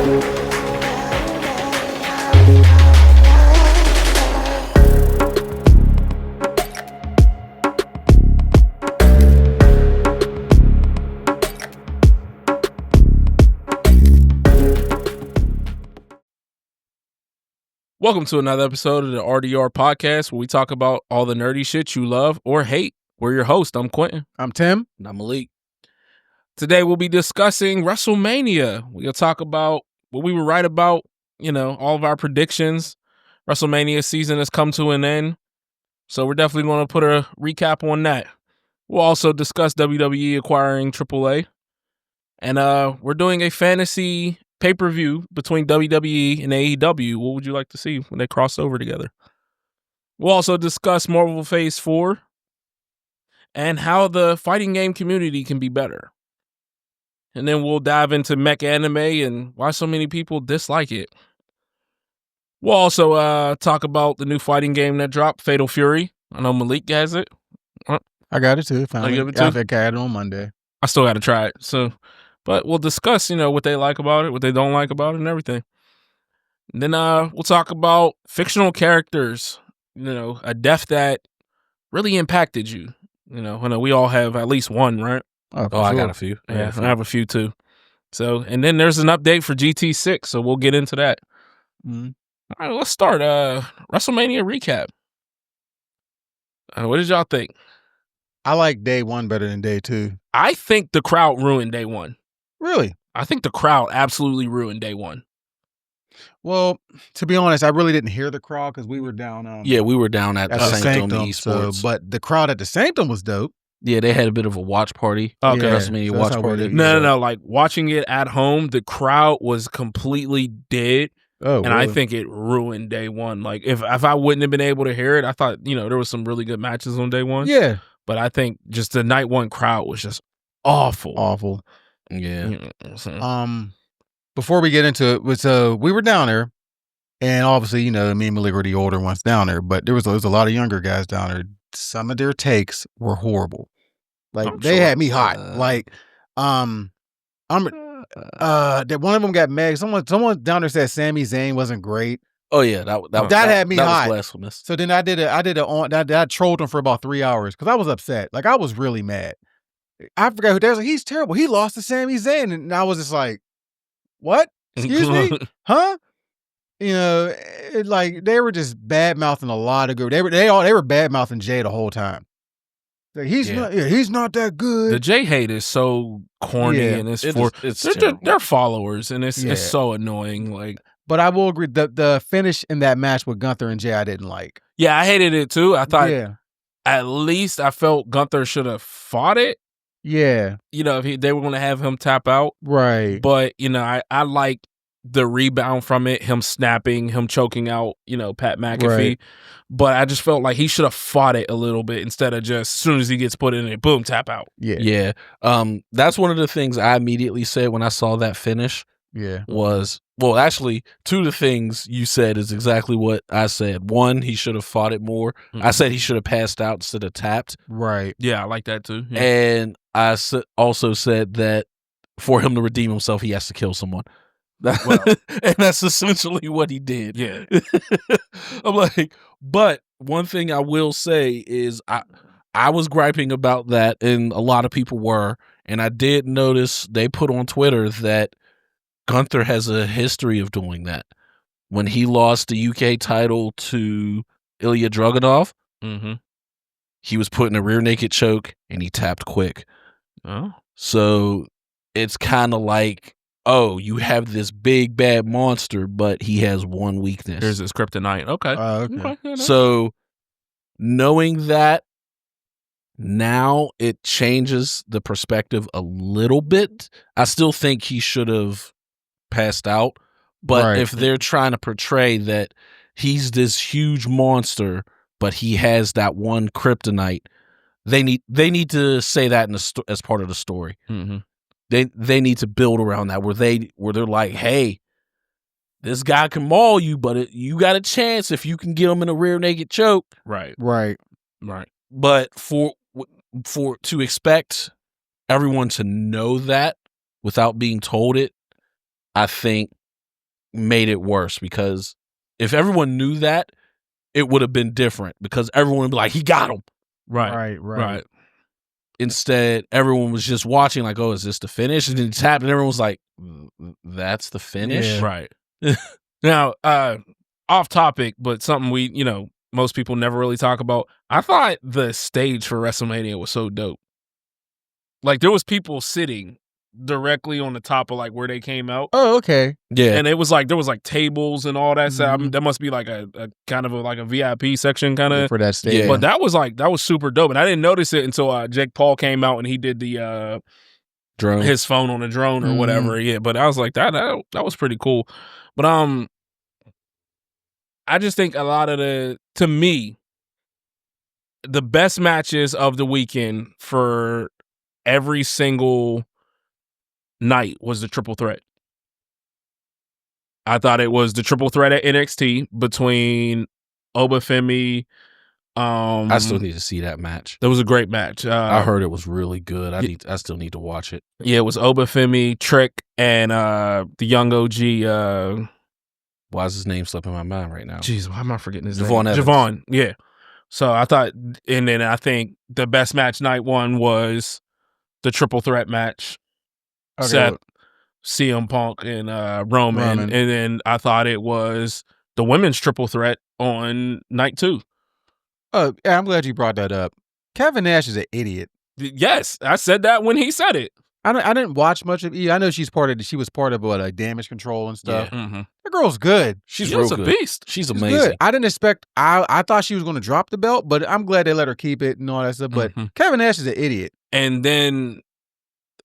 Welcome to another episode of the RDR podcast, where we talk about all the nerdy shit you love or hate. We're your host. I'm Quentin. I'm Tim. And I'm Malik. Today we'll be discussing WrestleMania. We'll talk about what we were right about, all of our predictions. WrestleMania season has come to an end, so we're definitely going to put a recap on that. We'll also discuss WWE acquiring AAA. And we're doing a fantasy pay-per-view between WWE and AEW. What would you like to see when they cross over together? We'll also discuss Marvel Phase 4 and how the fighting game community can be better. And then we'll dive into Mech anime and why so many people dislike it. We'll also talk about the new fighting game that dropped, Fatal Fury. I know Malik has it. I got it too. Finally. You have it too? I think I had it on Monday. I still got to try it. But we'll discuss, what they like about it, what they don't like about it, and everything. And then we'll talk about fictional characters, a death that really impacted you. I know we all have at least one, right? Oh, I got a few. Yeah, I have a few too. So, and then there's an update for GT6, so we'll get into that. Mm-hmm. All right, let's start. WrestleMania recap. What did y'all think? I like day one better than day two. I think the crowd ruined day one. Really? I think the crowd absolutely ruined day one. Well, to be honest, I really didn't hear the crowd because we were down. We were down at the Sanctum Esports. But the crowd at the Sanctum was dope. Yeah, they had a bit of a watch party. Okay. WrestleMania watch party. No. Like watching it at home, the crowd was completely dead. Oh, and really? I think it ruined day one. Like if I wouldn't have been able to hear it, I thought, there was some really good matches on day one. Yeah. But I think just the night one crowd was just awful. Awful. Yeah. Before we get into it, we were down there, and obviously, me and Malik were the older ones down there, but there was a lot of younger guys down there. Some of their takes were horrible. Like they had me hot. Like, that one of them got mad. Someone down there said Sami Zayn wasn't great. Oh yeah, that had me hot. Was blasphemous. So then I trolled him for about 3 hours because I was upset. Like I was really mad. I forgot who they was like, he's terrible. He lost to Sami Zayn, and I was just like, what? Excuse me? Huh? Like they were just bad mouthing a lot of good. They were bad mouthing Jay the whole time. Like he's not that good. The Jay hate is so corny, and they're followers, and it's so annoying. Like, but I will agree the finish in that match with Gunther and Jay I didn't like. Yeah, I hated it too. I thought at least I felt Gunther should have fought it. Yeah. If they were going to have him tap out. Right. But, I like the rebound from it, him snapping, him choking out, Pat McAfee. Right. But I just felt like he should have fought it a little bit instead of just as soon as he gets put in it, boom, tap out. Yeah. Yeah. That's one of the things I immediately said when I saw that finish. Yeah. Actually, two of the things you said is exactly what I said. One, he should have fought it more. Mm-hmm. I said he should have passed out instead of tapped. Right. Yeah, I like that too. Yeah. And I also said that for him to redeem himself, he has to kill someone. And that's essentially what he did. Yeah. I'm like, but one thing I will say is I was griping about that, and a lot of people were. And I did notice they put on Twitter that Gunther has a history of doing that. When he lost the UK title to Ilya Dragunov, he was put in a rear naked choke and he tapped quick. Oh. So it's kind of like, you have this big bad monster, but he has one weakness. Here's his kryptonite. Okay. Okay. So knowing that, now it changes the perspective a little bit. I still think he should have passed out, but if they're trying to portray that he's this huge monster, but he has that one kryptonite, they need to say that as part of the story. Mm-hmm. They need to build around that where they're like, hey, this guy can maul you, but you got a chance if you can get him in a rear naked choke. Right. But to expect everyone to know that without being told it, I think made it worse, because if everyone knew that, it would have been different, because everyone would be like, he got him. Right. Instead, everyone was just watching like, oh, is this the finish? And then it happened, and everyone was like, that's the finish? Yeah. Right. Now, off topic, but something we, most people never really talk about. I thought the stage for WrestleMania was so dope. Like, there was people sitting directly on the top of like where they came out. Oh, okay. Yeah. And it was like there was like tables and all that stuff. Mhm. That must be like a kind of like a VIP section kind of. For that stage. Yeah. But that was super dope, and I didn't notice it until Jake Paul came out and he did the Drone. his phone on a drone or whatever. Yeah, but I was like that was pretty cool. But I just think a lot of to me, the best matches of the weekend for every single night was the triple threat. I thought it was the triple threat at NXT between Obafemi. I still need to see that match. That was a great match. I heard it was really good. I still need to watch it. Yeah, it was Obafemi, Trick, and the young OG. Why is his name slipping my mind right now? Jeez, why am I forgetting his Javon name? Evans. Javon, yeah. So I thought, and then I think the best match night one was the triple threat match. Okay, Seth, CM Punk, and Roman. And then I thought it was the women's triple threat on night two. Oh, yeah, I'm glad you brought that up. Kevin Nash is an idiot. Yes, I said that when he said it. I didn't watch much of it. I know she was part of what, Damage Control and stuff. Yeah. Mm-hmm. The girl's good. She's She real was a good. beast. She's She's amazing. good. I didn't expect. I thought she was going to drop the belt, but I'm glad they let her keep it and all that stuff. But Kevin Nash is an idiot. And then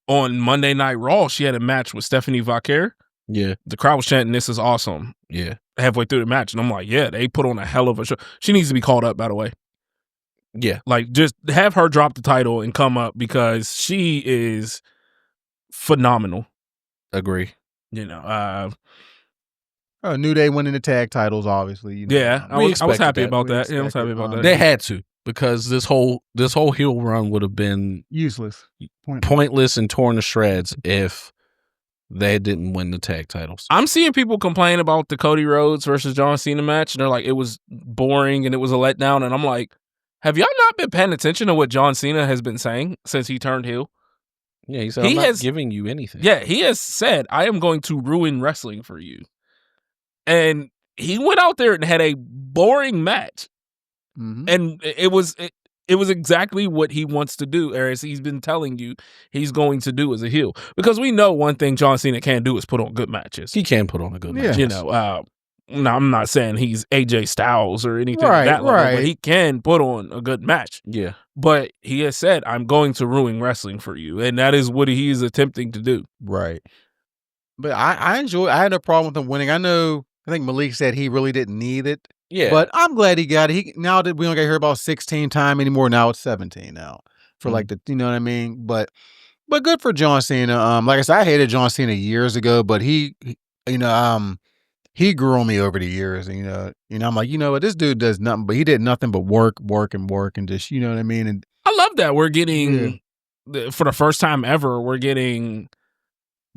on Monday Night Raw, she had a match with Stephanie Vaquer. Yeah. The crowd was chanting, "This is awesome." Yeah. Halfway through the match, and I'm like, yeah, they put on a hell of a show. She needs to be called up, by the way. Yeah. Like, just have her drop the title and come up, because she is phenomenal. Agree. New Day winning the tag titles, obviously. Yeah, I was happy about that. Yeah, I was happy about that. They had to, because this whole heel run would have been Useless. pointless and torn to shreds if they didn't win the tag titles. I'm seeing people complain about the Cody Rhodes versus John Cena match, and they're like, it was boring and it was a letdown. And I'm like, have y'all not been paying attention to what John Cena has been saying since he turned heel? Yeah, he said, I'm not giving you anything. Yeah, he has said, I am going to ruin wrestling for you. And he went out there and had a boring match. Mm-hmm. And it was exactly what he wants to do, or as he's been telling you he's going to do as a heel. Because we know one thing John Cena can do is put on good matches. He can put on a good match. No, I'm not saying he's AJ Styles or anything like that level, but he can put on a good match. Yeah. But he has said, I'm going to ruin wrestling for you. And that is what he is attempting to do. Right. But I had no problem with him winning. I think Malik said he really didn't need it. Yeah. But I'm glad he got it. Now that we don't get to hear about 16 time anymore, now it's 17 now. For like you know what I mean? But good for John Cena. Like I said, I hated John Cena years ago, but he grew on me over the years. And, I'm like, what, this dude does nothing, but he did nothing but work and just, you know what I mean? And I love that we're getting, for the first time ever, we're getting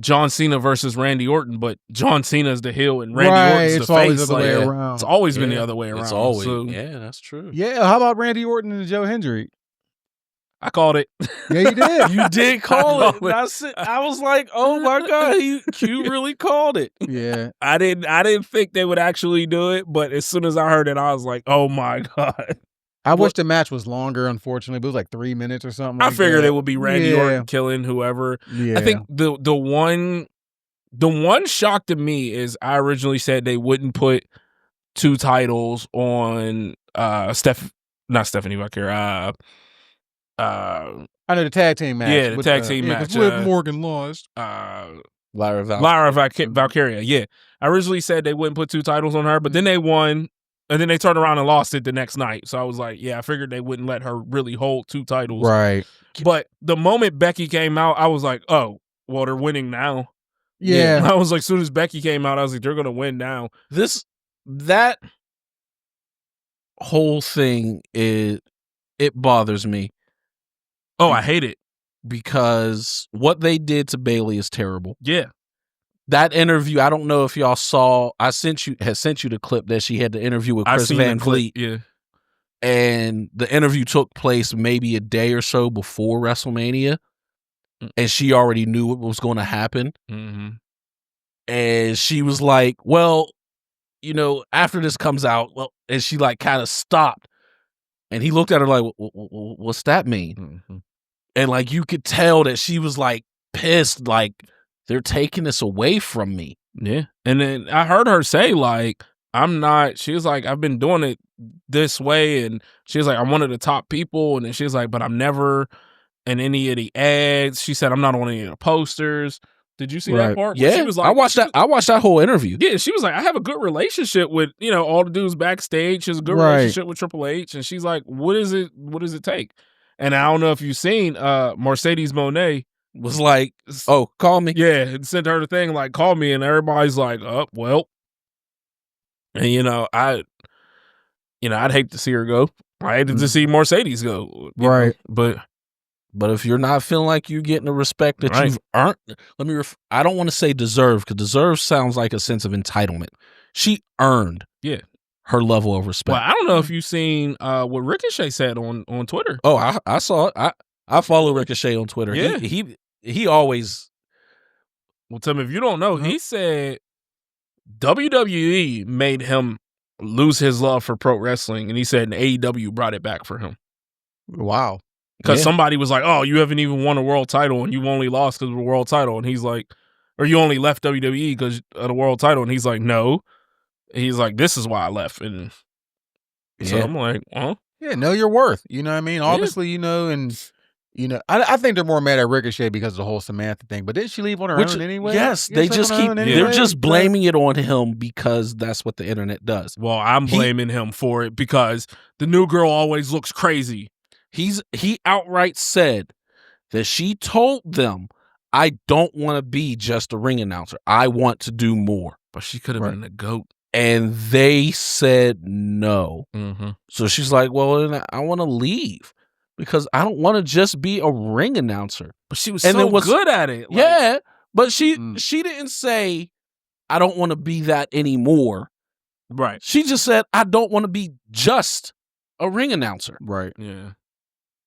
John Cena versus Randy Orton, but John Cena's the heel and Randy Orton's the face. It's always the other way around. It's always been the other way around. It's always. So, yeah, that's true. Yeah, how about Randy Orton and Joe Hendry? I called it. Yeah, you did. You did call it. I was like, oh my God, Q really called it. Yeah. I didn't think they would actually do it, but as soon as I heard it, I was like, oh my God. I wish the match was longer, unfortunately, but it was like 3 minutes or something. I figured it would be Randy Orton killing whoever. Yeah. I think the one shock to me is I originally said they wouldn't put two titles on not Stephanie Vaquer. I know the tag team match. Yeah, the tag team match. Liv Morgan lost. Lyra Valkyria. Yeah, I originally said they wouldn't put two titles on her, but then they won, and then they turned around and lost it the next night. So I was like, yeah, I figured they wouldn't let her really hold two titles. Right. But the moment Becky came out, I was like, oh, well, they're winning now. Yeah. I was like, as soon as Becky came out, I was like, they're gonna win now. That whole thing it bothers me. Oh, I hate it. Because what they did to Bayley is terrible. Yeah. that interview, I don't know if y'all saw. I sent you the clip that she had the interview with Chris Van Vliet. Yeah. And the interview took place maybe a day or so before WrestleMania. And she already knew what was going to happen. Mm-hmm. And she was like, well, after this comes out, and she like kind of stopped. And he looked at her like, what's that mean? Mm-hmm. And like, you could tell that she was like pissed, like, they're taking this away from me. Yeah. And then I heard her say, like, she was like, I've been doing it this way. And she was like, I'm one of the top people. And then she was like, but I'm never in any of the ads. She said, I'm not on any of the posters. Did you see that part? Yeah. She was like, I watched that whole interview. Yeah. She was like, I have a good relationship with, all the dudes backstage. She has a good relationship with Triple H. And she's like, what does it take? And I don't know if you've seen Mercedes Moné was like, oh, call me. Yeah, and sent her the thing like, call me, and everybody's like, oh, well. And I'd hate to see her go. I hated to see Mercedes go. Right. But if you're not feeling like you're getting the respect that you've earned, I don't want to say deserve, because deserve sounds like a sense of entitlement. She earned her level of respect. Well, I don't know if you've seen what Ricochet said on Twitter. Oh, I saw it. I follow Ricochet on Twitter. Yeah. He always. Well, Tim, if you don't know, he said WWE made him lose his love for pro wrestling, and he said AEW brought it back for him. Wow. Because somebody was like, oh, you haven't even won a world title, and you've only lost because of the world title. And he's like, or you only left WWE because of the world title. And he's like, no. And he's like, this is why I left. And so I'm like, well. Yeah, know your worth. You know what I mean? Obviously, I think they're more mad at Ricochet because of the whole Samantha thing. But didn't she leave on her own anyway? Yes, they're just blaming it on him because that's what the internet does. Well, I'm blaming him for it because the new girl always looks crazy. He outright said that she told them, I don't want to be just a ring announcer. I want to do more. But she could have been the GOAT. And they said no. Mm-hmm. So she's like, well, then I want to leave because I don't want to just be a ring announcer. But she was so good at it. Yeah, but she didn't say, I don't want to be that anymore. Right. She just said, I don't want to be just a ring announcer. Right. Yeah.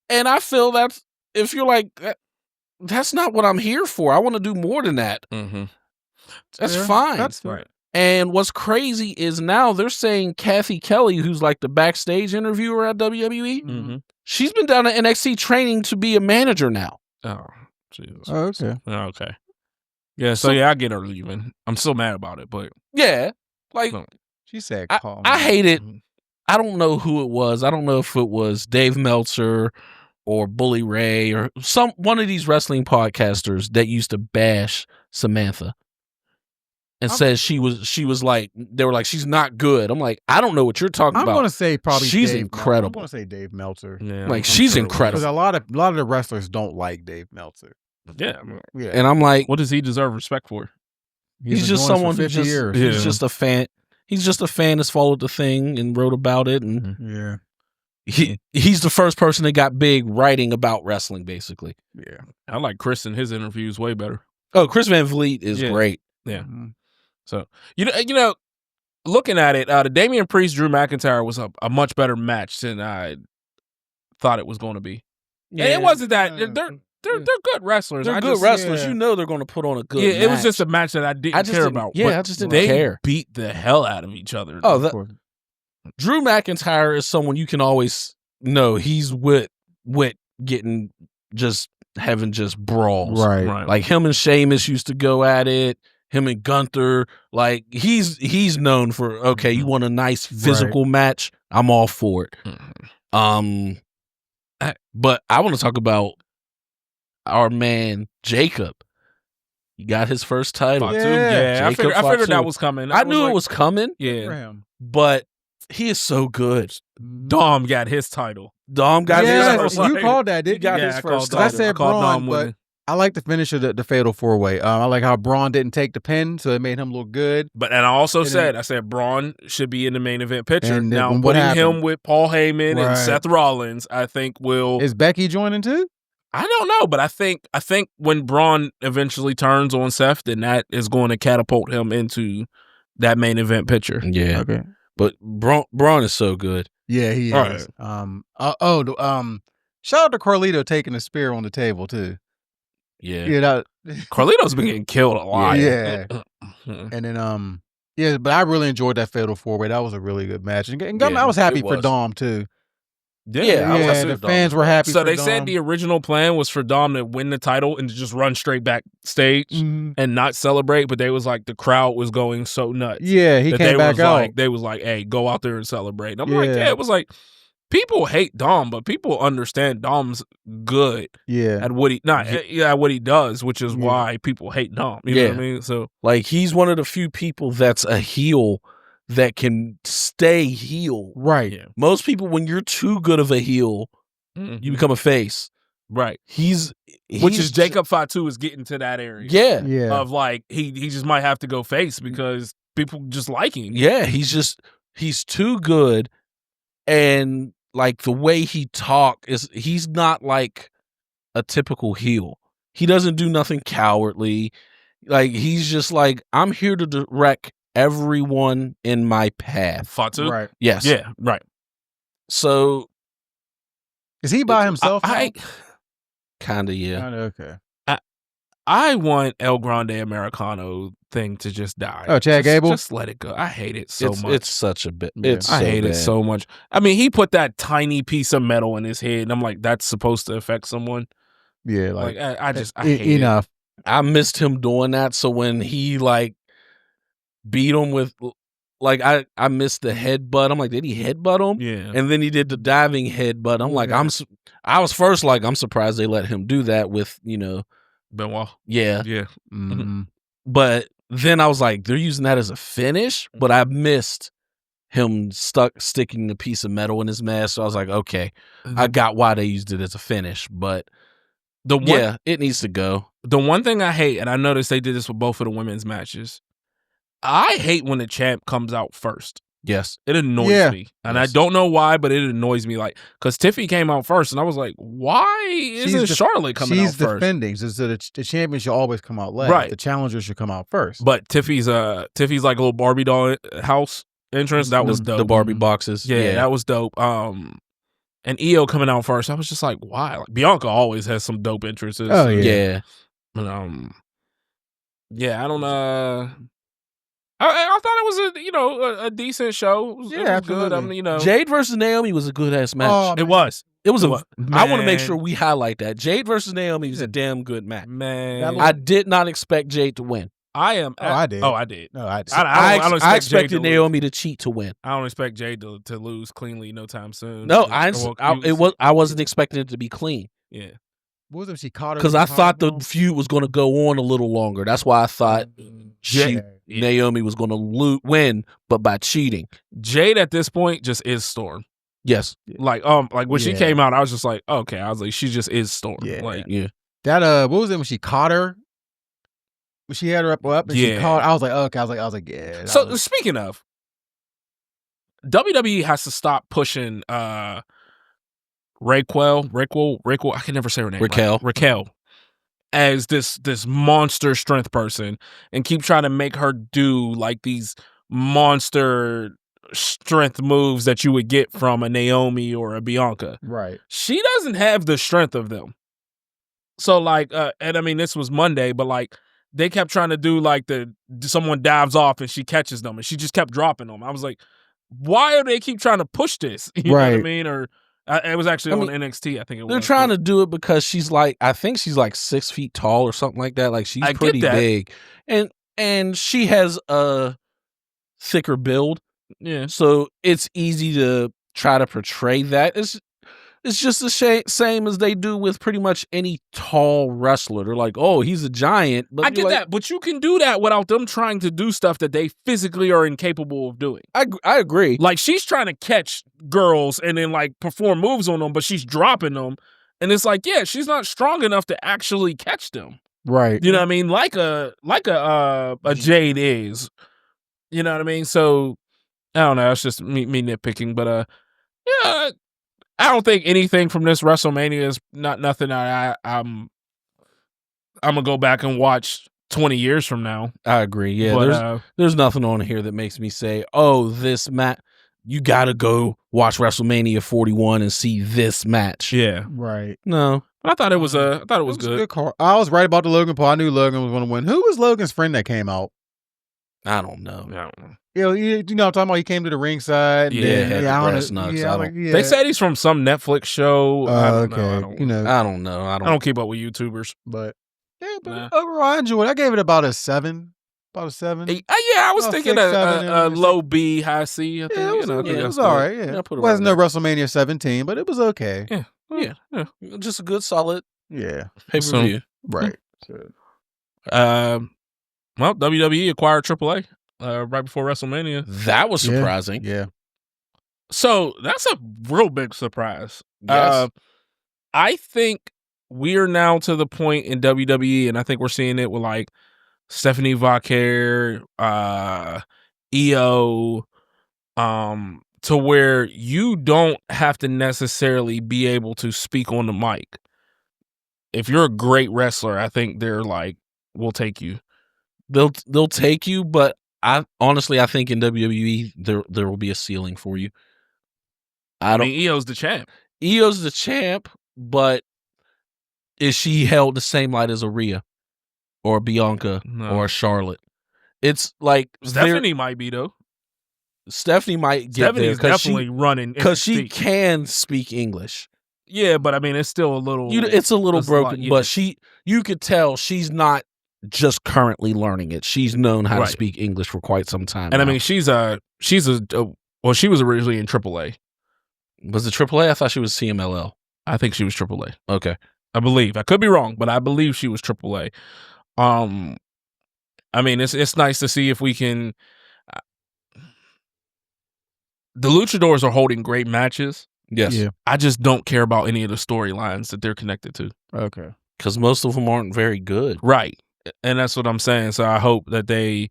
And I feel that if you're like, that's not what I'm here for. I want to do more than that. Mm-hmm. That's fine. That's right. And what's crazy is now they're saying Kathy Kelly, who's like the backstage interviewer at WWE, she's been down at NXT training to be a manager now. Oh, Jesus. Oh, okay. Okay. Yeah, so I get her leaving. I'm still mad about it, but. Yeah. Like, she said, I hate it. I don't know who it was. I don't know if it was Dave Meltzer or Bully Ray or one of these wrestling podcasters that used to bash Samantha and says she was like, they were like, she's not good. I'm like, I don't know what you're talking about. I'm going to say probably she's Dave incredible. I'm going to say Dave Meltzer. Yeah, like she's incredible. Because a lot of the wrestlers don't like Dave Meltzer. Yeah. And I'm like, what does he deserve respect for? He's just someone who years. He's just a fan. He's just a fan that's followed the thing and wrote about it. And he's the first person that got big writing about wrestling, basically. Yeah. I like Chris in his interviews way better. Oh, Chris Van Vliet is great. Yeah. Mm-hmm. So, looking at it, the Damian Priest Drew McIntyre was a much better match than I thought it was going to be. Yeah. And it wasn't that they're good wrestlers. They're good wrestlers. Yeah. You know they're going to put on a good match. It was just a match that I didn't care about. Yeah, I just didn't care. They beat the hell out of each other. Oh, Drew McIntyre is someone you can always know he's with getting just having just brawls. Right. Like him and Sheamus used to go at it. Him and Gunther. Like he's known for, you want a nice physical match? I'm all for it. But I want to talk about our man Jacob. He got his first title. Yeah. I figured that was coming. I knew it was coming. Yeah. But he is so good. Dom got his title. His title. You called that, didn't you? Got his first title. I said Braun, but I like the finish of the Fatal 4-Way. I like how Braun didn't take the pin, so it made him look good. And I also said Braun should be in the main event picture. And now, putting him with Paul Heyman and Seth Rollins, I think will... Is Becky joining too? I don't know, but I think when Braun eventually turns on Seth, then that is going to catapult him into that main event picture. Yeah. Okay. But Braun is so good. Yeah, he All is. Shout out to Carlito taking the spear on the table too. Yeah. Yeah, that, Carlito's been getting killed a lot. Yeah. and then yeah, but I really enjoyed that fatal 4-way. That was a really good match, and Yeah, I was happy it for was. Dom too. Yeah, I was the fans were happy. So for they Dom. said the original plan was for Dom to win the title and to just run straight backstage and not celebrate, but they was like the crowd was going so nuts. Yeah, he that came they back was out. Like, they was like, "Hey, go out there and celebrate." And I'm like, Yeah. "Yeah." It was like people hate Dom, but people understand Dom's good Yeah, at what he does, which is why people hate Dom. You know what I mean? So like he's one of the few people that's a heel that can stay heel. right. yeah, Most people, when you're too good of a heel, you become a face. right. He's Which is Jacob Fatu is getting to that area. Yeah. Yeah, Of like he just might have to go face because people just like him. Yeah, he's too good, and like the way he he's not like a typical heel. He doesn't do nothing cowardly. Like he's just like, I'm here to direct everyone in my path. Fatu. right. Yes. Yeah, right. So Is he by himself? I kind of, yeah. Kinda, okay. I want El Grande Americano thing to just die. Oh, Chad Gable? Just let it go. I hate it so much. It's such a bit. Yeah. It's I so hate it bad. so much. I mean, he put that tiny piece of metal in his head, and I'm like, that's supposed to affect someone. Yeah, Like I hate enough. I missed him doing that. So when he like beat him with, like, I missed the headbutt. I'm like, did he headbutt him? it. Yeah. And then he did the diving headbutt. I'm like, Yeah. I was first like, I'm surprised they let him do that with, Benoit. yeah. Yeah. But then I was like, they're using that as a finish, but I missed him sticking a piece of metal in his mask. So I was like, okay, I got why they used it as a finish, but it needs to go. The one thing I hate, and I noticed they did this with both of the women's matches, I hate when the champ comes out first. Yes. It annoys me. And I don't know why, but it annoys me. Like, because Tiffy came out first, and I was like, why isn't Charlotte coming out first? She's defending. So the champion should always come out last. Right. The challenger should come out first. But Tiffy's like a little Barbie doll house entrance. That was dope. The Barbie boxes. Yeah, that was dope. And EO coming out first, I was just like, why? Like, Bianca always has some dope entrances. Oh, yeah. Yeah. But, I don't I thought it was a decent show. It was good. Absolutely. I mean, Jade versus Naomi was a good ass match. Oh, it was. It was I want to make Man. sure we highlight that. Jade versus Naomi was a damn good match. Man, I did not expect Jade to win. I am. I did. Oh, I did. No, I did. I don't I expect Jade expected to Naomi to cheat to win. I don't expect Jade to lose cleanly no time soon. No, Well, I wasn't expecting it to be clean Yeah. What was it? She caught her because I thought the feud was going to go on a little longer. That's why I thought Naomi was going to win, but by cheating. Jade at this point just is Storm. Yes. Like when she came out, I was just like, okay. I was like, she just is Storm. Yeah. Like, that what was it when she caught her? When she had her up and she caught, I was like, okay. I was like, yeah. So speaking of, WWE has to stop pushing Raquel, I can never say her name. Raquel as this monster strength person and keep trying to make her do like these monster strength moves that you would get from a Naomi or a Bianca. Right. She doesn't have the strength of them. So like, and I mean, this was Monday, but like they kept trying to do like someone dives off and she catches them and she just kept dropping them. I was like, why do they keep trying to push this? You know what I mean? Or it was actually on NXT. I think it was. They're trying to do it because she's like, I think she's like 6 feet tall or something like that. Like she's pretty big, and she has a thicker build. Yeah. So it's easy to try to portray that. It's just the same as they do with pretty much any tall wrestler. They're like, oh, he's a giant. But I get that, but you can do that without them trying to do stuff that they physically are incapable of doing. I agree. Like she's trying to catch girls and then like perform moves on them, but she's dropping them. And it's like, yeah, she's not strong enough to actually catch them. Right. You know what I mean? Like a Jade is. You know what I mean? So I don't know. It's just me nitpicking, but yeah. I don't think anything from this WrestleMania is nothing I'm gonna go back and watch 20 years from now. I agree. Yeah, But, there's nothing on here that makes me say, "Oh, this match, you got to go watch WrestleMania 41 and see this match." yeah. Right. No, But I thought it was It good. was a good call. I was right about the Logan Paul. I knew Logan was going to win. Who was Logan's friend that came out? I don't know. I don't know. You know what I'm talking about? He came to the ringside. Yeah, and had the I don't brass know. knucks. Yeah, I like, don't- yeah. They said he's from some Netflix show. I don't okay. know. I don't, You know, I don't know. I don't keep up with YouTubers. but yeah, but Nah. overall, I enjoyed it. I gave it about a 7. About a 7. Yeah, I was Oh, thinking 6, 7, a and low B, high C. I think, Yeah, it was, I think it that's was good. all right. Yeah, Yeah, put it it wasn't no right WrestleMania 17, but it was okay. Yeah. Yeah. Just a good, solid Yeah, pay-per-view. right. Well, WWE acquired AAA right before WrestleMania. That was Yeah. surprising. Yeah. So that's a real big surprise. Yes. I think we're now to the point in WWE, and I think we're seeing it with like Stephanie Vaquer, EO, to where you don't have to necessarily be able to speak on the mic. If you're a great wrestler, I think they're like, we'll take you. They'll take you, but I think in WWE there will be a ceiling for you. I mean, EO's the champ. EO's the champ, but is she held the same light as a Rhea or a Bianca or a Charlotte? It's like Stephanie might be though. Stephanie might get Stephanie's there definitely running because she NXT. can speak English. Yeah, but I mean, it's still a little. It's a little it's broken, like, but you could tell she's not just currently learning it. She's known how to speak English for quite some time. And now. I mean, she was originally in AAA. Was it AAA? I thought she was CMLL. I think she was AAA. Okay, I believe. I could be wrong, but I believe she was AAA. I mean, it's nice to see if we can. The Luchadors are holding great matches. yes, Yeah. I just don't care about any of the storylines that they're connected to. Okay. because most of them aren't very good. Right. And that's what I'm saying. So I hope that they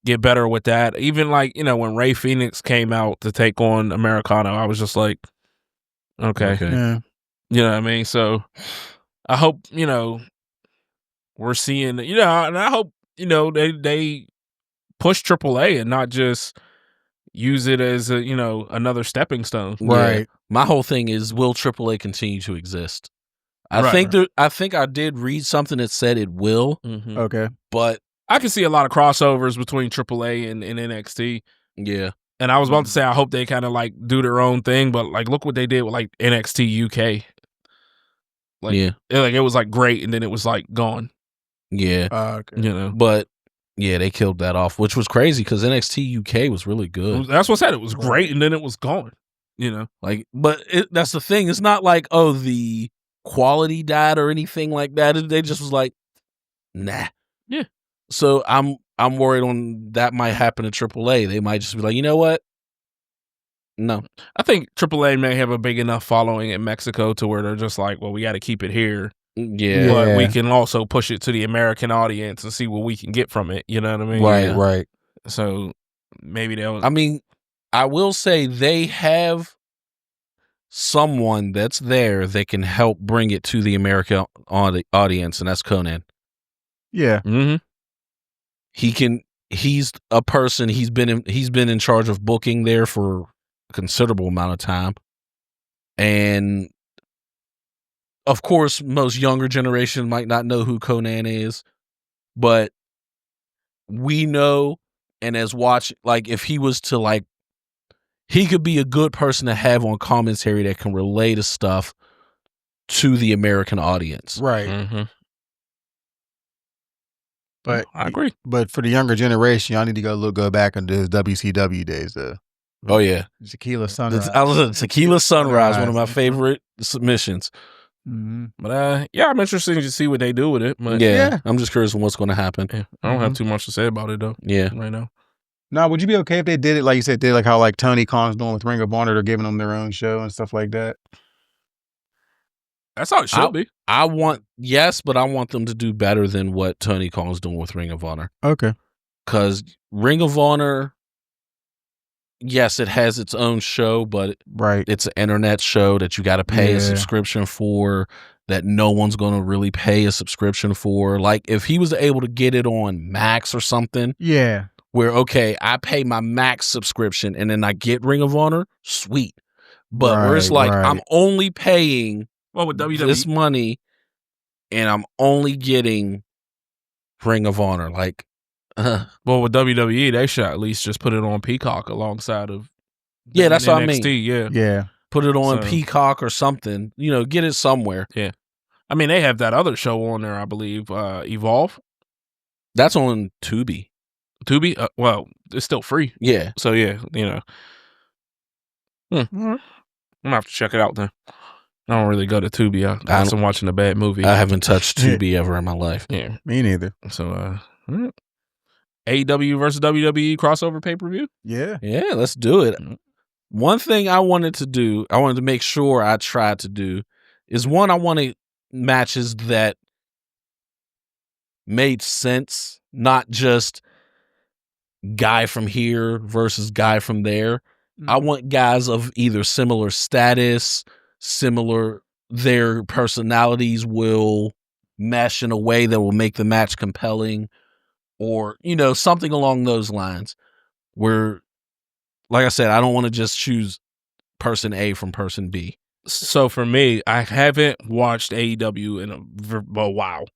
get better with that. Even like, when Rey Fenix came out to take on Americano, I was just like, okay. Yeah. You know what I mean? So I hope, we're seeing, and I hope, they push AAA and not just use it as a, another stepping stone. Right. Yeah. My whole thing is, will AAA continue to exist? I Right. think I did read something that said it will, Mm-hmm. Okay. but I can see a lot of crossovers between AAA and NXT. yeah, And I was about to say, I hope they kind of like do their own thing, but like, look what they did with like NXT UK. Like, yeah, it was like great, and then it was like gone. yeah. Okay. But yeah, they killed that off, which was crazy because NXT UK was really good. That's what I said. It was great, and then it was gone. Like, but that's the thing. It's not like, oh, the quality died or anything like that. They just was like, nah. Yeah. So I'm worried on that might happen to AAA. They might just be like, you know what? No. I think AAA may have a big enough following in Mexico to where they're just like, well, we got to keep it here, Yeah. but we can also push it to the American audience and see what we can get from it. You know what I mean? Right. Yeah. Right. So maybe they'll. I mean, I will say they have someone that's there that can help bring it to the American audience, and that's Conan. Yeah. Mm-hmm. He's a person. He's been in charge of booking there for a considerable amount of time, and of course, most younger generation might not know who Conan is, but we know. And as if he was to like, he could be a good person to have on commentary that can relay the stuff to the American audience. Right. Mm-hmm. But I agree. But for the younger generation, y'all need to go back into his WCW days. Oh yeah, Tequila Sunrise. I was Tequila Sunrise, one of my favorite submissions. Mm-hmm. But I'm interested to see what they do with it. But Yeah, I'm just curious on what's going to happen. yeah, I don't have too much to say about it though. Yeah, Right now. Now, would you be okay if they did it like you said, did like how like Tony Khan's doing with Ring of Honor? They're giving them their own show and stuff like that. That's how it should be. but I want them to do better than what Tony Khan's doing with Ring of Honor. Okay. Because Ring of Honor, yes, it has its own show, but Right. it's an internet show that you got to pay a subscription for, that no one's going to really pay a subscription for. Like, if he was able to get it on Max or something, Yeah. where, okay, I pay my Max subscription and then I get Ring of Honor, sweet. But where it's like, I'm only paying with WWE, this money and I'm only getting Ring of Honor. Like, well, with WWE, they should at least just put it on Peacock alongside of that's what I NXT, mean. Yeah. Put it on Peacock or something. You know, get it somewhere. Yeah. I mean, they have that other show on there, I believe, Evolve. That's on Tubi. Tubi? Well, it's still free. Yeah. So, yeah, you know. I'm going to have to check it out then. I don't really go to Tubi. I'm watching a bad movie. I haven't touched Tubi ever in my life. Yeah. Me neither. So, AEW versus WWE crossover pay-per-view? Yeah. Yeah, let's do it. One thing I wanted to make sure I tried to do is, one, I wanted matches that made sense, not just guy from here versus guy from there. I want guys of either similar status, their personalities will mesh in a way that will make the match compelling, or, you know, something along those lines where, like I said, I don't want to just choose person A from person B. So for me, I haven't watched AEW in a while.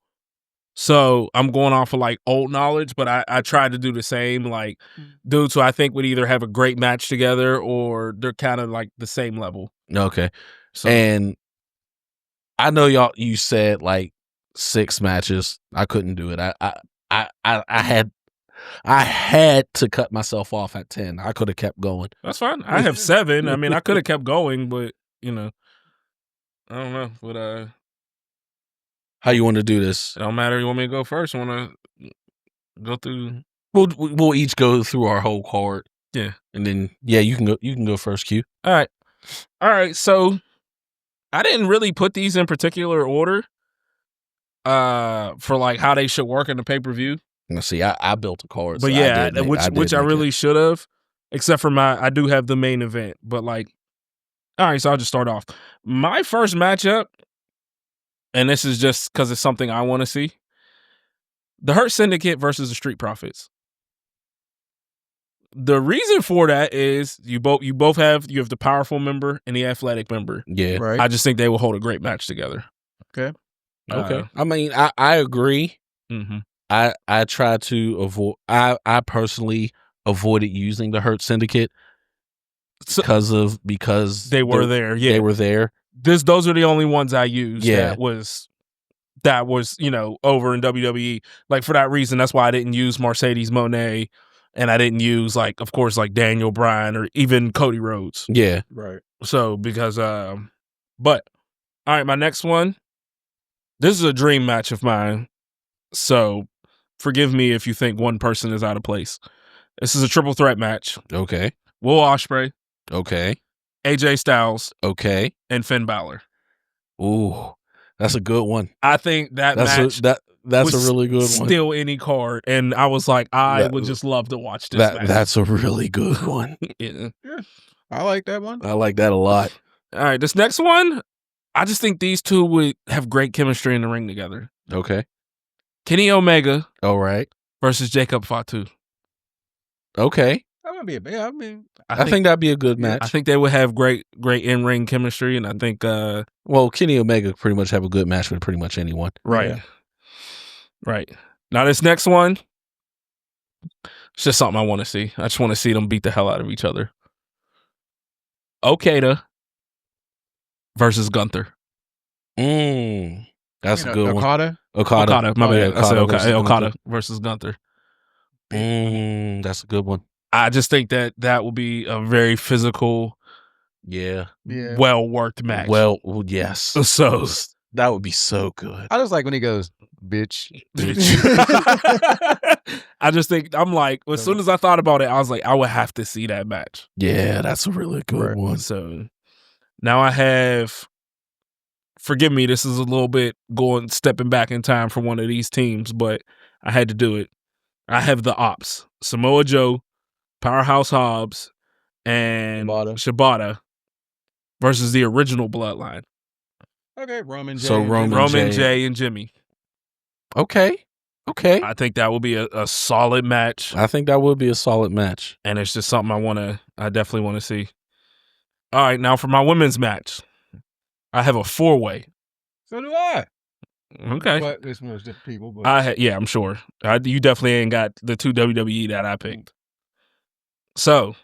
So I'm going off of like old knowledge, but I tried to do the same. Like dudes who I think would either have a great match together or they're kind of like the same level. Okay. So, and I know you said like 6 matches. I couldn't do it. I had to cut myself off at 10. I could have kept going. That's fine. I have 7. I mean, I could have kept going, but you know, I don't know. But how you want to do this? It don't matter. You want me to go first? You want to go through? We'll each go through our whole card. Yeah, and then you can go first, Q. All right. So I didn't really put these in particular order. For like how they should work in the pay-per-view. Now, see, I built a card, but so yeah, which I really should have, except for I do have the main event. But like, all right, so I'll just start off. My first matchup, and this is just because it's something I want to see: the Hurt Syndicate versus the Street Profits. The reason for that is you both have the powerful member and the athletic member. Yeah, right. I just think they will hold a great match together. Okay. I mean, I agree. Mm-hmm. I try to avoid. I personally avoided using the Hurt Syndicate because they were there. Yeah, they were there. Those are the only ones I used. Yeah, that was over in WWE. Like for that reason, that's why I didn't use Mercedes Moné, and I didn't use of course Daniel Bryan or even Cody Rhodes. Yeah, right. So because but all right, my next one. This is a dream match of mine. So forgive me if you think one person is out of place. This is a triple threat match. Okay. Will Ospreay. Okay. AJ Styles. Okay. And Finn Balor. Ooh, that's a good one. I think that's a really good one. Still any card, and I was like, I would just love to watch this match. That's a really good one. Yeah, I like that one. I like that a lot. All right, this next one, I just think these two would have great chemistry in the ring together. Okay. Kenny Omega. All right. Versus Jacob Fatu. Okay. That would be I think that'd be a good match. I think they would have great in-ring chemistry, and I think Kenny Omega pretty much have a good match with pretty much anyone. Right. Yeah. Right. Now this next one, it's just something I want to see. I just want to see them beat the hell out of each other. Okada versus Gunther. That's a good one. Okada. My bad. I said Okada versus Gunther. That's a good one. I just think that will be a very physical, well worked match. Well, yes. So that would be so good. I just like when he goes, bitch. I just think I'm like, as soon as I thought about it, I was like, I would have to see that match. Yeah, that's a really good one. So now I have. Forgive me, this is a little bit stepping back in time for one of these teams, but I had to do it. I have the Ops: Samoa Joe, Powerhouse Hobbs, and Shibata. Shibata versus the original Bloodline. Okay, Roman J. So and Jimmy. Roman J and Jimmy. Okay. I think that will be a solid match, I think that would be a solid match. and it's just something I definitely want to see. All right, now for my women's match, I have a 4-way. So do I. Okay. But it's most different people. But Yeah, I'm sure. You definitely ain't got the 2 WWE that I picked. So,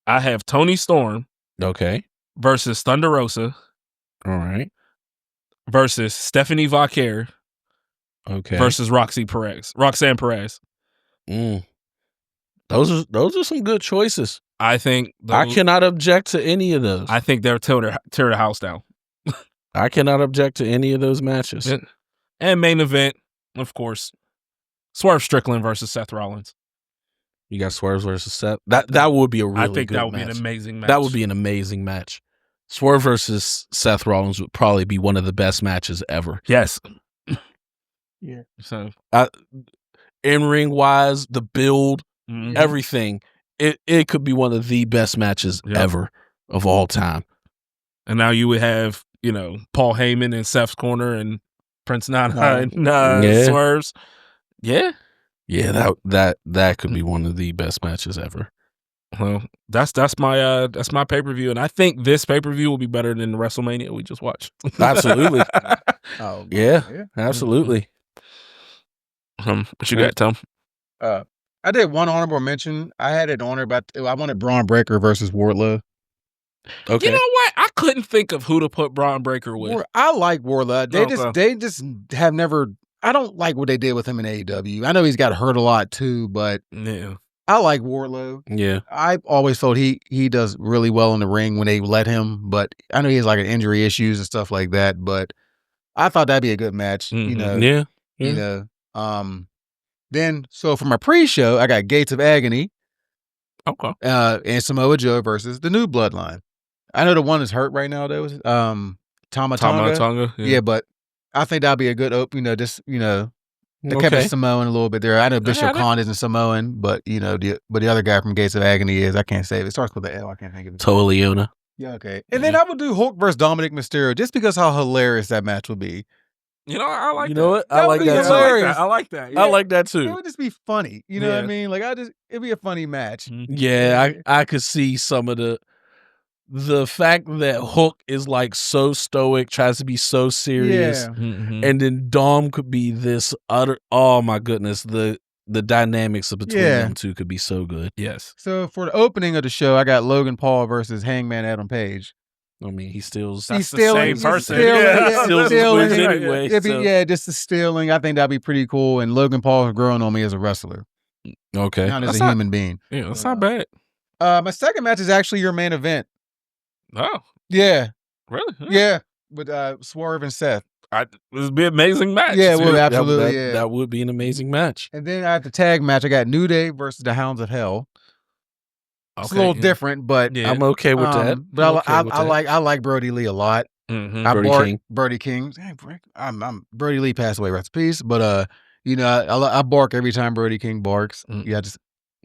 I have Toni Storm Okay. versus Thunder Rosa All right. versus Stephanie Vaquer Okay. versus Roxanne Perez. Mm. Those are some good choices. I think I cannot object to any of those. I think they'll tear the house down. I cannot object to any of those matches. And main event, of course, Swerve Strickland versus Seth Rollins. You got Swerve versus Seth. That would be a really I think good that would match. be an amazing match. That would be an amazing match. Swerve versus Seth Rollins would probably be one of the best matches ever. Yes. Yeah. So in-ring wise, the build, mhm. everything. It could be one of the best matches ever of all time. And now you would have, Paul Heyman in Seth's corner and Prince Nana and Swerve's. Yeah. Yeah, that could be one of the best matches ever. Well, that's my pay-per-view, and I think this pay-per-view will be better than the WrestleMania we just watched. Absolutely. Oh Yeah, absolutely. What you got, Tom? I did one honorable mention. I had an honor about. I wanted Braun Breaker versus Wardlow. Okay. You know what? I couldn't think of who to put Braun Breaker with. I like Wardlow. They just have never. I don't like what they did with him in AEW. I know he's got hurt a lot too, but Yeah. I like Wardlow. Yeah. I've always thought he does really well in the ring when they let him, but I know he has like an injury issues and stuff like that. But I thought that'd be a good match. Mhm. Then so for my pre-show, I got Gates of Agony. Okay. And Samoa Joe versus the New Bloodline. I know the one that's hurt right now though. Tama Tonga. Yeah, but I think that'll be a good open. They kept it Samoan a little bit there. I know Bishop Khan isn't Samoan, but the other guy from Gates of Agony is. I can't say it. It starts with the L. I can't think of it. Toleona. Yeah, okay. And then I would do Hulk versus Dominic Mysterio just because how hilarious that match would be. I like. You know what? I That like would be that. hilarious. I like that. I like that It too. would just be funny. You know what I mean? Like it'd be a funny match. Yeah, I could see some of the fact that Hook is like so stoic, tries to be so serious, and then Dom could be this utter. Oh my goodness, the dynamics between them two could be so good. Yes. So for the opening of the show, I got Logan Paul versus Hangman Adam Page. I mean, he's still the same person. Stealing anyway. Just the stealing. I think that'd be pretty cool. And Logan Paul is growing on me as a wrestler, Okay, not as a human being. Yeah, that's not bad. My second match is actually your main event. Oh, Yeah, really? yeah, with Swerve and Seth. This would be an amazing match. Yeah, well, That- absolutely. that, that would be an amazing match. And then I have the tag match. I got New Day versus the Hounds of Hell. It's a little different, but I'm okay with that. But I'm okay with that. I like Brody Lee a lot. Brody Brody King. I'm Brody Lee passed away, rest in peace. But I bark every time Brody King barks. Yeah,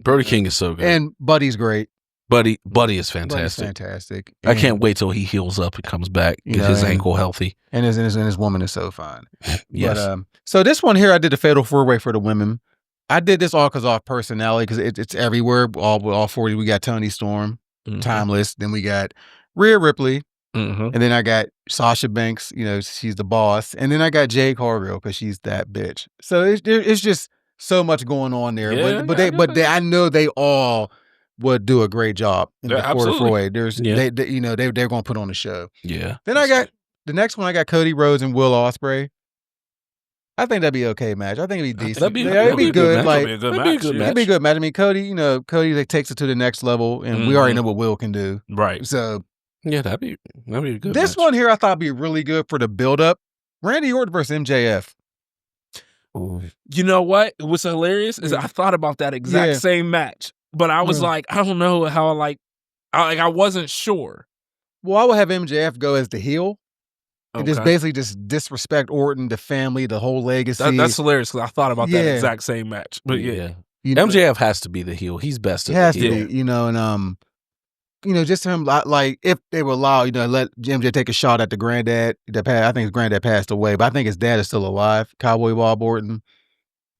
Brody King is so good, and Buddy's great. Buddy is Buddy's fantastic. fantastic. I can't wait till he heals up and comes back, get his ankle healthy. And his woman is so fine. Yes. But, so this one here, I did the Fatal 4-Way for the women. I did this all because of personality, because it's everywhere. All 40. We got Toni Storm, Timeless. Then we got Rhea Ripley. And then I got Sasha Banks. She's the boss. And then I got Jade Cargill because she's that bitch. So it's just so much going on there. Yeah, but I know they all would do a great job in the Fatal 4-Way. They're going to put on a show. Yeah. Then I got the next one. I got Cody Rhodes and Will Ospreay. I think that'd be an okay match. I think it'd be decent. It'd be good. That'd be a good match. It'd be a good match. I mean, Cody like, takes it to the next level, and we already know what Will can do. Right. So yeah, that'd be a good. This match. one here, I thought would be really good for the build up. Randy Orton versus MJF. Ooh. You know what? What's hilarious is I thought about that exact same match, but I was like, I don't know how I wasn't sure. Well, I would have MJF go as the heel. And Okay. just basically just disrespect Orton, the family, the whole legacy. That's hilarious because I thought about that exact same match. But MJF has to be the heel. He's best. He has to be, and just him, like, if they would allow, let MJ take a shot at the granddad I think his granddad passed away, but I think his dad is still alive, Cowboy Bob Orton.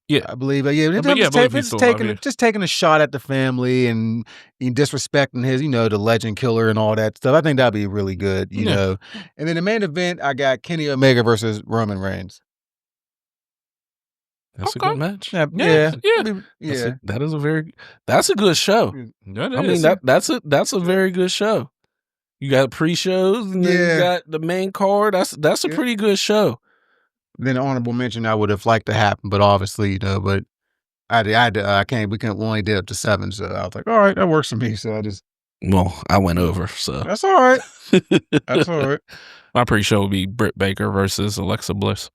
Yeah. I believe. Yeah, I believe he's still alive, yeah. just taking a shot at the family and disrespecting his, the legend killer and all that stuff. I think that'd be really good, you know. And then the main event, I got Kenny Omega versus Roman Reigns. That's a good match. Yeah. That's a good show. That's a very good show. You got pre-shows and then you got the main card. That's a pretty good show. Then the honorable mention I would have liked to happen, but obviously, but I can't. We only did up to 7, so I was like, all right, that works for me. So I went over, so that's all right. That's all right. My pre-show would be Britt Baker versus Alexa Bliss.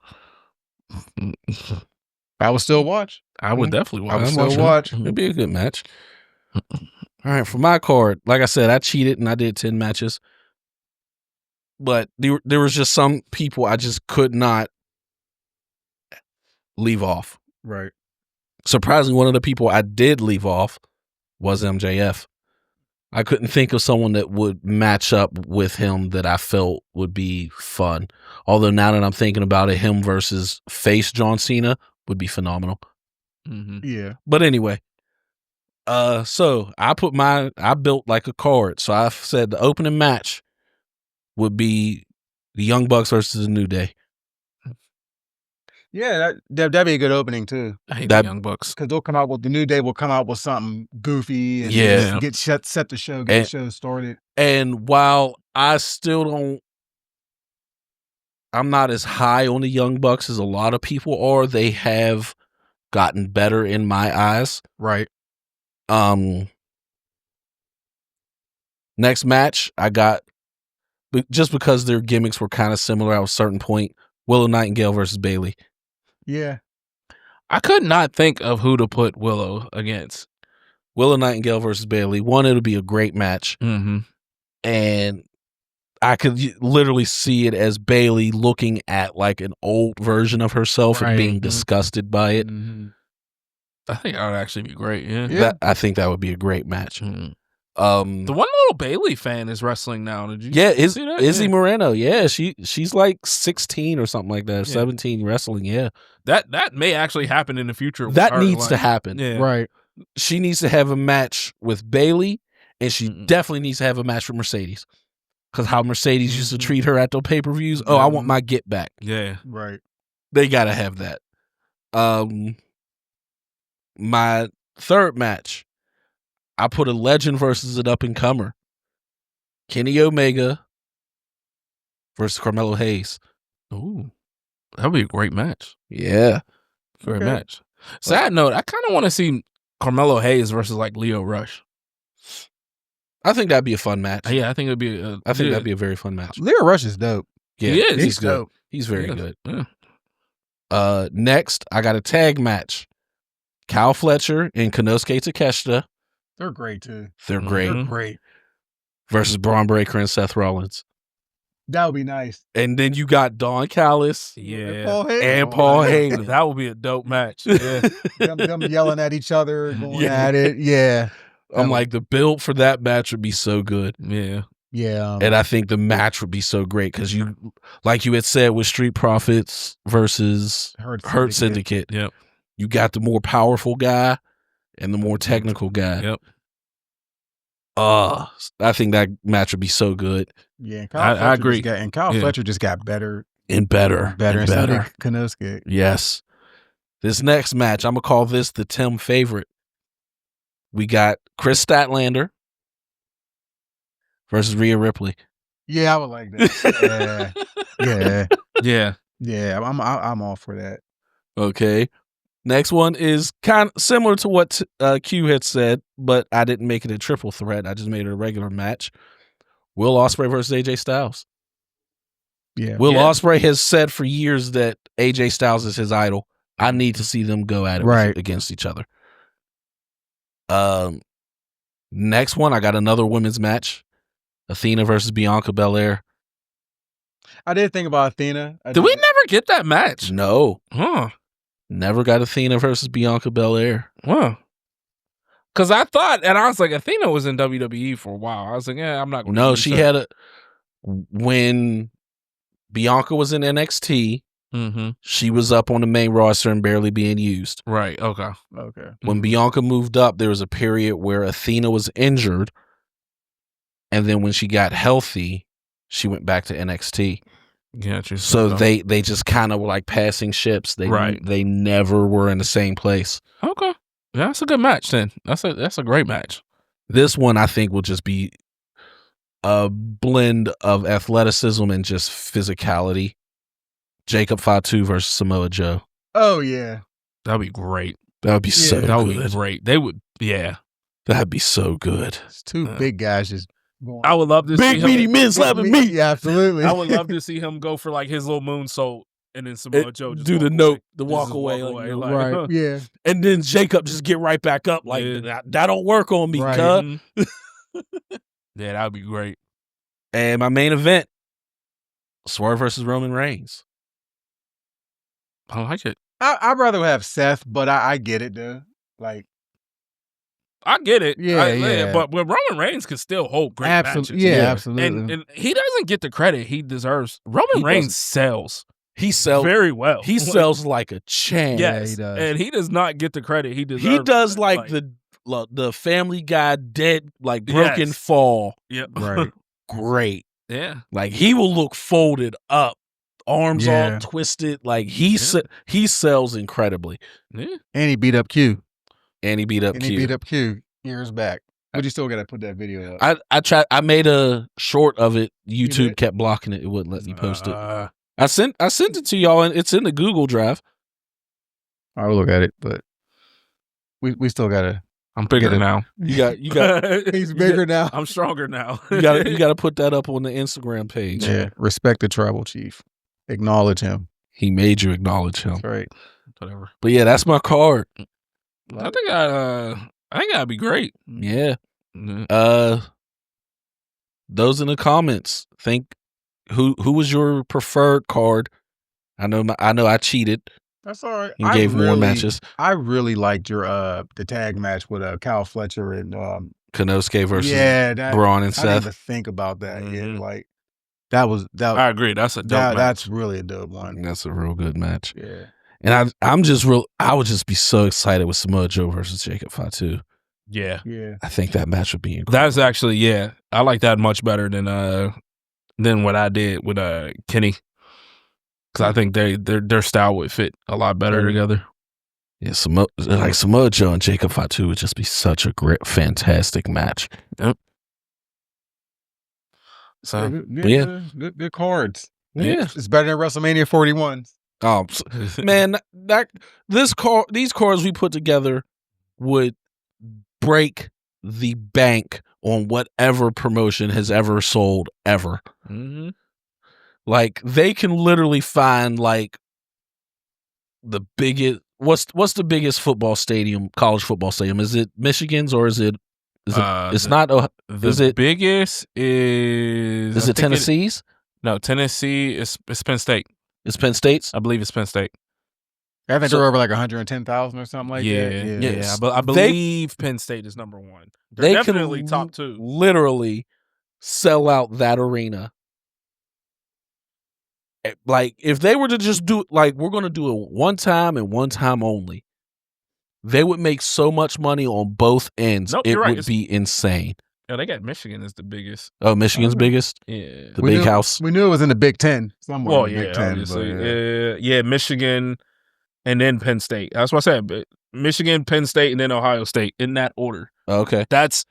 I would still watch. I would definitely watch. I would still watch. It'd be a good match. All right, for my card, like I said, I cheated and I did 10 matches, but there was just some people I just could not leave off. Right. Surprisingly, one of the people I did leave off was MJF. I couldn't think of someone that would match up with him that I felt would be fun. Although now that I'm thinking about it, him versus face John Cena would be phenomenal. Mm-hmm. Yeah. But anyway, so I built like a card. So I said the opening match would be the Young Bucks versus the New Day. Yeah, that'd be a good opening too. I hate the Young Bucks because the New Day will come out with something goofy and set the show, the show started. And while I still I'm not as high on the Young Bucks as a lot of people are, they have gotten better in my eyes. Right. Next match I got, just because their gimmicks were kind of similar at a certain point, Willow Nightingale versus Bayley. Yeah. I could not think of who to put Willow against. Willow Nightingale versus Bayley. One, it'll be a great match. Mm-hmm. And I could literally see it as Bayley looking at like an old version of herself and being disgusted by it. Mm-hmm. I think that would actually be great. Yeah. I think that would be a great match. Mm-hmm. The one little Bayley fan is wrestling now. Did you see that? Izzy Moreno. Yeah, she's like 16 or something like that, 17 wrestling. Yeah. That may actually happen in the future. That needs to happen. Yeah. Right. She needs to have a match with Bayley, and she definitely needs to have a match with Mercedes. Because how Mercedes used to treat her at the pay-per-views. Oh, I want my get back. Yeah. Right. They got to have that. My third match, I put a legend versus an up-and-comer. Kenny Omega versus Carmelo Hayes. Ooh. That would be a great match. Yeah. Great match. Side note, I kind of want to see Carmelo Hayes versus like Leo Rush. I think that'd be a fun match. Yeah, I think it'd be. That'd be a very fun match. Leo Rush is dope. Yeah, he is. He's good. Dope. He's very good. Yeah. Next, I got a tag match. Kyle Fletcher and Konosuke Takeshita. They're great too. They're great. They're great. Versus Braun Breaker and Seth Rollins. That would be nice. And then you got Don Callis. Yeah. And Paul Heyman. That would be a dope match. Yeah. them yelling at each other, going at it. Yeah. I'm like, the build for that match would be so good. Yeah. Yeah. And I think the match would be so great because like you had said with Street Profits versus Hurt Syndicate. Yep. You got the more powerful guy and the more technical guy. Yep. I think that match would be so good. Yeah, I agree. Kyle Fletcher just got better and better. Konosuke. Yes. This next match, I'm gonna call this the Tim favorite. We got Chris Statlander versus Rhea Ripley. Yeah, I would like that. Yeah. I'm all for that. Okay. Next one is kind of similar to what Q had said, but I didn't make it a triple threat. I just made it a regular match. Will Ospreay versus AJ Styles. Yeah. Will Ospreay has said for years that AJ Styles is his idol. I need to see them go at it against each other. Next one, I got another women's match. Athena versus Bianca Belair. I did think about Athena. Did we never get that match? No. Huh. Never got Athena versus Bianca Belair. Wow. Because I thought, and I was like, Athena was in WWE for a while. I was like, yeah, I'm not going to. No, she had when Bianca was in NXT, she was up on the main roster and barely being used. Right. Okay. When Bianca moved up, there was a period where Athena was injured. And then when she got healthy, she went back to NXT. Gotcha. So they just kind of were like passing ships. They never were in the same place. Okay. Yeah, that's a good match then. That's a great match. This one I think will just be a blend of athleticism and just physicality. Jacob Fatu versus Samoa Joe. Oh yeah. That'd be great. That would be so good. That would be great. They would, That'd be so good. It's two big guys just going. I would love to see big meaty men slapping meat. Yeah, absolutely. I would love to see him go for like his little moonsault and then Samoa Joe just do the walk note, away. the walk away. Like, Right. Yeah. And then Jacob just get right back up. Like, that don't work on me, Right. cuz. Yeah, that would be great. And my main event, Swerve versus Roman Reigns. I like it. I'd rather have Seth, but I get it, though. Like, I get it. Yeah. But Roman Reigns can still hold great matches. Yeah, absolutely. And he doesn't get the credit he deserves. Roman Reigns sells. He sells very well. He sells like a champ. Yes, he does. and he does not get the credit he deserves. He does like the Family Guy dead, like broken fall. Yep. Right. Great. Yeah. Like he will look folded up, arms all twisted. Like he sells incredibly. Yeah. And he beat up Q. He beat up Q years back. But you still got to put that video up. I tried. I made a short of it. YouTube kept blocking it. It wouldn't let me post it. I sent it to y'all, and it's in the Google Drive. I will look at it, but we still gotta. I'm bigger now. You got. He's bigger now. I'm stronger now. you got to put that up on the Instagram page. Yeah, respect the tribal chief. Acknowledge him. He made you acknowledge him. That's right. Whatever. But yeah, that's my card. I think that'd be great. Yeah. Mm-hmm. Those in the comments, think who was your preferred card? I know I cheated. That's all right. You gave more matches. I really liked your the tag match with Kyle Fletcher and Konosuke versus Braun and Seth. I didn't even think about that yet. Like that. I agree. That's a dope match. That's really a dope one. That's a real good match. Yeah. And I would just be so excited with Samoa Joe versus Jacob Fatu. Yeah. Yeah. I think that match would be incredible. That's actually, I like that much better than what I did with Kenny. Because I think their style would fit a lot better together. Yeah, Samoa Joe and Jacob Fatu would just be such a great, fantastic match. Yep. So good cards. Yeah, it's better than WrestleMania 41. Oh man, these cards we put together would break the bank on whatever promotion has ever sold ever. Mm-hmm. Like they can literally find like the biggest. What's the biggest football stadium? College football stadium? Is it Michigan's or is it? It's not. Is it biggest? Is it Tennessee's? No, Tennessee is Penn State. It's Penn State's. I believe it's Penn State. I think they're over like 110,000 or something like that. Yeah. I believe Penn State is number one. They're definitely top two. Literally sell out that arena. Like if they were to just do like we're going to do it one time and one time only, they would make so much money on both ends. Nope, it right. would be insane. Oh, they got Michigan as the biggest. Oh, Michigan's biggest? Yeah. The big house. We knew it was in the Big Ten. Somewhere Well, in the Big Ten. Obviously. Michigan and then Penn State. That's what I said. Michigan, Penn State, and then Ohio State in that order. Okay. That's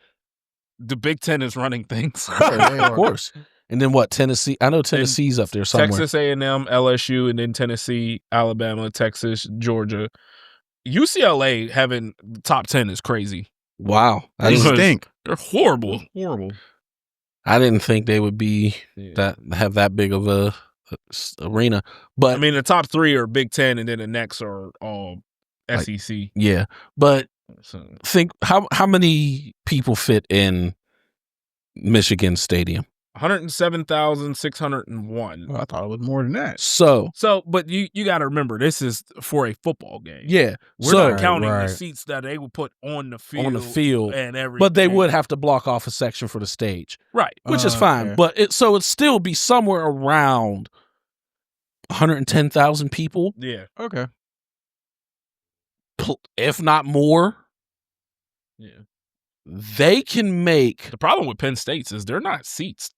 the Big Ten is running things. Of course. And then what? Tennessee? I know Tennessee's up there somewhere. Texas A&M, LSU, and then Tennessee, Alabama, Texas, Georgia. UCLA having the top 10 is crazy. Wow. They stink. They're horrible. Horrible. I didn't think they would be have that big of a arena. But I mean, the top three are Big Ten, and then the next are all SEC. Yeah. But think how many people fit in Michigan Stadium? 107,601. Well, I thought it was more than that. So But you got to remember, this is for a football game. yeah, We're so not counting the right. seats that they would put on the field. And everything. But they would have to block off a section for the stage, right, which is fine. Okay. But it'd still be somewhere around 110,000 people, yeah, Okay. if not more. yeah. They can make The problem with Penn State's is they're not seats;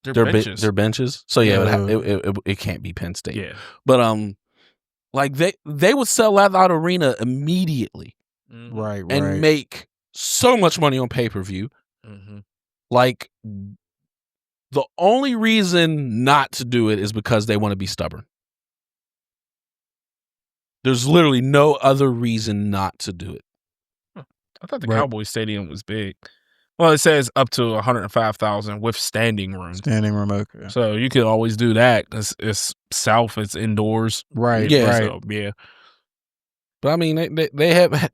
they're their benches. their benches. So yeah, Oh. it can't be Penn State. yeah, But like they would sell out arena immediately Mhm. Right. and make so much money on pay-per-view. Mhm. Like the only reason not to do it is because they want to be stubborn. There's literally no other reason not to do it. I thought the Right. Cowboys Stadium was big. Well, it says up to 105,000 with standing room. Standing room. Okay. So you could always do that. It's south. It's indoors. Right. Yeah. Right. So, yeah. But I mean, they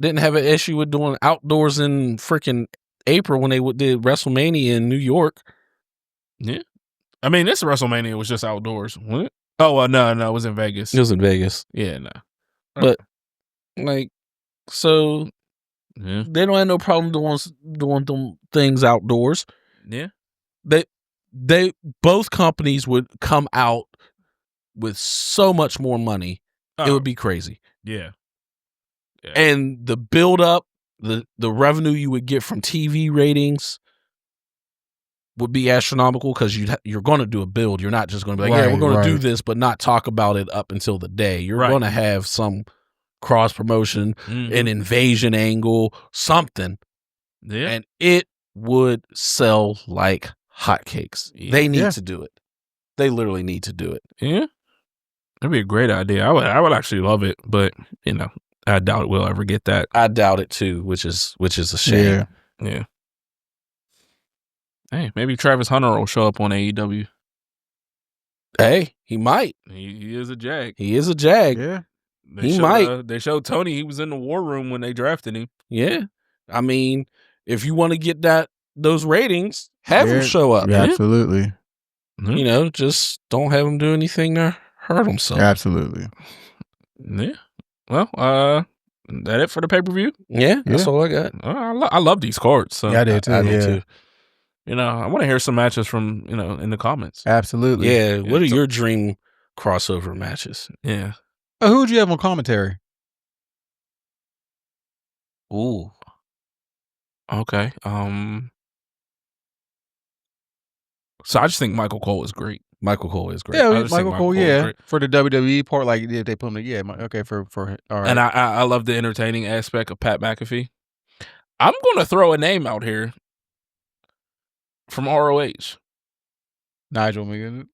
didn't have an issue with doing outdoors in freaking April when they did WrestleMania in New York. Yeah. I mean, this WrestleMania was just outdoors. What? Oh, no, it was in Vegas. It was in Vegas. Yeah, no. But like, so Yeah. they don't have no problem doing them things outdoors. Yeah. They both companies would come out with so much more money. It would be crazy. Yeah. And the build up, the revenue you would get from TV ratings would be astronomical because you're going to do a build. You're not just going to be like, yeah, we're going to do this, but not talk about it up until the day. You're going to have some cross promotion, an invasion angle, something. Yeah. And it would sell like hotcakes. Yeah. They need to do it. They literally need to do it. Yeah. That'd be a great idea. I would actually love it, but I doubt we'll ever get that. I doubt it too, which is a shame. Yeah. Hey, maybe Travis Hunter will show up on AEW. Hey, he might. He is a Jag. He is a Jag. Yeah. He might. They showed Tony. He was in the war room when they drafted him. Yeah. I mean, if you want to get those ratings, have him show up. Yeah, absolutely. Just don't have him do anything to hurt himself. Absolutely. Yeah. Well, that it for the pay-per-view? Yeah, that's all I got. I love these cards. So Yeah, I did too. I did too. I want to hear some matches from, in the comments. Absolutely. Yeah. What are your dream crossover matches? Yeah. Who would you have on commentary? Ooh. Okay. So I just think Michael Cole is great. Michael Cole is great. Yeah, I just think Michael Cole. is Yeah, great. for the WWE part, like if they put him. Okay, for all right. And I love the entertaining aspect of Pat McAfee. I'm going to throw a name out here from ROH. Nigel McGuinness.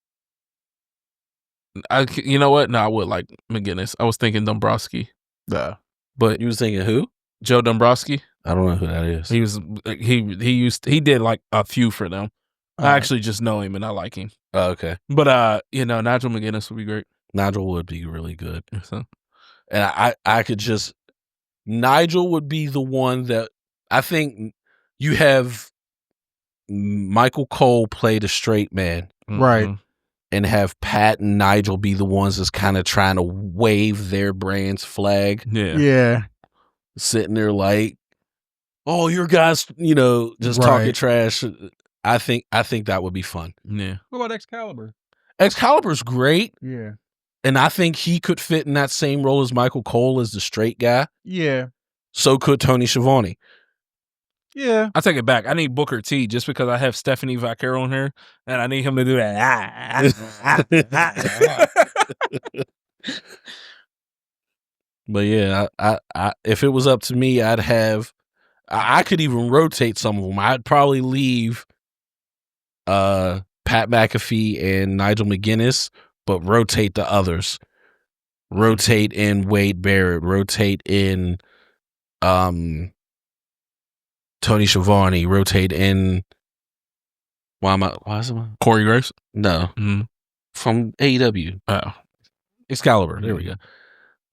You know what? No, I would like McGinnis. I was thinking Dombrowski, but You was thinking who? Joe Dombrowski. I don't know who that is. He did like a few for them. I actually just know him and I like him. Oh, okay. But Nigel McGinnis would be great. Nigel would be really good. So. And I could just Nigel would be the one that I think you have Michael Cole play the straight man. Right. And have Pat and Nigel be the ones that's kind of trying to wave their brand's flag. Yeah. Sitting there like, oh, your guys, just talking trash. I think that would be fun. Yeah. What about Excalibur? Excalibur's great. Yeah. And I think he could fit in that same role as Michael Cole as the straight guy. Yeah. So could Tony Schiavone. Yeah. I take it back. I need Booker T just because I have Stephanie Vaquero on here and I need him to do that. But yeah, I if it was up to me, I could even rotate some of them. I'd probably leave Pat McAfee and Nigel McGuinness, but rotate the others. Rotate in Wade Barrett. Rotate in Tony Schiavone. Rotate in why is it Corey Graves? No. Mm-hmm. From AEW. Oh. Excalibur. There we go.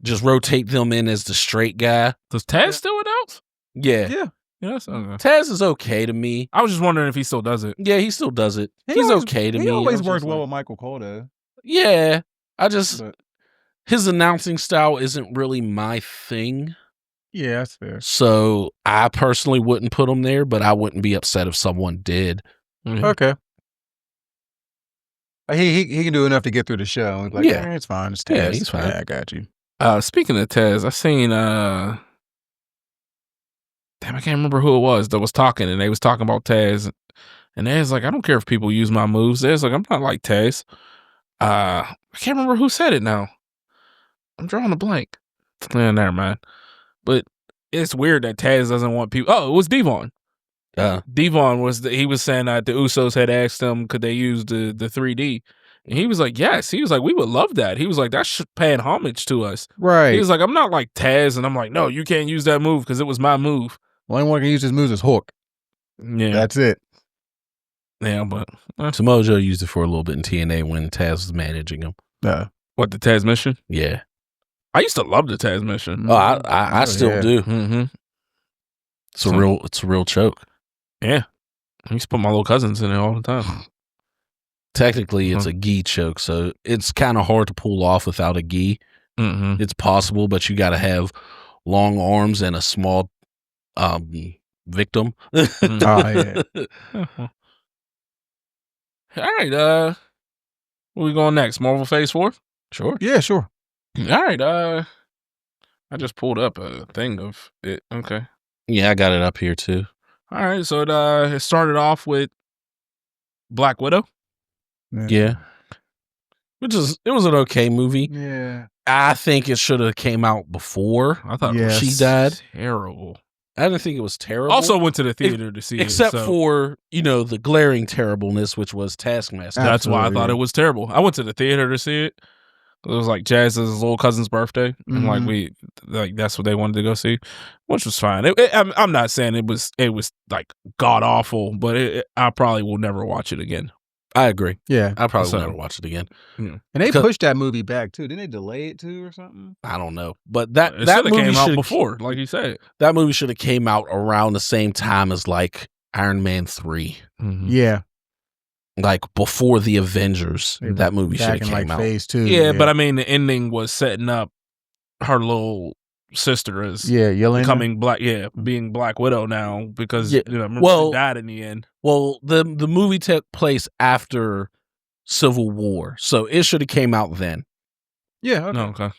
Just rotate them in as the straight guy. Does Taz still announce? Yeah. Yeah. Yeah, that's okay. Taz is okay to me. I was just wondering if he still does it. Yeah, he still does it. He's okay to me. He always I was worked just well like- with Michael Cole, though. Yeah, But his announcing style isn't really my thing. yeah, that's fair. So I personally wouldn't put him there, but I wouldn't be upset if someone did. Mhm. Okay. He can do enough to get through the show. He's like, Yeah. it's fine. It's Yeah, Taz. he's fine. Yeah, I got you. Speaking of Taz, I seen damn, I can't remember who it was that was talking, and they was talking about Taz, and Taz like, I don't care if people use my moves. Taz like, I'm not like Taz. I can't remember who said it now. I'm drawing a blank. Never mind. But it's weird that Taz doesn't want people. Oh, it was Devon. Devon he was saying that the Usos had asked him could they use the 3D, and he was like, yes. He was like, we would love that. He was like, that's paying homage to us. Right. He was like, I'm not like Taz, and I'm like, no, you can't use that move because it was my move. The only one can use his moves is Hook. Yeah, That's it. yeah, but Samoa Joe used it for a little bit in TNA when Taz was managing him. what, the Taz mission? Yeah. I used to love the Taz mission. Oh, I still yeah. do. Mm-hmm. It's a real choke. Yeah, I used to put my little cousins in it all the time. Technically, it's a gi choke, so it's kind of hard to pull off without a gi. Mm-hmm. It's possible, but you got to have long arms and a small victim. yeah. All right, where we going next? Marvel Phase 4? Sure. Yeah, sure. All right, I just pulled up a thing of it. Okay. Yeah, I got it up here too. All right, so it started off with Black Widow. Yeah. It was an okay movie. Yeah. I think it should have came out before. I thought Yes. She died. terrible. I didn't think it was terrible. Also went to the theater to see except it. so for, the glaring terribleness, which was Taskmaster. that's why I Absolutely. thought it was terrible. I went to the theater to see it. It was like Jazz's little cousin's birthday, and like that's what they wanted to go see, which was fine. I'm not saying it was like god awful, but I probably will never watch it again. I agree. Yeah. I probably So- will never watch it again. And they Because- pushed that movie back, too. Didn't they delay it, too, or something? I don't know, but that It that should have movie came out shoulda- before, like you said. That movie should have came out around the same time as like Iron Man 3, Yeah. like before the Avengers. They were That movie should have Back in, came like, out. phase 2. Yeah, but I mean, the ending was setting up her little sister as Yelena. becoming being Black Widow now because Yeah, remember well- she died in the end. Well, the movie took place after Civil War, so it should have came out then. Yeah. Okay. No, okay.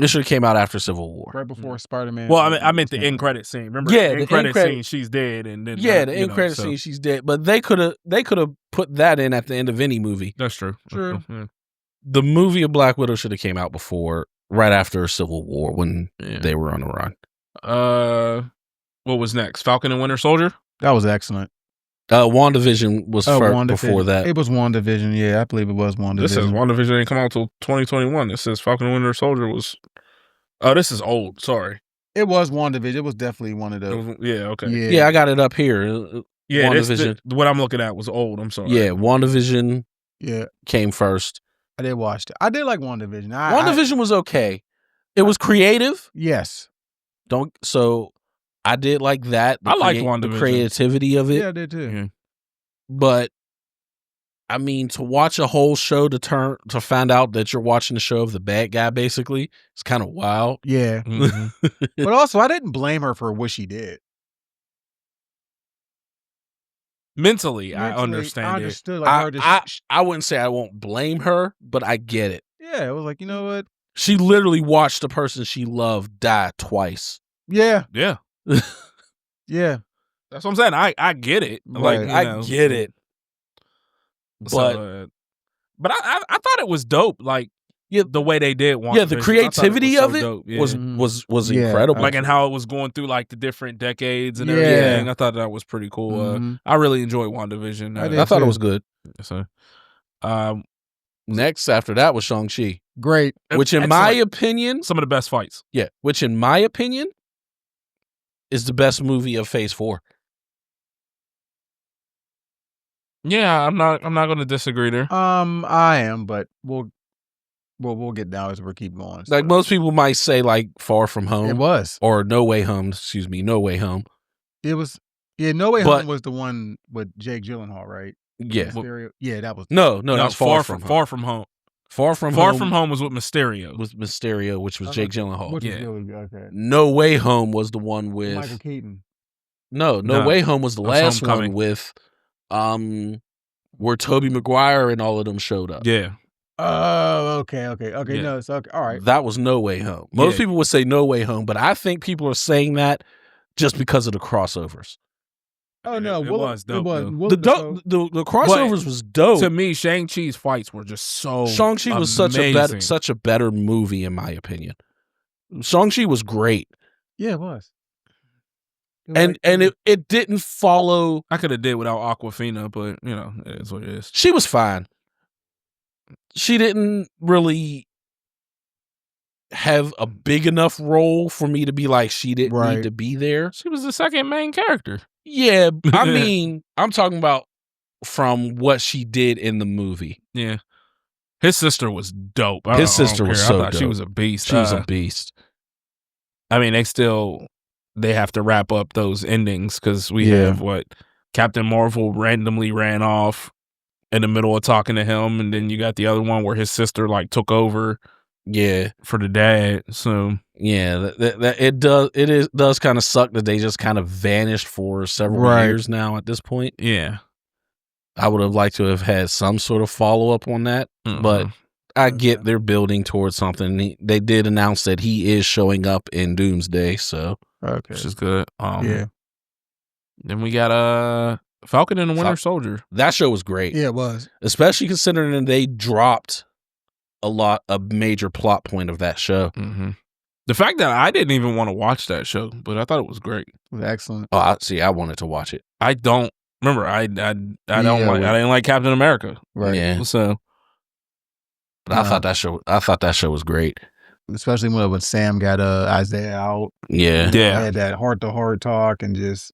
It should have came out after Civil War. Right before Spider-Man. Well, I meant the end credit scene. Remember, Yeah, the the end credit end credit- scene. She's dead, and then Yeah, the end credit scene, she's dead, but they could have put that in at the end of any movie. That's true. True. Yeah. The movie of Black Widow should have came out before, right after Civil War, when Yeah. they were on the run. What was next? Falcon and Winter Soldier. That was excellent. WandaVision was first WandaVision. before that. It was WandaVision. Yeah, I believe it was WandaVision. This says WandaVision didn't come out until 2021. It says Falcon and Winter Soldier was. Oh, this is old. Sorry. It was WandaVision. It was definitely one of It those. was- yeah. Okay. Yeah. Yeah, I got it up here. Yeah. WandaVision. What I'm looking at was old. I'm sorry. Yeah, WandaVision Yeah. came first. I did watch it. I did like WandaVision. WandaVision was okay. It was creative. Yes. So I did like that. I liked the WandaVision. creativity of it. Yeah, I did too. Yeah. But I mean, to watch a whole show to find out that you're watching the show of the bad guy, basically, it's kind of wild. Yeah. Mhm. But also, I didn't blame her for what she did. Mentally, I Mentally, understand I it. understood. Like, her just, I wouldn't say I won't blame her, but I get it. yeah, it was like, you know what? She literally watched the person she loved die twice. Yeah. Yeah. Yeah. That's what I'm saying. I get it. Like Right. you I know. get it. So, but I thought it was dope. Like the way they did WandaVision. Yeah, the creativity of it dope. Yeah. was Yeah, incredible. like and how it was going through like the different decades and Yeah. everything. I thought that was pretty cool. Mhm. I really enjoyed WandaVision. I did. I thought it too. was good. So, Next after that was Shang-Chi, Great. which in my excellent. opinion, Some of the best fights. which in my opinion is the best movie of Phase 4. Yeah, I'm not going to disagree there. I am, but we'll get down as we keep going. Like most people might say like Far From Home It was. or No Way Home, No Way Home. It was No Way But- Home was the one with Jake Gyllenhaal, right? Yeah. Mysterio. Yeah, that was No, that's Far From Home. Far From Home. Far From Home was with Mysterio. with Mysterio, which was Jake Gyllenhaal. Which was Yeah. really good. Okay. No Way Home was the one with Michael Keaton. No No. Way Home was the That was last Homecoming. one with where Tobey Maguire and all of them showed up. Yeah. Oh, okay. Yeah. No, it's okay. All right. That was No Way Home. Most Yeah. people would say No Way Home, but I think people are saying that just because of the crossovers. Oh no, It was dope, though. The crossovers was dope. To me, Shang-Chi's fights were just so Shang-Chi was amazing. such a better movie in my opinion. Shang-Chi was great. Yeah, it was. And it didn't follow. I could have did without Aquafina, but you know, it is what it is. She was fine. She didn't really have a big enough role for me to be like she didn't need to be there. She was the second main character. Yeah, I mean, I'm talking about from what she did in the movie. Yeah. His sister was dope. His sister was so I thought she dope. was a beast. She was a beast. I mean, they have to wrap up those endings because we have Captain Marvel randomly ran off in the middle of talking to him, and then you got the other one where his sister like took over. Yeah, for the dad. So yeah, it does kind of suck that they just kind of vanished for several years now. At this point, yeah, I would have liked to have had some sort of follow up on that, but I get they're building towards something. They did announce that he is showing up in Doomsday, so which is good. Yeah. Then we got Falcon and the Winter Soldier. That show was great. Yeah, it was. Especially considering they dropped a major plot point of that show. Mm-hmm. The fact that I didn't even want to watch that show, but I thought it was great. It was excellent. Oh, I wanted to watch it. I don't remember. I didn't like Captain America. Right. Yeah. So, but I thought that show was great. Especially when Sam got Isaiah out. Yeah. I had that heart-to-heart talk and just,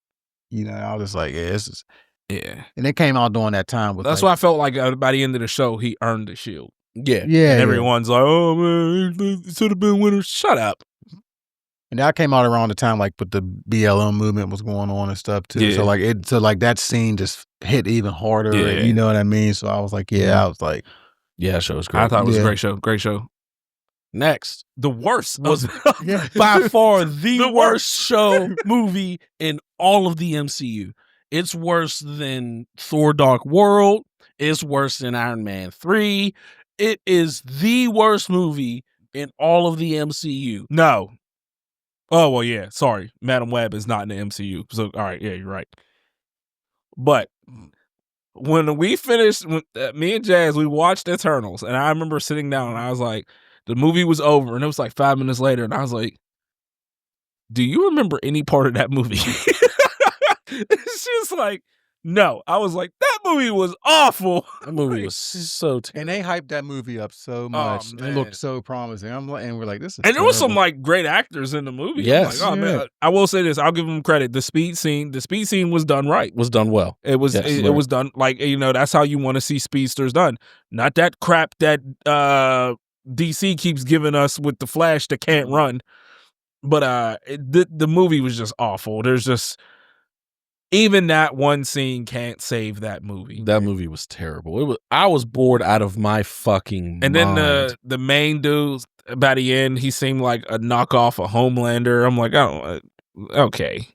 I was just like, this is. Yeah. And it came out during that time. That's why I felt like by the end of the show, he earned the shield. Yeah. Yeah. And everyone's like, oh, man, it should have been Winter. Shut up. And that came out around the time, like, but the BLM movement was going on and stuff, too. Yeah. So, that scene just hit even harder. Yeah. And, you know what I mean? So I was like, yeah, that show was great. I thought it was a great show. Great show. Next. The worst was by far the worst show movie in all of the MCU. It's worse than Thor Dark World. It's worse than Iron Man 3. It is the worst movie in all of the MCU. No. Oh, well, yeah. Sorry. Madam Web is not in the MCU. So, all right. Yeah, you're right. But when we finished, me and Jazz, we watched Eternals. And I remember sitting down and I was like, the movie was over. And it was like 5 minutes later. And I was like, do you remember any part of that movie? She was like, no. I was like, that movie was awful. That movie was so terrible. And they hyped that movie up so much. It looked so promising. And we're like, this is And there was some like great actors in the movie. Yes. Like, oh, man. I will say this. I'll give them credit. The speed scene was done right. Was done well. It was it was done like, that's how you want to see speedsters done. Not that crap that DC keeps giving us with the Flash that can't run. But the movie was just awful. There's just even that one scene can't save that movie. That movie was terrible. I was bored out of my fucking mind. And then the main dude, by the end, he seemed like a knockoff of Homelander. I'm like, oh, okay.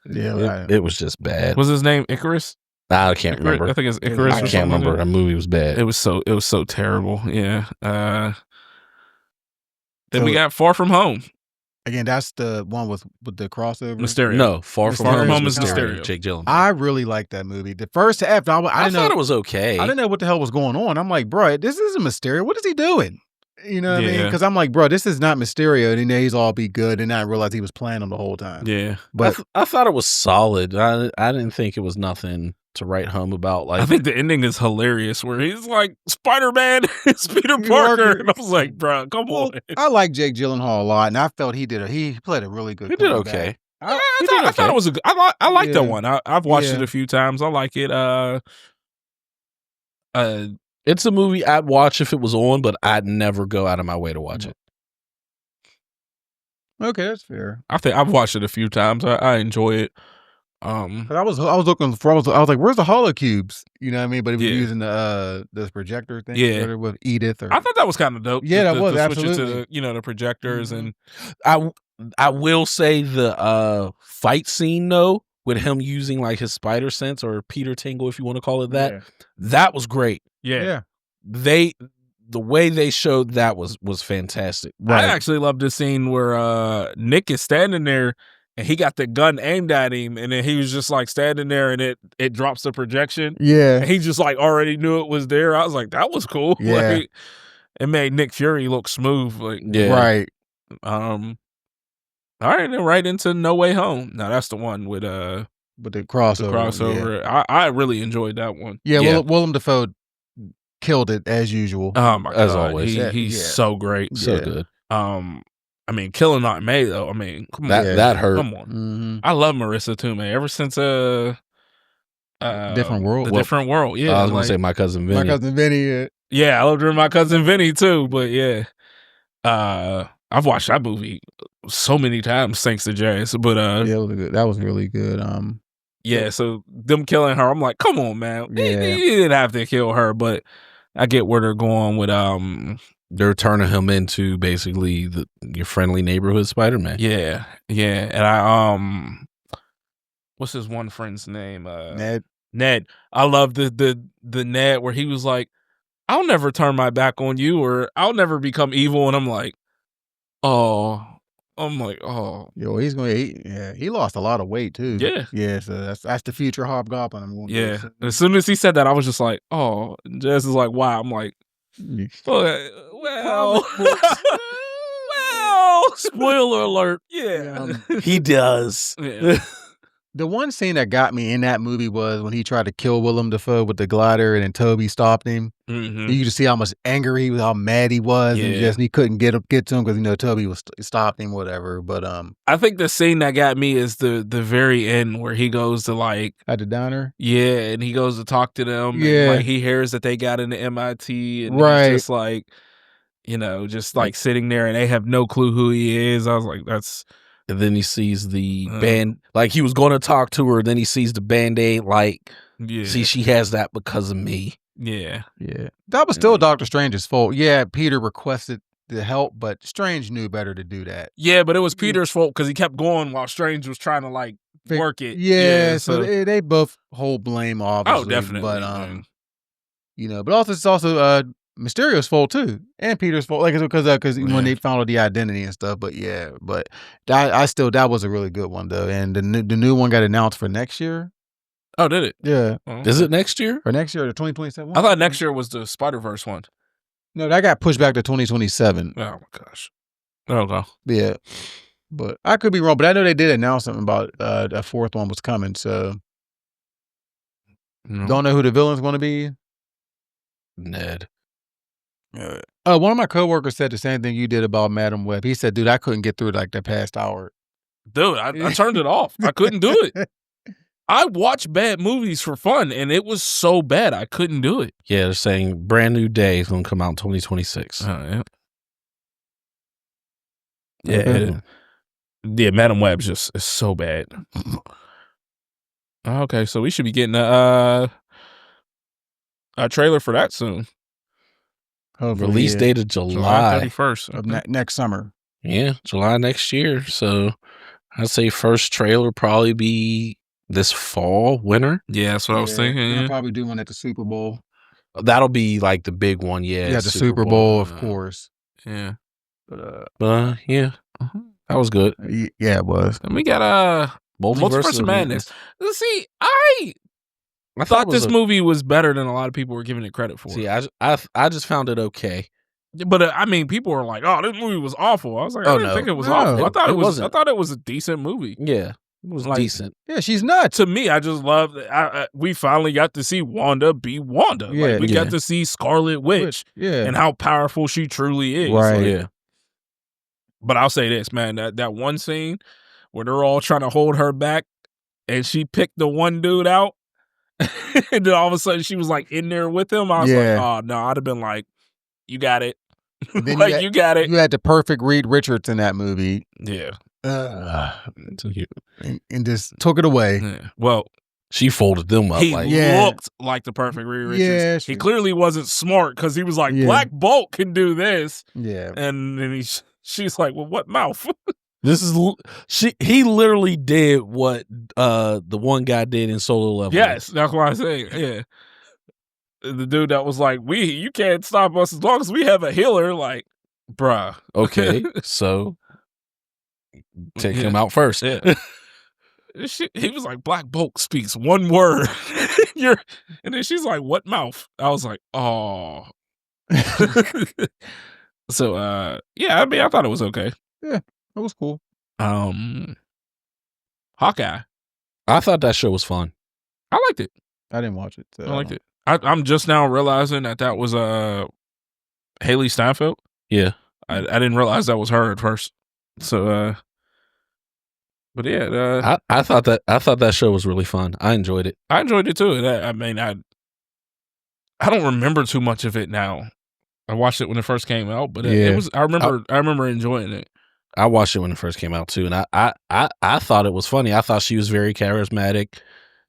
It was just bad. What's his name? Icarus? I can't remember. I think it's Icarus. I can't remember. That movie was bad. It was so terrible. Yeah. Then we got Far From Home. Again, that's the one with the crossover. Mysterio. No, Far From Home is Mysterio. Jake Gyllenhaal. I really liked that movie. The first half, I thought it was okay. I didn't know what the hell was going on. I'm like, bro, this isn't Mysterio. What is he doing? You know what I mean? Because I'm like, bro, this is not Mysterio. And then he's all be good. And I realized he was playing him the whole time. Yeah. But I thought it was solid. I didn't think it was nothing to write home about. Like, I think the ending is hilarious where he's like, Spider-Man is Peter Parker. And I was like, bro, come on. I like Jake Gyllenhaal a lot. And I felt he played a really good. He did okay. I thought it was I like that one. I've watched it a few times. I like it. It's a movie I'd watch if it was on, but I'd never go out of my way to watch it. Okay, that's fair. I think I've watched it a few times. I enjoy it. 'Cause I was looking for. I was like, "Where's the holocubes?" You know what I mean? But he was Yeah. using the projector thing. Yeah. Or with Edith. Or I thought that was kind of dope. Yeah, that was to switch it to absolutely. the projectors, Mhm. and I will say the fight scene though, with him using like his spider sense or Peter Tingle, if you want to call it that, Yeah. that was great. Yeah. The way they showed that was fantastic. Right. I actually love the scene where Nick is standing there and he got the gun aimed at him, and then he was just like standing there, and it drops the projection. Yeah. And he just like already knew it was there. I was like, that was cool. Yeah. Like, it made Nick Fury look smooth. Like, Yeah. Right. all right, then right into No Way Home. Now that's the one with But the the crossover. crossover. I really enjoyed that one. Yeah. Yeah. Willem Dafoe killed it as usual. Oh my As god, always. he's Yeah. so great. So Yeah. good. I mean, killing Aunt May though. I mean, come on, That hurt. come on. Mm-hmm. I love Marissa Tomei ever since Different World? the Well, different world. Yeah, I was gonna like- say My Cousin Vinny. My cousin Vinny. yeah, I loved her and My Cousin Vinny too. But yeah, I've watched that movie so many times thanks to Jazz. But Yeah, it was good. That was really good. yeah, so them killing her, I'm like, come on, man, Yeah. they didn't have to kill her. But I get where they're going with They're turning him into basically your friendly neighborhood Spider-Man. yeah, and I what's his one friend's name? Ned. I love the Ned where he was like, I'll never turn my back on you, or I'll never become evil. And I'm like, oh. Yo, he's going to he lost a lot of weight too. Yeah. Yeah, so that's the future Hobgoblin. I'm going Yeah. As soon as he said that, I was just like, oh. And Jess is like, wow. I'm like, well, well, spoiler alert. Yeah. He does. Yeah. The one scene that got me in that movie was when he tried to kill Willem Dafoe with the glider, and then Toby stopped him. Mhm. You could see how much anger he was, how mad he was, and Yeah. he couldn't get to him because Toby was stopped him, whatever. But I think the scene that got me is the very end where he goes to like, at the diner, yeah, and he goes to talk to them. Yeah. And like he hears that they got into MIT, and Right. he's just like, just like sitting there, and they have no clue who he is. I was like, that's And then he sees the band, like he was going to talk to her. Then he sees the Band-Aid, like, yeah, see, she has that because of me. yeah, yeah, that was still Doctor Strange's fault. Yeah, Peter requested the help, but Strange knew better to do that. yeah. But it was Peter's fault because he kept going while Strange was trying to like work it. Yeah, so they both hold blame, obviously. definitely. But man. but also it's also Mysterio's fault too, and Peter's fault, like because when they found out the identity and stuff. But yeah, but that was a really good one though, and the new one got announced for next year. Oh, did it? Yeah, Oh, Is it next year? for next year, the 2027. I thought next year was the Spider-Verse one. No, that got pushed back to 2027. Oh my gosh. Okay. Yeah, but I could be wrong. But I know they did announce something about a fourth one was coming. So don't know who the villain's going to be. Ned. One of my coworkers said the same thing you did about Madam Web. He said, "Dude, I couldn't get through like the past hour." Dude, I turned it off. I couldn't do it. I watch bad movies for fun, and it was so bad I couldn't do it. Yeah, they're saying Brand New Day is going to come out in 2026. Yeah. Okay. Yeah, Madam Web's just is so bad. Okay, so we should be getting a trailer for that soon. Hopefully, Release yeah, date of July July. 31st. of next summer. Yeah, July next year. So I'd say first trailer probably be this fall, winter. Yeah, that's what I was thinking. They'll Yeah. probably do one at the Super Bowl. That'll be like the big one. Yeah, Yeah, the Super Bowl, of course. Yeah. But Yeah, that was good. yeah, it was. And we got Multiverse of Madness. See, I thought this movie was better than a lot of people were giving it credit for. See, I just found it okay. But I mean, people were like, "Oh, this movie was awful." I was like, Oh, "I didn't no. think it was No, awful. I thought it it was. wasn't. I thought it was a decent movie." Yeah, it was Like- decent. Yeah, she's nuts. To me, I just love that we finally got to see Wanda be Wanda. Yeah, Like, we yeah. got to see Scarlet Witch Yeah. and how powerful she truly is. Right. Like, Yeah, but I'll say this, man, that one scene where they're all trying to hold her back and she picked the one dude out and then all of a sudden she was like in there with him. I was like, Yeah. oh no, I'd have been like, you got it. And then Like, you got it. You had the perfect Reed Richards in that movie. Yeah. And just took it away. Yeah. Well, She folded them up he like looked like the perfect Reed Richards. He clearly wasn't smart because he was like, Black Bolt can do this. Yeah. And then she's like, well, what mouth? this is he literally did what the one guy did in Solo Level. Yes, that's what I say. Yeah. The dude that was like, you can't stop us as long as we have a healer. Like, bruh. Okay, so take him out first. Yeah. He was like, Black Bolt speaks one word. And then she's like, what mouth? I was like, oh. So, yeah, I mean, I thought it was okay. Yeah, it was cool. Hawkeye. I thought that show was fun. I liked it. I didn't watch it. So I liked it. I'm just now realizing that was Haley Steinfeld. Yeah. I didn't realize that was her at first. So, but yeah, I thought that show was really fun. I enjoyed it. I enjoyed it too. I mean, I don't remember too much of it now. I watched it when it first came out, but it was. I remember enjoying it. I watched it when it first came out too, and I thought it was funny. I thought she was very charismatic.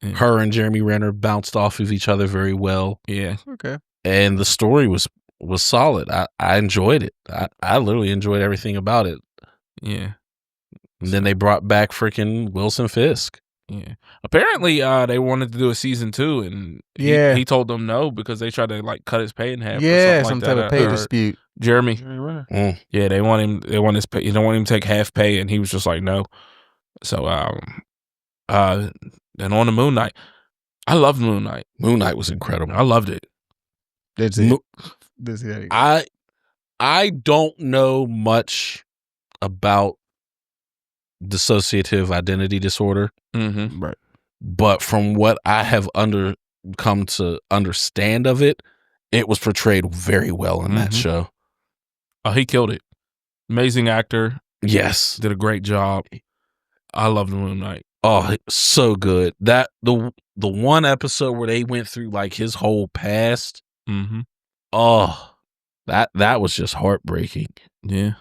Yeah. Her and Jeremy Renner bounced off of each other very well. Yeah. Okay. And the story was solid. I enjoyed it. I literally enjoyed everything about it. Yeah. And then they brought back freaking Wilson Fisk. Yeah. Apparently, they wanted to do a season 2, and he told them no because they tried to like cut his pay in half. Yeah, or some like type of pay dispute. Jeremy. Mm. Yeah, they want him. They want his pay. They don't want him to take half pay, and he was just like no. So, and on the Moon Knight, I loved Moon Knight. Moon Knight was incredible. I loved it. That's it. I don't know much about dissociative identity disorder. Mm-hmm. Right. But from what I have come to understand of it, it was portrayed very well in that show. Oh, he killed it. Amazing actor. Yes. Did a great job. I loved Moon Knight. Oh, so good. That the one episode where they went through like his whole past. Mm-hmm. Oh, that was just heartbreaking. Yeah.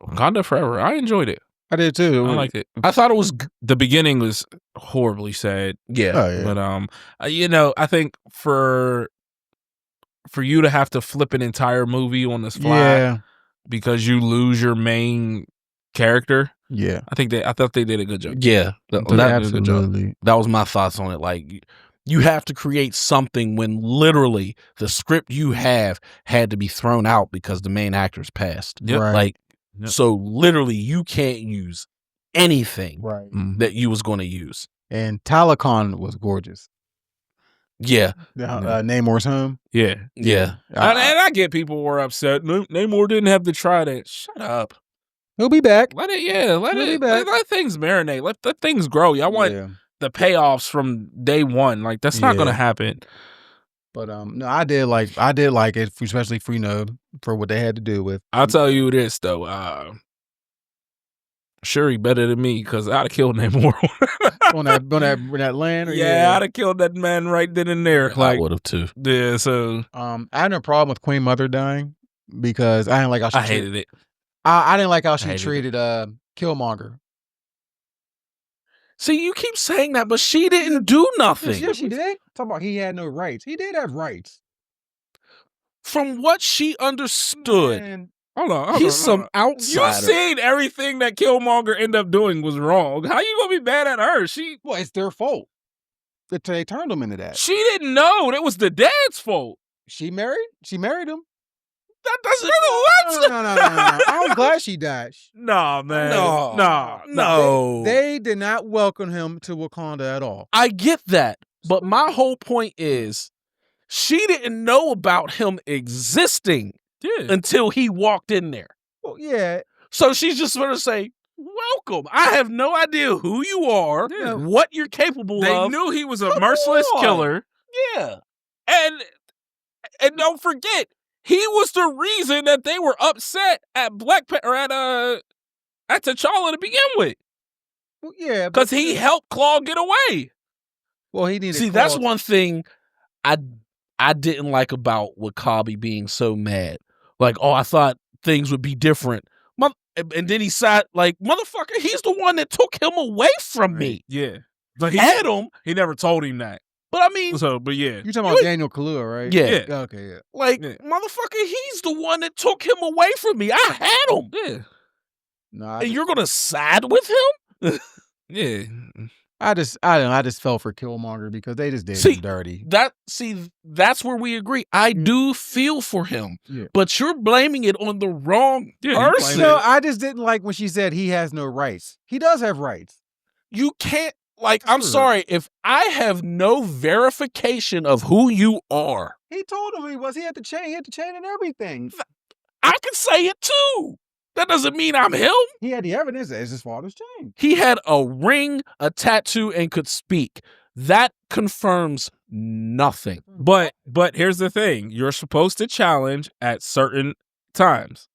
Wakanda Forever. I enjoyed it. I did too. I liked it. I thought it was The beginning was horribly sad. yeah. Oh, yeah. But I think for you to have to flip an entire movie on the fly because you lose your main character. Yeah. I thought they did a good job. Yeah. Absolutely. That was my thoughts on it. Like, you have to create something when literally the script you have had to be thrown out because the main actor's passed. Yep. Right. Like, Yep. so literally you can't use anything Right. that you was going to use. And Talakon was gorgeous. Yeah. Namor's home. Yeah. Yeah. And I get people were upset. Namor didn't have to try that. Shut up. He'll be back. Let He'll be back. let things marinate. Let things grow. Y'all want the payoffs from day one. Like, that's not gonna happen. But no, I did like it, especially for for what they had to do with. I'll tell you this though. Shuri better than me because I'd have killed Namor on that land. Yeah, I'd have killed that man right then and there. I would have too. Yeah, so I had no problem with Queen Mother dying because I didn't like how she I hated it. I didn't like how she treated Killmonger. See, you keep saying that, but she didn't do nothing. Yeah, she did. Talking about he had no rights. He did have rights. From what she understood, Man. Hold on. he's some outsider. You seen everything that Killmonger ended up doing was wrong. How you gonna be mad at her? Well, it's their fault. They turned him into that. She didn't know. That was the dad's fault. She married him. That doesn't what? No. I was glad she died. Nah, man. No. They did not welcome him to Wakanda at all. I get that, but my whole point is she didn't know about him existing until he walked in there. Well, yeah. So she's just going to say, welcome. I have no idea who you are, what you're capable They of. knew he was a merciless killer. Yeah. And don't forget, he was the reason that they were upset at at T'Challa to begin with. Well, yeah, because he helped Claw get away. Well, he needed. See, that's one thing I I didn't like about Wakabi being so mad. Like, oh, I thought things would be different. And then he said, like, motherfucker, he's the one that took him away from me. Yeah. But he never told him that. But I mean, But yeah. You're talking about Daniel Kaluuya, right? Yeah. Okay, yeah. like, Yeah. motherfucker, he's the one that took him away from me. I had him. Yeah. No, And you're going to side with him? Yeah. I don't know. I just fell for Killmonger because they just did him dirty. That's where we agree. I do feel for him, Yeah. but you're blaming it on the wrong person. No, I just didn't like when she said he has no rights. He does have rights. You can't, like, I'm sorry, if I have no verification of who you are, He told him he was. He had the chain. He had the chain and everything. I can say it too. That doesn't mean I'm him. He had the evidence that it's his father's chain. He had a ring, a tattoo, and could speak. That confirms nothing. But here's the thing. You're supposed to challenge at certain times.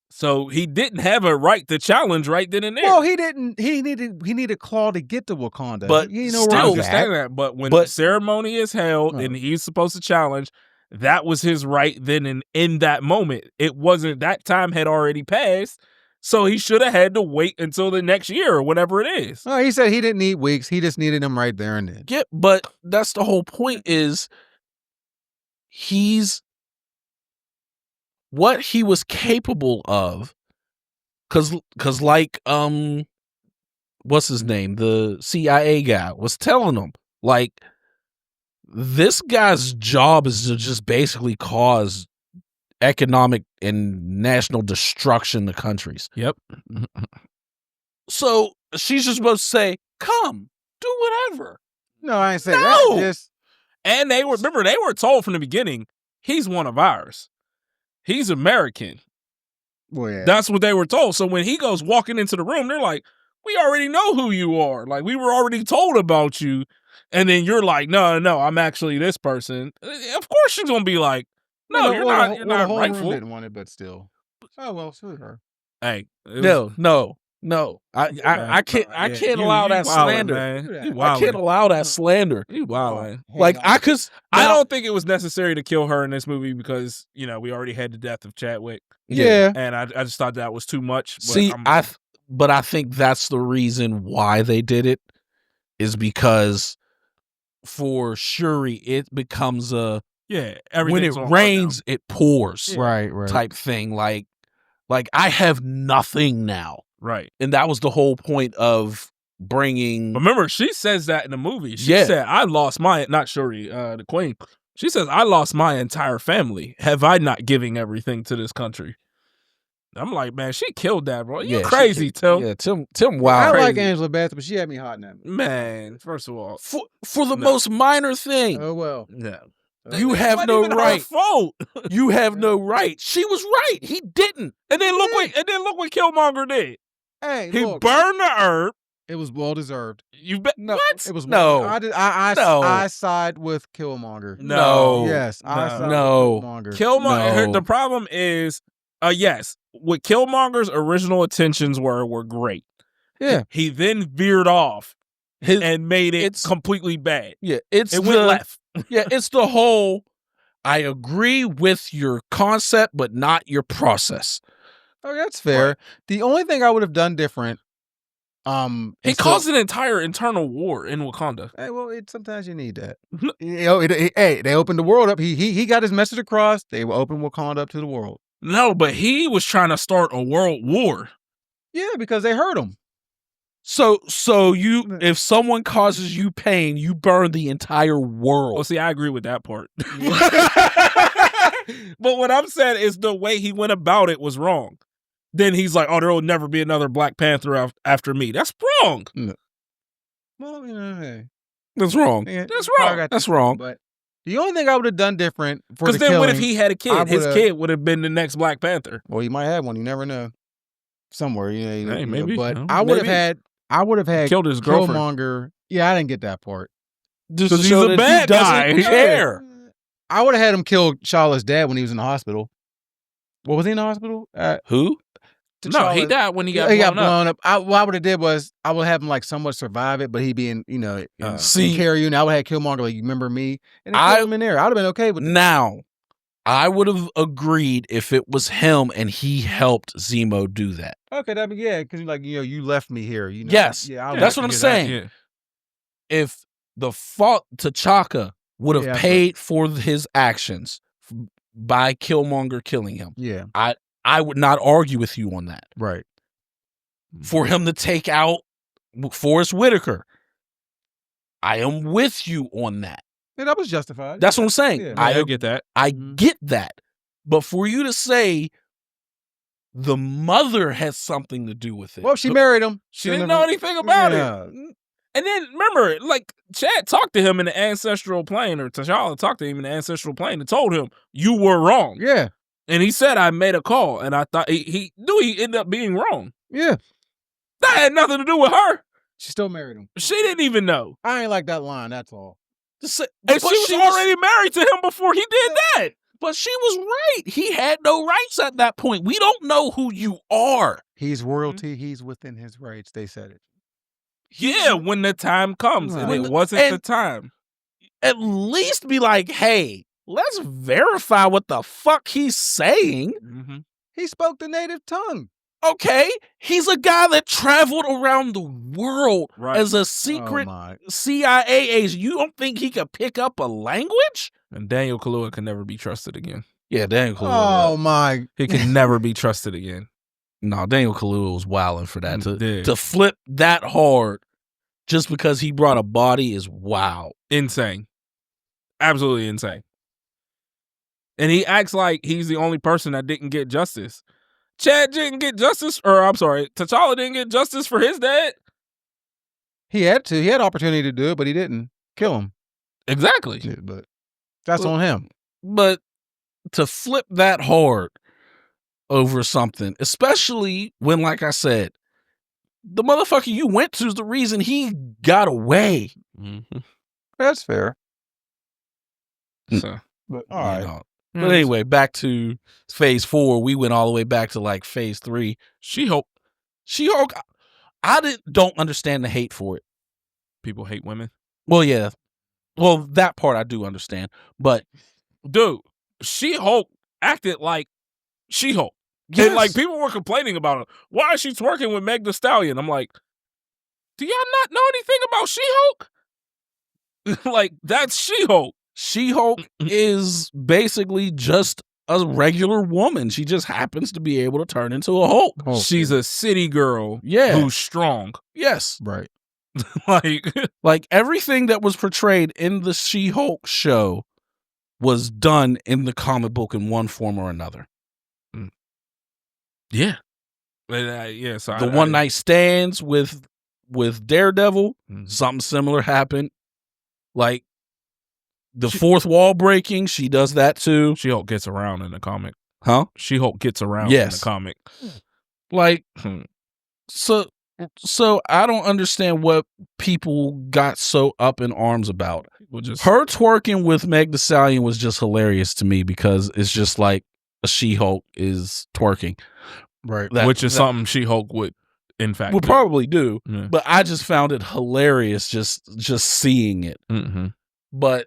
So he didn't have a right to challenge right then and there. Well, he didn't. He needed Claw to get to Wakanda. But you know, still, I where understand that. But when the ceremony is held and he's supposed to challenge, that was his right then and in that moment. It wasn't, that time had already passed. So he should have had to wait until the next year or whatever it is. Well, he said he didn't need weeks. He just needed him right there and then. Yeah, but that's the whole point is what he was capable of. Cause like, what's his name? The CIA guy was telling him, like, this guy's job is to just basically cause economic and national destruction to countries. Yep. So she's just supposed to say, come, do whatever. No, I ain't saying that. Just... And they were told from the beginning, he's one of ours. He's American. Well, yeah. That's what they were told. So when he goes walking into the room, they're like, we already know who you are. Like, we were already told about you. And then you're like, no, I'm actually this person. Of course she's going to be like, no, you're not the whole rightful. room didn't want it, but still. Oh, well, screw her. Hey. No. I can't allow that slander. I can't allow that slander. You wildin'. Like, I don't think it was necessary to kill her in this movie because, you know, we already had the death of Chadwick. Yeah. And I just thought that was too much. But I think that's the reason why they did it, is because for Shuri, it becomes when it rains, it pours. Yeah. Right. Type thing. Like I have nothing now. Right. And that was the whole point of bringing. Remember, she says that in the movie. She said, I lost not Shuri, the queen. She says, I lost my entire family. Have I not giving everything to this country? I'm like, man, she killed that, bro. You crazy, Tim. Yeah, Tim wild. I like Angela Bassett, but she had me hot now. Man, first of all. For the most minor thing. Oh, well. No. You have no right. You have no right. She was right. He didn't. And then look what Killmonger did. Hey, he burned the herb. It was well deserved. You bet. No, what? It was no. I side with Killmonger. No. Yes. I side with Killmonger. Killmonger. The problem is, yes, what Killmonger's original intentions were great. Yeah. He then veered off and made it completely bad. Yeah. It went left. Yeah. It's the whole, I agree with your concept, but not your process. Oh, that's fair. Right. The only thing I would have done different, he caused an entire internal war in Wakanda. Hey, well, sometimes you need that. They opened the world up. He got his message across. They opened Wakanda up to the world. No, but he was trying to start a world war. Yeah, because they heard him. So if someone causes you pain, you burn the entire world. Well, see, I agree with that part. But what I'm saying is the way he went about it was wrong. Then he's like, oh, there will never be another Black Panther after me. That's wrong. No. Well, hey. That's wrong. Yeah, that's wrong. That's wrong. But the only thing I would have done different for because then what if he had a kid? His kid would have been the next Black Panther. Well, he might have one. You never know. Somewhere, maybe. But I would have had killed his girlfriend. Killmonger. Yeah, I didn't get that part. Because he's a bad guy. He doesn't care. I would have had him kill Charlotte's dad when he was in the hospital. What was he in the hospital? Who? No, he died when he got blown up. What I would have did was I would have him like somewhat survive it, but he being See, carry you, and I would have Killmonger like, you remember me, and then kill him in there. I'd have been okay with now. I would have agreed if it was him and he helped Zemo do that. Okay, that'd be because you left me here. Yes, that's what I'm saying. If the fault T'Chaka would have paid for his actions by Killmonger killing him, I would not argue with you on that. Right. For him to take out Forrest Whitaker, I am with you on that. Yeah, that was justified. That's what I'm saying. Yeah, I get that. I get that. But for you to say the mother has something to do with it. Well, she married him. She didn't know anything about it. And then remember, like Chad talked to him in the ancestral plane, or T'Challa talked to him in the ancestral plane and told him, you were wrong. Yeah. And he said, I made a call. And I thought he knew he ended up being wrong. Yeah. That had nothing to do with her. She still married him. She didn't even know. I ain't like that line, that's all. And she was already married to him before he did that. But she was right. He had no rights at that point. We don't know who you are. He's royalty. He's within his rights. They said it. Yeah, when the time comes. And it wasn't the time. At least be like, hey, let's verify what the fuck he's saying. Mm-hmm. He spoke the native tongue. Okay, he's a guy that traveled around the world as a secret CIA agent. You don't think he could pick up a language? And Daniel Kaluuya can never be trusted again. Yeah, Daniel Kaluuya. Oh, my. He can never be trusted again. No, Daniel Kaluuya was wilding for that. To flip that hard just because he brought a body is wild. Insane. Absolutely insane. And he acts like he's the only person that didn't get justice. Chad didn't get justice, or I'm sorry, T'Challa didn't get justice for his dad. He had to. He had opportunity to do it, but he didn't kill him. Exactly. Yeah, but that's on him. But to flip that hard over something, especially when, like I said, the motherfucker you went to is the reason he got away. Mm-hmm. That's fair. So, but all right. But anyway, back to phase 4. We went all the way back to like phase 3. She-Hulk. I don't understand the hate for it. People hate women. Well, yeah. Well, that part I do understand. But dude, She-Hulk acted like She-Hulk. Yes. And like people were complaining about her. Why is she twerking with Meg Thee Stallion? I'm like, do y'all not know anything about She-Hulk? Like, that's She-Hulk. She-Hulk is basically just a regular woman. She just happens to be able to turn into a Hulk. Oh, she's a city girl who's strong. Yes. Right. like everything that was portrayed in the She-Hulk show was done in the comic book in one form or another. Yeah. Yeah. So the one night stands with Daredevil, something similar happened. Like, the fourth wall breaking, she does that too. She-Hulk gets around in the comic. Huh? She-Hulk gets around in the comic. Like, so I don't understand what people got so up in arms about. Her twerking with Meg Thee Stallion was just hilarious to me because it's just like a She-Hulk is twerking. Right. Which is something She-Hulk would, in fact, probably do. Yeah. But I just found it hilarious just seeing it. Mm-hmm. But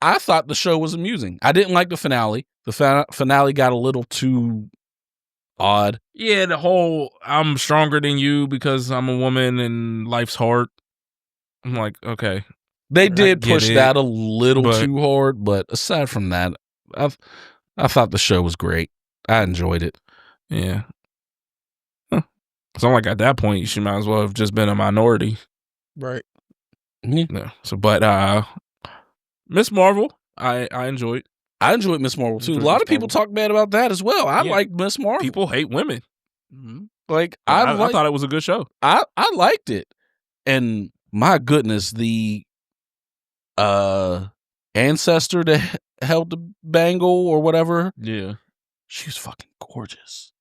I thought the show was amusing. I didn't like the finale. The finale got a little too odd. Yeah, the whole I'm stronger than you because I'm a woman and life's hard. I'm like, okay. They did push that a little too hard, but aside from that, I thought the show was great. I enjoyed it. Yeah. So like at that point, she might as well have just been a minority. Right. Yeah. No. So, but Miss Marvel, I enjoyed. I enjoyed Miss Marvel too. A lot of people talk bad about that as well. I like Miss Marvel. People hate women. Mm-hmm. Like I thought it was a good show. I liked it, and my goodness, the ancestor that held the bangle or whatever. Yeah, she was fucking gorgeous.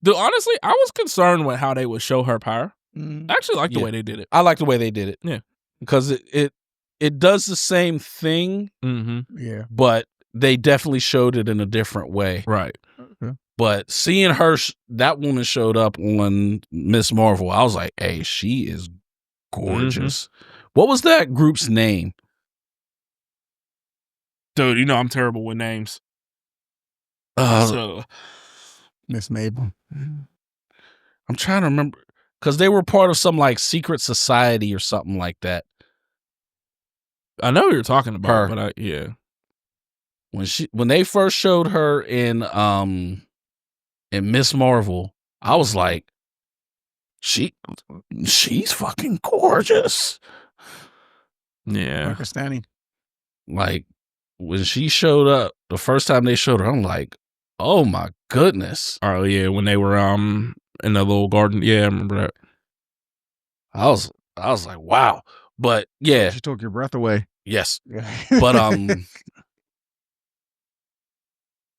Dude, honestly, I was concerned with how they would show her power. I actually like the way they did it. I like the way they did it. Yeah, because it does the same thing. Mm-hmm. Yeah, but they definitely showed it in a different way. Right. Okay. But seeing her, that woman showed up on Miss Marvel. I was like, hey, she is gorgeous. What was that group's name? Dude, you know I'm terrible with names. So Miss Mabel. I'm trying to remember because they were part of some like secret society or something like that. I know what you're talking about, Her. but yeah. When they first showed her in Miss Marvel, I was like, she's fucking gorgeous. Yeah. Pakistani. Like when she showed up, the first time they showed her, I'm like, oh my goodness. Oh yeah, when they were in the little garden. Yeah, I remember that. I was like, wow. But yeah, She took your breath away. yes.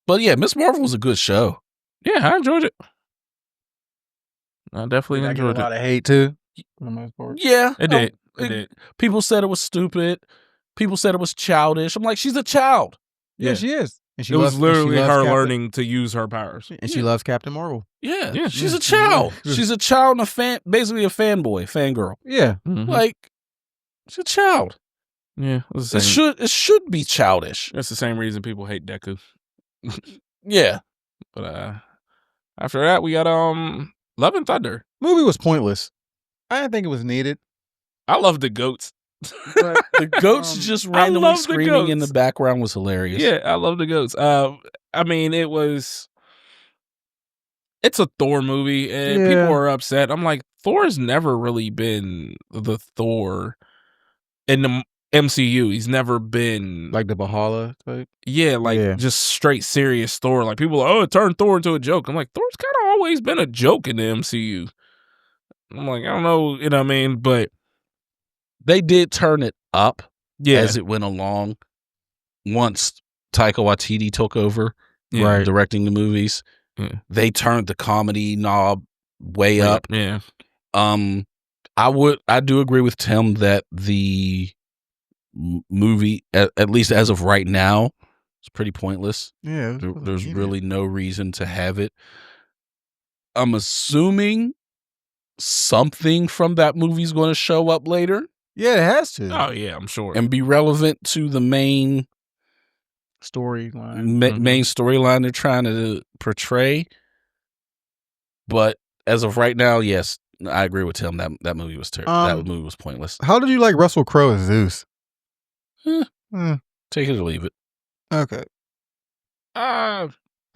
But yeah, Miss Marvel was a good show. Yeah, I enjoyed it. I definitely Did I get a enjoyed lot it. of hate too? For the most part. Yeah, It did. It did. People said it was stupid. People said it was childish. I'm like, she's a child. Yeah, she is. And she It was loves- and she literally loves her Captain- learning to use her powers. And she loves Captain Marvel. Yeah, Yeah, she's yeah. a child. Yeah. She's a child and basically a fanboy, fangirl. Yeah. Mhm. Like, she's a child. Yeah, it was the same. It should be childish. That's the same reason people hate Deku. Yeah. But after that, we got Love and Thunder. Movie was pointless. I didn't think it was needed. I love the goats. But The goats just randomly love the screaming in the goats. background was hilarious. Yeah, I love the goats. I mean, it's a Thor movie, and Yeah. people are upset. I'm like, Thor's never really been the Thor in the MCU. He's never been Like the Valhalla type. yeah, just straight serious Thor. Like people are, oh, it turned Thor into a joke. I'm like, Thor's kind of always been a joke in the MCU. I'm like, I don't know, you know what I mean? But They did turn it up yeah, as it went along once Taika Waititi took over yeah, Right. directing the movies. Yeah. They turned the comedy knob way up. Yeah. I do agree with Tim that the movie, at least as of right now, is pretty pointless. Yeah. There's really no reason to have it. I'm assuming something from that movie is going to show up later Yeah, it has to. Oh yeah, I'm sure. and be relevant to the main Storyline. main storyline they're trying to portray. But as of right now, yes, I agree with Tim. That movie was terrible. That movie was pointless. How did you like Russell Crowe as Zeus? Take it or leave it. Okay. I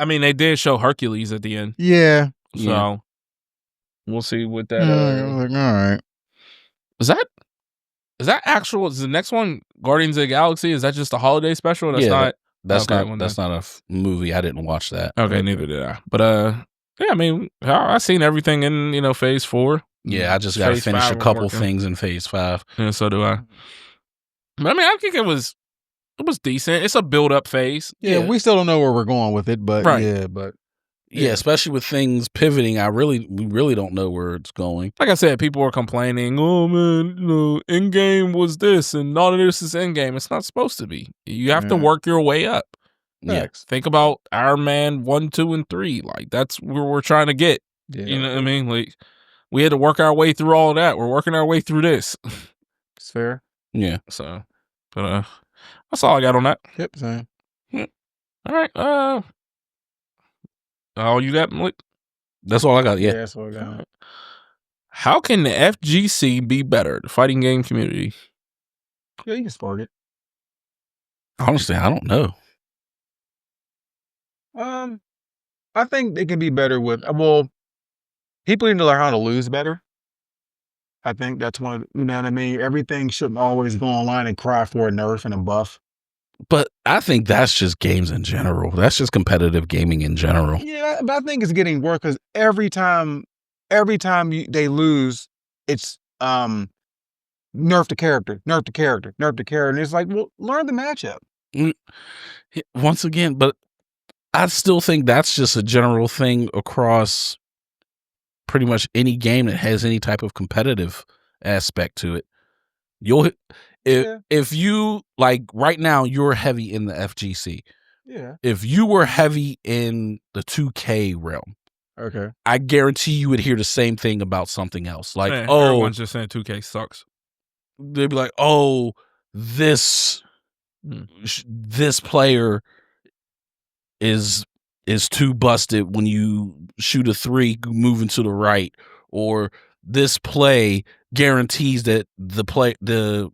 mean, they did show Hercules at the end, Yeah. so Yeah. we'll see what that. I was like, all right. Is that actual? Is the next one Guardians of the Galaxy? Is that just a holiday special? That's Yeah, not. That's Okay, not well, that's not a movie. I didn't watch that. Okay, neither did I. But yeah, I mean, I seen everything in Phase 4. Yeah, I just got to Phase finish 5 a I'm couple working. things in Phase 5. And so do I. But I mean, I think it was decent. It's a build up phase. Yeah, we still don't know where we're going with it, but Right. yeah, but Yeah, especially with things pivoting, we really don't know where it's going. Like I said, people were complaining, oh man, Endgame was this and none of this is Endgame. It's not supposed to be. You have to Yeah. work your way up. Yeah. facts. Think about Iron Man 1, 2, and 3. Like that's where we're trying to get. Yeah. You know what I mean? Like we had to work our way through all of that. We're working our way through this. It's fair. Yeah. So, but that's all I got on that. Yep, same. All right. All you got, Malik? That's all I got. Yeah. that's what I got. How can the FGC be better? The fighting game community. Yeah, you can spark it. Honestly, I don't know. I think they can be better with people need to learn how to lose better. I think that's one of you know what I mean? Everything shouldn't always go online and cry for a nerf and a buff. But I think that's just games in general. That's just competitive gaming in general. Yeah, but I think it's getting worse because every time they lose, it's nerf the character, nerf the character, nerf the character. And it's like, well, learn the matchup. Once again, but I still think that's just a general thing across pretty much any game that has any type of competitive aspect to it. If you like right now, you're heavy in the FGC. Yeah. If you were heavy in the 2K realm, Okay. I guarantee you would hear the same thing about something else. Like, Man, oh, everyone's just saying 2K sucks. they'd be like, oh, this player is too busted when you shoot a 3 moving to the right, or this play guarantees that the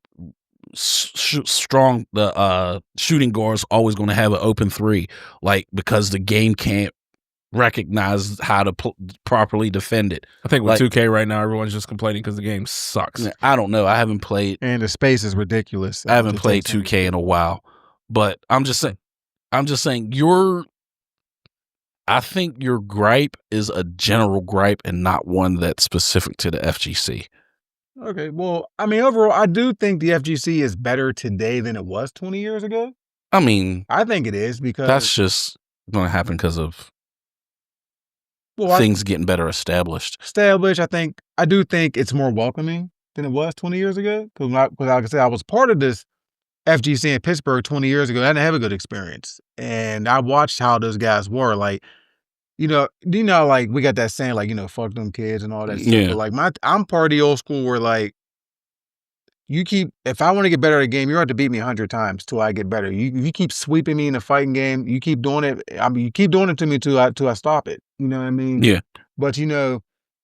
shooting guard is always going to have an open 3, like, because the game can't recognize how to properly defend it. I think with Like, 2K right now, everyone's just complaining because the game sucks. I don't know. I haven't played. And the space is ridiculous. I haven't played 2K in a while, but I'm just saying. I think your gripe is a general gripe and not one that's specific to the FGC. Okay, well, I mean, overall, I do think the FGC is better today than it was 20 years ago. I mean, I think it is because that's just going to happen because of things getting better established. I do think it's more welcoming than it was 20 years ago. Because like I said, I was part of this FGC in Pittsburgh 20 years ago. I didn't have a good experience. And I watched how those guys were. Like, like we got that saying, like, fuck them kids and all that stuff. Yeah. But like I'm part of the old school where like, if I want to get better at a game, you have to beat me 100 times till I get better. You keep sweeping me in a fighting game. You keep doing it. I mean, you keep doing it to me till I stop it. You know what I mean? Yeah. But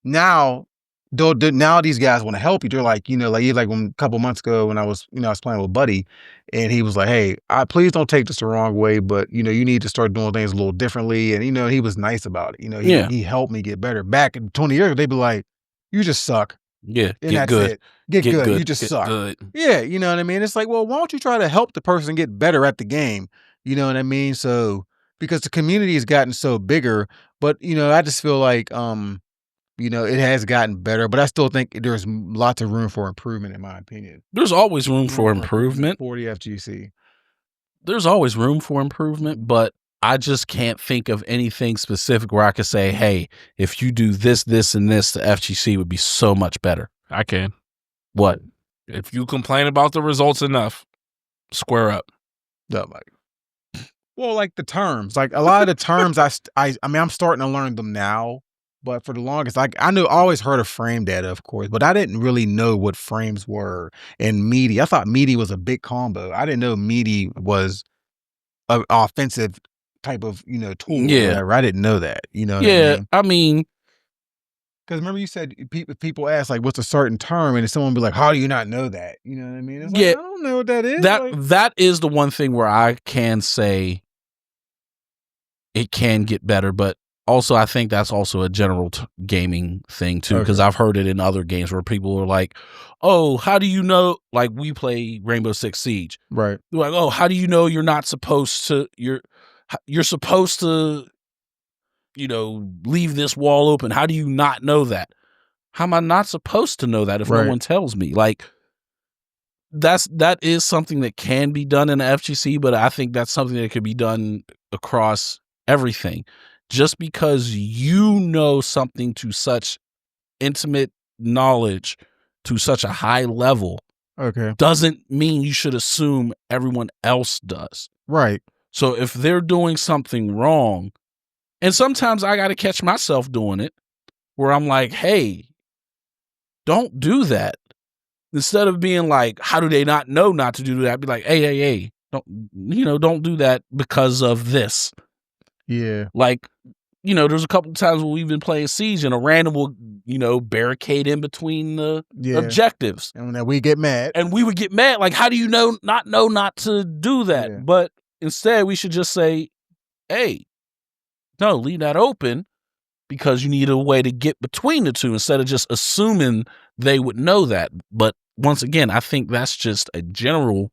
now, now these guys want to help you. They're like, like when a couple months ago when I was playing with Buddy, and he was like, hey, please don't take this the wrong way, but you need to start doing things a little differently. And he was nice about it. He helped me get better. Back in 20 years, they'd be like, you just suck. Yeah, and get that's good. It. Get good. You just suck. Good. Yeah, you know what I mean? It's like, well, why don't you try to help the person get better at the game? You know what I mean? So, because the community has gotten so bigger, but, I just feel like, it has gotten better, but I still think there's lots of room for improvement, in my opinion. There's always room for improvement. For the FGC. There's always room for improvement, but I just can't think of anything specific where I could say, hey, if you do this, this, and this, the FGC would be so much better. I can. What? If you complain about the results enough, square up. Well, like the terms, like a lot of the terms, I mean, I'm starting to learn them now, but for the longest, I always heard of frame data, of course, but I didn't really know what frames were and meaty. I thought meaty was a big combo. I didn't know meaty was an offensive type of, tool. Yeah. Whatever. I didn't know that, Yeah, I mean, because remember you said people ask like, what's a certain term? And someone be like, how do you not know that? You know what I mean? It's like, I don't know what that is. That is the one thing where I can say it can get better, but also I think that's also a general gaming thing too, because I've heard it in other games where people are like, oh, how do you know, like we play Rainbow Six Siege. Right. They're like, oh, how do you know you're not supposed to, you're supposed to, leave this wall open. How do you not know that? How am I not supposed to know that if no one tells me? Like, that is something that can be done in the FGC, but I think that's something that could be done across everything. Just because you know something to such intimate knowledge, to such a high level, doesn't mean you should assume everyone else does. Right. So if they're doing something wrong, and sometimes I got to catch myself doing it, where I'm like, hey, don't do that. Instead of being like, how do they not know not to do that? I'd be like, hey, don't do that because of this. Yeah. Like, there's a couple of times when we've been playing Siege and a random will, barricade in between the objectives. And then we get mad. And we would get mad. Like, how do you know not to do that? Yeah. But instead we should just say, hey, no, leave that open because you need a way to get between the two instead of just assuming they would know that. But once again, I think that's just a general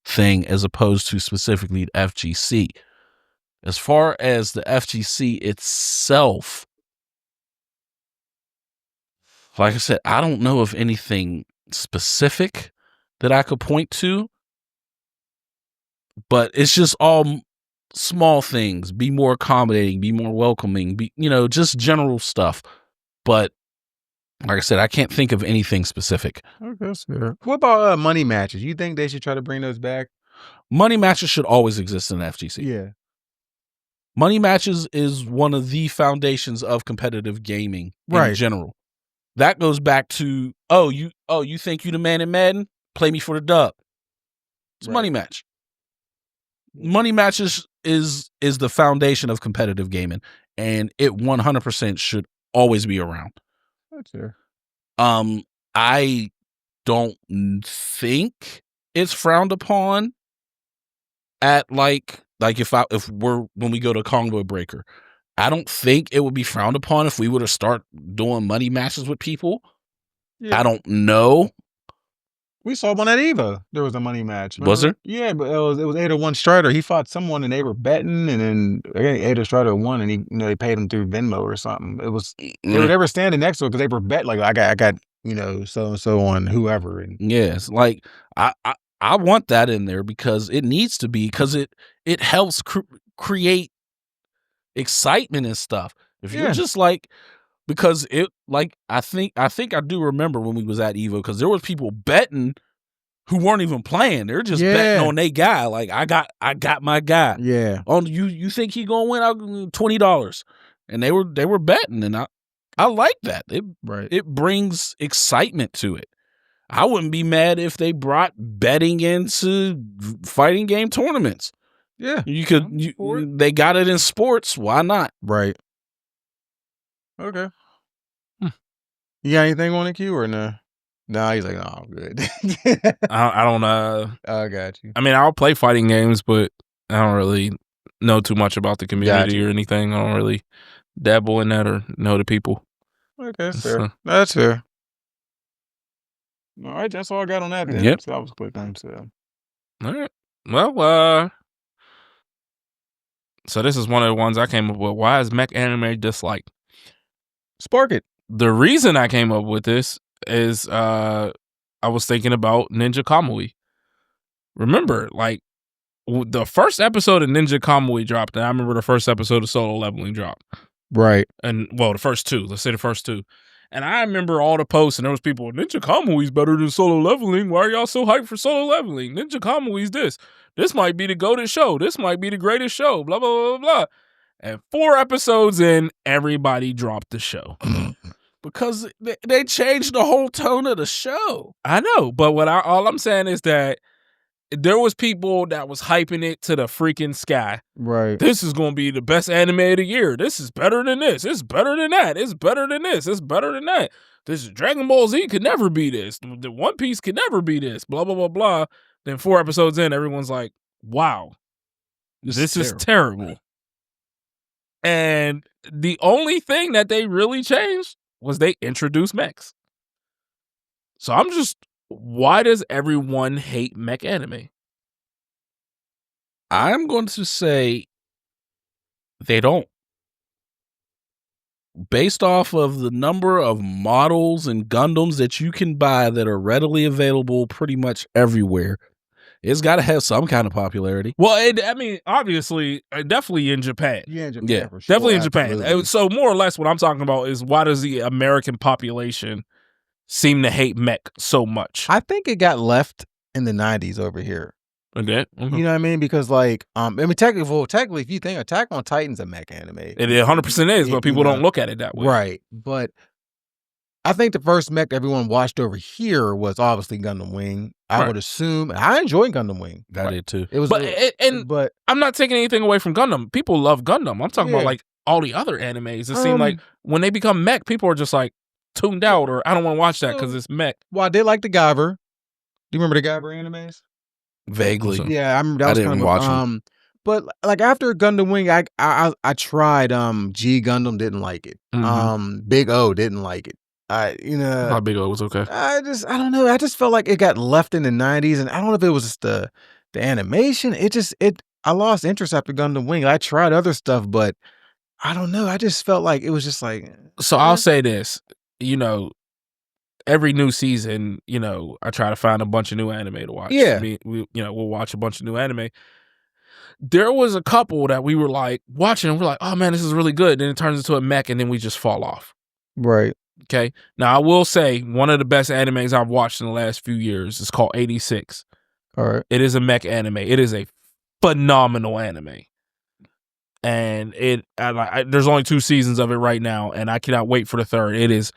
thing as opposed to specifically the FGC. As far as the FGC itself, like I said, I don't know of anything specific that I could point to, but it's just all small things. Be more accommodating, be more welcoming, just general stuff. But like I said, I can't think of anything specific. Okay, that's fair. What about money matches? You think they should try to bring those back? Money matches should always exist in the FGC. Yeah. Money matches is one of the foundations of competitive gaming in general. That goes back to you think you the man in Madden? Play me for the dub. It's money match. Money matches is the foundation of competitive gaming, and it 100% should always be around. That's fair. I don't think it's frowned upon at like when we go to Congo Breaker. I don't think it would be frowned upon if we were to start doing money matches with people. Yeah. I don't know. We saw one at Evo. There was a money match. Was there? Yeah, but it was Ada Strider. He fought someone and they were betting, and then Ada Strider won, and they paid him through Venmo or something. It was they were standing next to it because they were bet like I got so and so on whoever. And yes, like I want that in there because it needs to be, because it helps create excitement and stuff. If you're just like, because it like I think I do remember when we was at Evo, because there was people betting who weren't even playing. They're just betting on their guy. Like I got my guy. Yeah. On you think he gonna win? I'll give you $20, and they were betting, and I like that. It brings excitement to it. I wouldn't be mad if they brought betting into fighting game tournaments. Yeah, you could. They got it in sports. Why not? Right. Okay. You got anything on the queue or no? No, he's like, no, I'm good. I don't I got you. I mean, I'll play fighting games, but I don't really know too much about the community or anything. I don't really dabble in that or know the people. Okay, that's fair. That's fair. All right, that's all I got on that then. Yep. So that was a quick time. So. All right. Well, so this is one of the ones I came up with. Why is mech anime disliked? Spark it. The reason I came up with this is I was thinking about Ninja Kamui. Remember, like, the first episode of Ninja Kamui dropped, and I remember the first episode of Solo Leveling dropped. Right. And, well, the first two. Let's say the first two. And I remember all the posts, and there was people, Ninja Kamui's better than Solo Leveling. Why are y'all so hyped for Solo Leveling? Ninja Kamui's this. This might be the GOATed show. This might be the greatest show. Blah, blah, blah, blah. And 4 episodes in, everybody dropped the show. Because they changed the whole tone of the show. I know, but all I'm saying is that there was people that was hyping it to the freaking sky. Right. This is going to be the best anime of the year. This is better than this. It's better than that. It's better than this. It's better than that. This is Dragon Ball Z could never be this. The One Piece could never be this. Blah, blah, blah, blah. Then 4 episodes in, everyone's like, wow, this is terrible. And the only thing that they really changed was they introduced mechs. So I'm just, why does everyone hate mech anime? I'm going to say they don't. Based off of the number of models and Gundams that you can buy that are readily available pretty much everywhere, it's got to have some kind of popularity. Well, I mean, obviously, definitely in Japan. Yeah, in Japan, for sure. Definitely in Absolutely. Japan. So more or less what I'm talking about is, why does the American population seem to hate mech so much? I think it got left in the 90s over here. Okay. You know what I mean? Because, like, I mean, technically, if you think Attack on Titan's a mech anime. It 100% is, but people don't look at it that way. Right. But I think the first mech everyone watched over here was obviously Gundam Wing. I would assume. I enjoyed Gundam Wing. I did too. It was, but I'm not taking anything away from Gundam. People love Gundam. I'm talking about, like, all the other animes. It seemed like when they become mech, people are just like tuned out, or I don't want to watch that because it's mech. Well, I did like the Guyver. Do you remember the Guyver animes? Vaguely. Yeah, I remember that. I didn't watch them. But like after Gundam Wing, I tried G Gundam, didn't like it. Big O didn't like it. Big O was okay. I don't know. I just felt like it got left in the 90s, and I don't know if it was just the animation. I lost interest after Gundam Wing. I tried other stuff, but I don't know. I just felt like it was just like. So I'll say this, every new season, I try to find a bunch of new anime to watch. Yeah. We'll watch a bunch of new anime. There was a couple that we were like watching, and we're like, oh man, this is really good. Then it turns into a mech, and then we just fall off. Right. Okay. Now I will say one of the best animes I've watched in the last few years is called 86. All right. It is a mech anime. It is a phenomenal anime. and there's only 2 seasons of it right now, and I cannot wait for the third. It is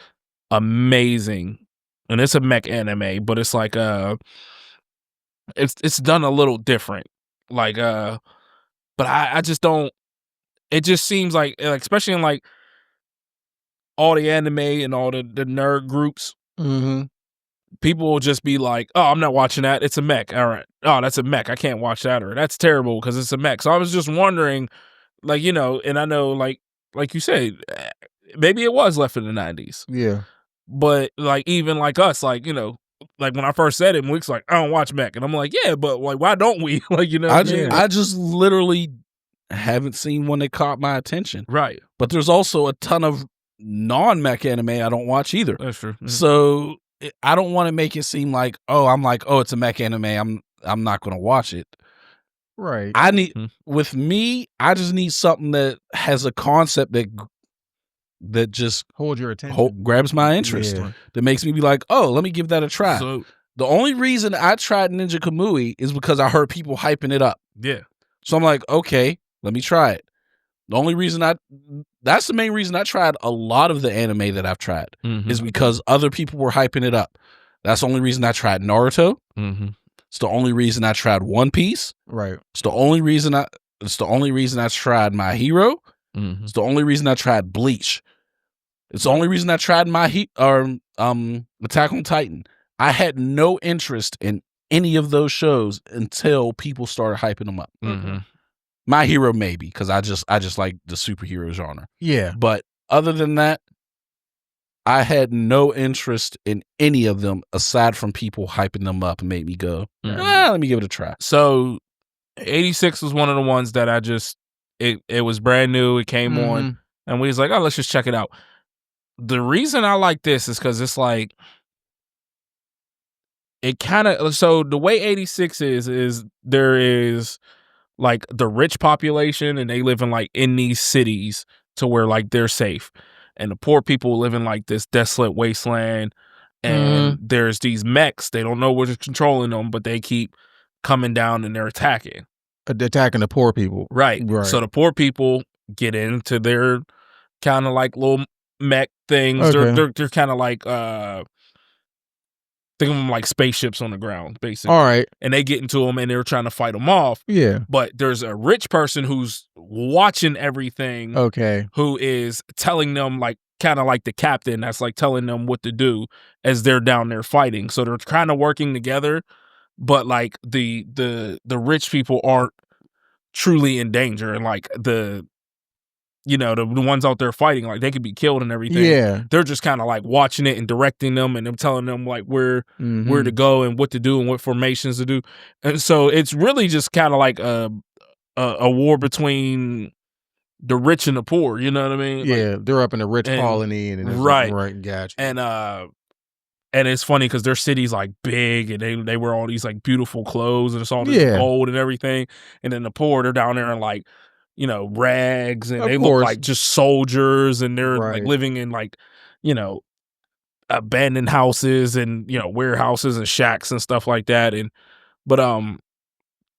amazing, and it's a mech anime, but it's like it's done a little different, like but I just don't. It just seems like especially in like all the anime and all the nerd groups, people will just be like, "Oh, I'm not watching that. It's a mech. All right. Oh, that's a mech. I can't watch that, or that's terrible because it's a mech." So I was just wondering, like, and I know, like you said, maybe it was left in the 90s. Yeah. But like even like us, like like when I first said it, Week's like, "I don't watch mech," and I'm like, "Yeah, but like, why don't we?" Like, I just literally haven't seen one that caught my attention. Right. But there's also a ton of non-mech anime I don't watch either. That's true. Mm-hmm. So I don't want to make it seem like, it's a mech anime. I'm not going to watch it. Right. I need with me. I just need something that has a concept that just hold your attention, grabs my interest. Yeah. That makes me be like, oh, let me give that a try. So the only reason I tried Ninja Kamui is because I heard people hyping it up. Yeah. So I'm like, okay, let me try it. The only reason that's the main reason I tried a lot of the anime that I've tried is because other people were hyping it up. That's the only reason I tried Naruto. It's the only reason I tried One Piece. Right. It's the only reason I tried My Hero. It's the only reason I tried Bleach. It's the only reason I tried Attack on Titan. I had no interest in any of those shows until people started hyping them up. My Hero maybe, because I just like the superhero genre. Yeah. But other than that, I had no interest in any of them aside from people hyping them up and made me go, let me give it a try. So 86 was one of the ones that I just it was brand new. It came on and we was like, oh, let's just check it out. The reason I like this is because it's like it kind of, so the way 86 is there is like the rich population and they live in like in these cities to where like they're safe, and the poor people live in like this desolate wasteland, and there's these mechs. They don't know what's controlling them, but they keep coming down and they're attacking the poor people. Right. So the poor people get into their kind of like little mech things. Okay. They're kind of like think of them like spaceships on the ground, basically. All right. And they get into them and they're trying to fight them off. Yeah. But there's a rich person who's watching everything. Okay. Who is telling them, like, kind of like the captain that's like telling them what to do as they're down there fighting. So they're kind of working together, but like the rich people aren't truly in danger, and like the ones out there fighting, like they could be killed and everything. Yeah. They're just kind of like watching it and directing them, and them telling them like where to go and what to do and what formations to do. And so it's really just kind of like a war between the rich and the poor. You know what I mean? Yeah, like, they're up in the rich colony, and right, gotcha. And it's funny because their city's like big, and they wear all these like beautiful clothes, and it's all this gold and everything. And then the poor, they're down there in like, rags, and they look like just soldiers, and they're like living in like, abandoned houses and, warehouses and shacks and stuff like that. But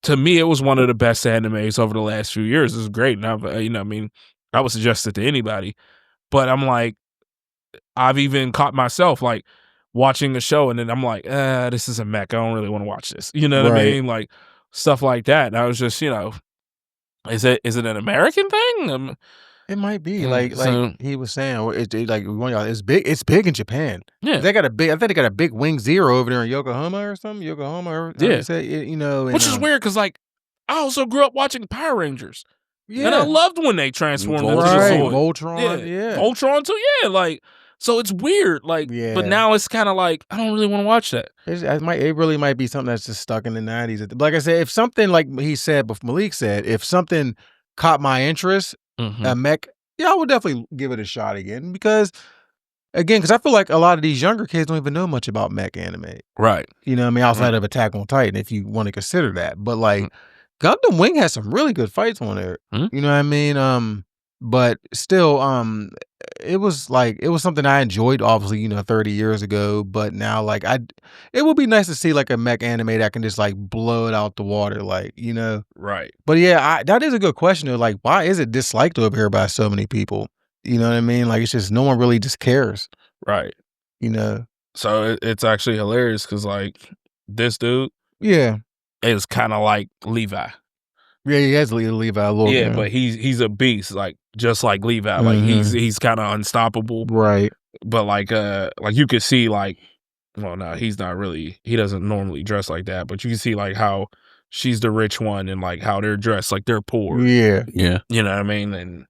to me, it was one of the best animes over the last few years. It was great. And I would suggest it to anybody, but I'm like, I've even caught myself like watching the show, and then I'm like, this is a mech. I don't really want to watch this. You know what I mean? Like stuff like that. And I was just, is it an American thing? It might be like he was saying. It's big. It's big in Japan. Yeah, they got a big. I think they got a big Wing Zero over there in Yokohama or something. Which is weird because like I also grew up watching Power Rangers. Yeah, and I loved when they transformed into Zoid. Voltron. Yeah, Voltron too. Yeah, like so it's weird. Like, but now it's kind of like I don't really want to watch that. It really might be something that's just stuck in the 90s. Like I said, if something like Malik said, if something caught my interest, a mech, I would definitely give it a shot again because I feel like a lot of these younger kids don't even know much about mech anime. Right. You know what I mean? Outside of Attack on Titan, if you want to consider that. But like Gundam Wing has some really good fights on there. You know what I mean? but still, it was something I enjoyed, obviously, 30 years ago. But now, like, it would be nice to see like a mech anime that can just like blow it out the water, Right. But yeah, that is a good question. Though, like, why is it disliked over here by so many people? You know what I mean? Like, it's just no one really just cares. Right. So it's actually hilarious because like this dude yeah, is kind of like Levi. yeah, he has Levi a little. Yeah, but he's a beast, like just like Levi. Mhm. Like he's kind of unstoppable. Right. But like you could see like, well, no, he's not really. He doesn't normally dress like that. But you can see like how she's the rich one and like how they're dressed, like they're poor. Yeah. You know what I mean? And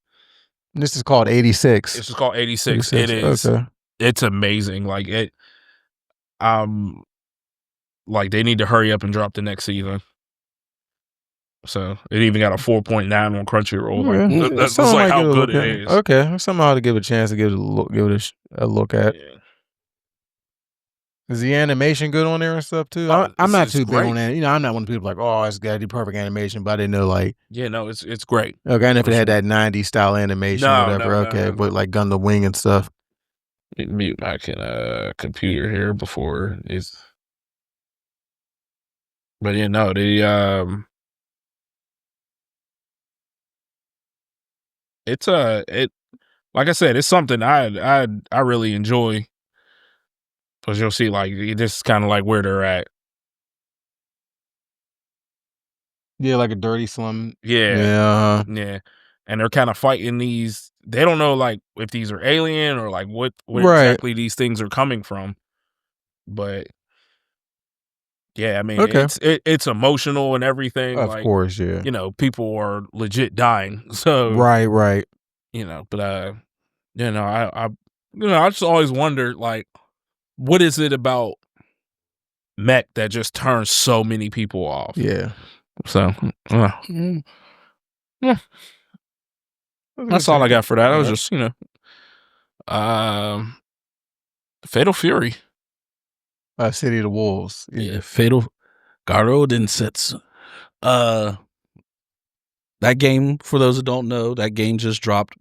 This is called 86. this is called 86. It is. Okay. It's amazing. Like it. Like they need to hurry up and drop the next season. So it even got a 4.9 on Crunchyroll. Like that's like how good it is. Okay, somehow to give it a chance to give it a look at. Yeah. Is the animation good on there and stuff too? Oh, I'm not it's too big great. on that. I'm not one of the people like, oh, it's got to do perfect animation, but I didn't know like. Yeah, no, it's great. Okay, and if For it had sure. that 90s style animation, No, whatever. no, Okay, no. but like Gundam Wing and stuff. Mute my computer here before it's. But yeah, no, it's like I said, it's something I really enjoy. Because you'll see, like, this is kind of like where they're at. Yeah, like a dirty slum. Yeah. Yeah. And they're kind of fighting these. They don't know, like, if these are alien or, like, where Right. exactly these things are coming from. But, yeah, I mean, Okay. it's emotional and everything. Of like, course, yeah. People are legit dying. So, Right. but, I just always wonder, like, what is it about Mech that just turns so many people off? Yeah. So, yeah. That's all I got for that. That was just, Fatal Fury. City of the Wolves. Yeah, Fatal Garo Densetsu. That game, for those that don't know, that game just dropped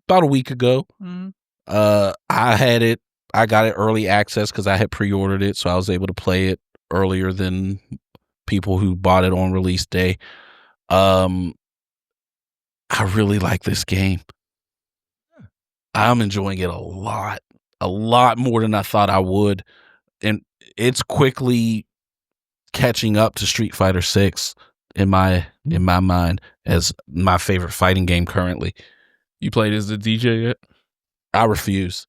about a week ago. Mhm. I had it. I got it early access because I had pre-ordered it, so I was able to play it earlier than people who bought it on release day. I really like this game. I'm enjoying it a lot more than I thought I would, and it's quickly catching up to Street Fighter 6 in my mind as my favorite fighting game currently. You played as the DJ yet? I refuse.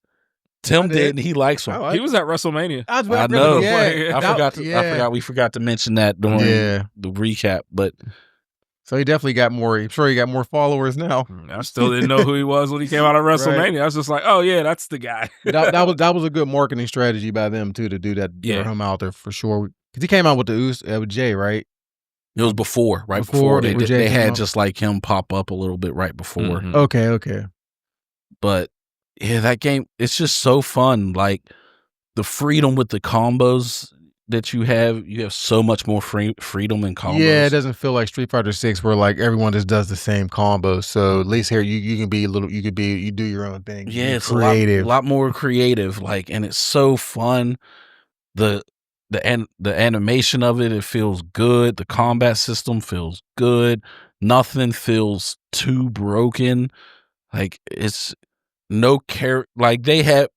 Tim did, and he likes him. He was at WrestleMania. I know. Yeah. I forgot. We forgot to mention that during the recap. But so he definitely got more. I'm sure he got more followers now. I still didn't know who he was when he came out of WrestleMania. Right. I was just like, oh yeah, that's the guy. that was a good marketing strategy by them too to do that. Yeah, him out there for sure. Because he came out with with Jay, right? It was before, right before they had just like him pop up a little bit right before. Mm-hmm. Okay. But yeah, that game, it's just so fun. Like the freedom with the combos that you have so much more freedom in combos. Yeah, it doesn't feel like Street Fighter 6 where like everyone just does the same combos. So at least here you can be you do your own thing. Yeah, it's creative. A lot more creative. Like, and it's so fun. The animation of it feels good. The combat system feels good. Nothing feels too broken. Like it's no like they have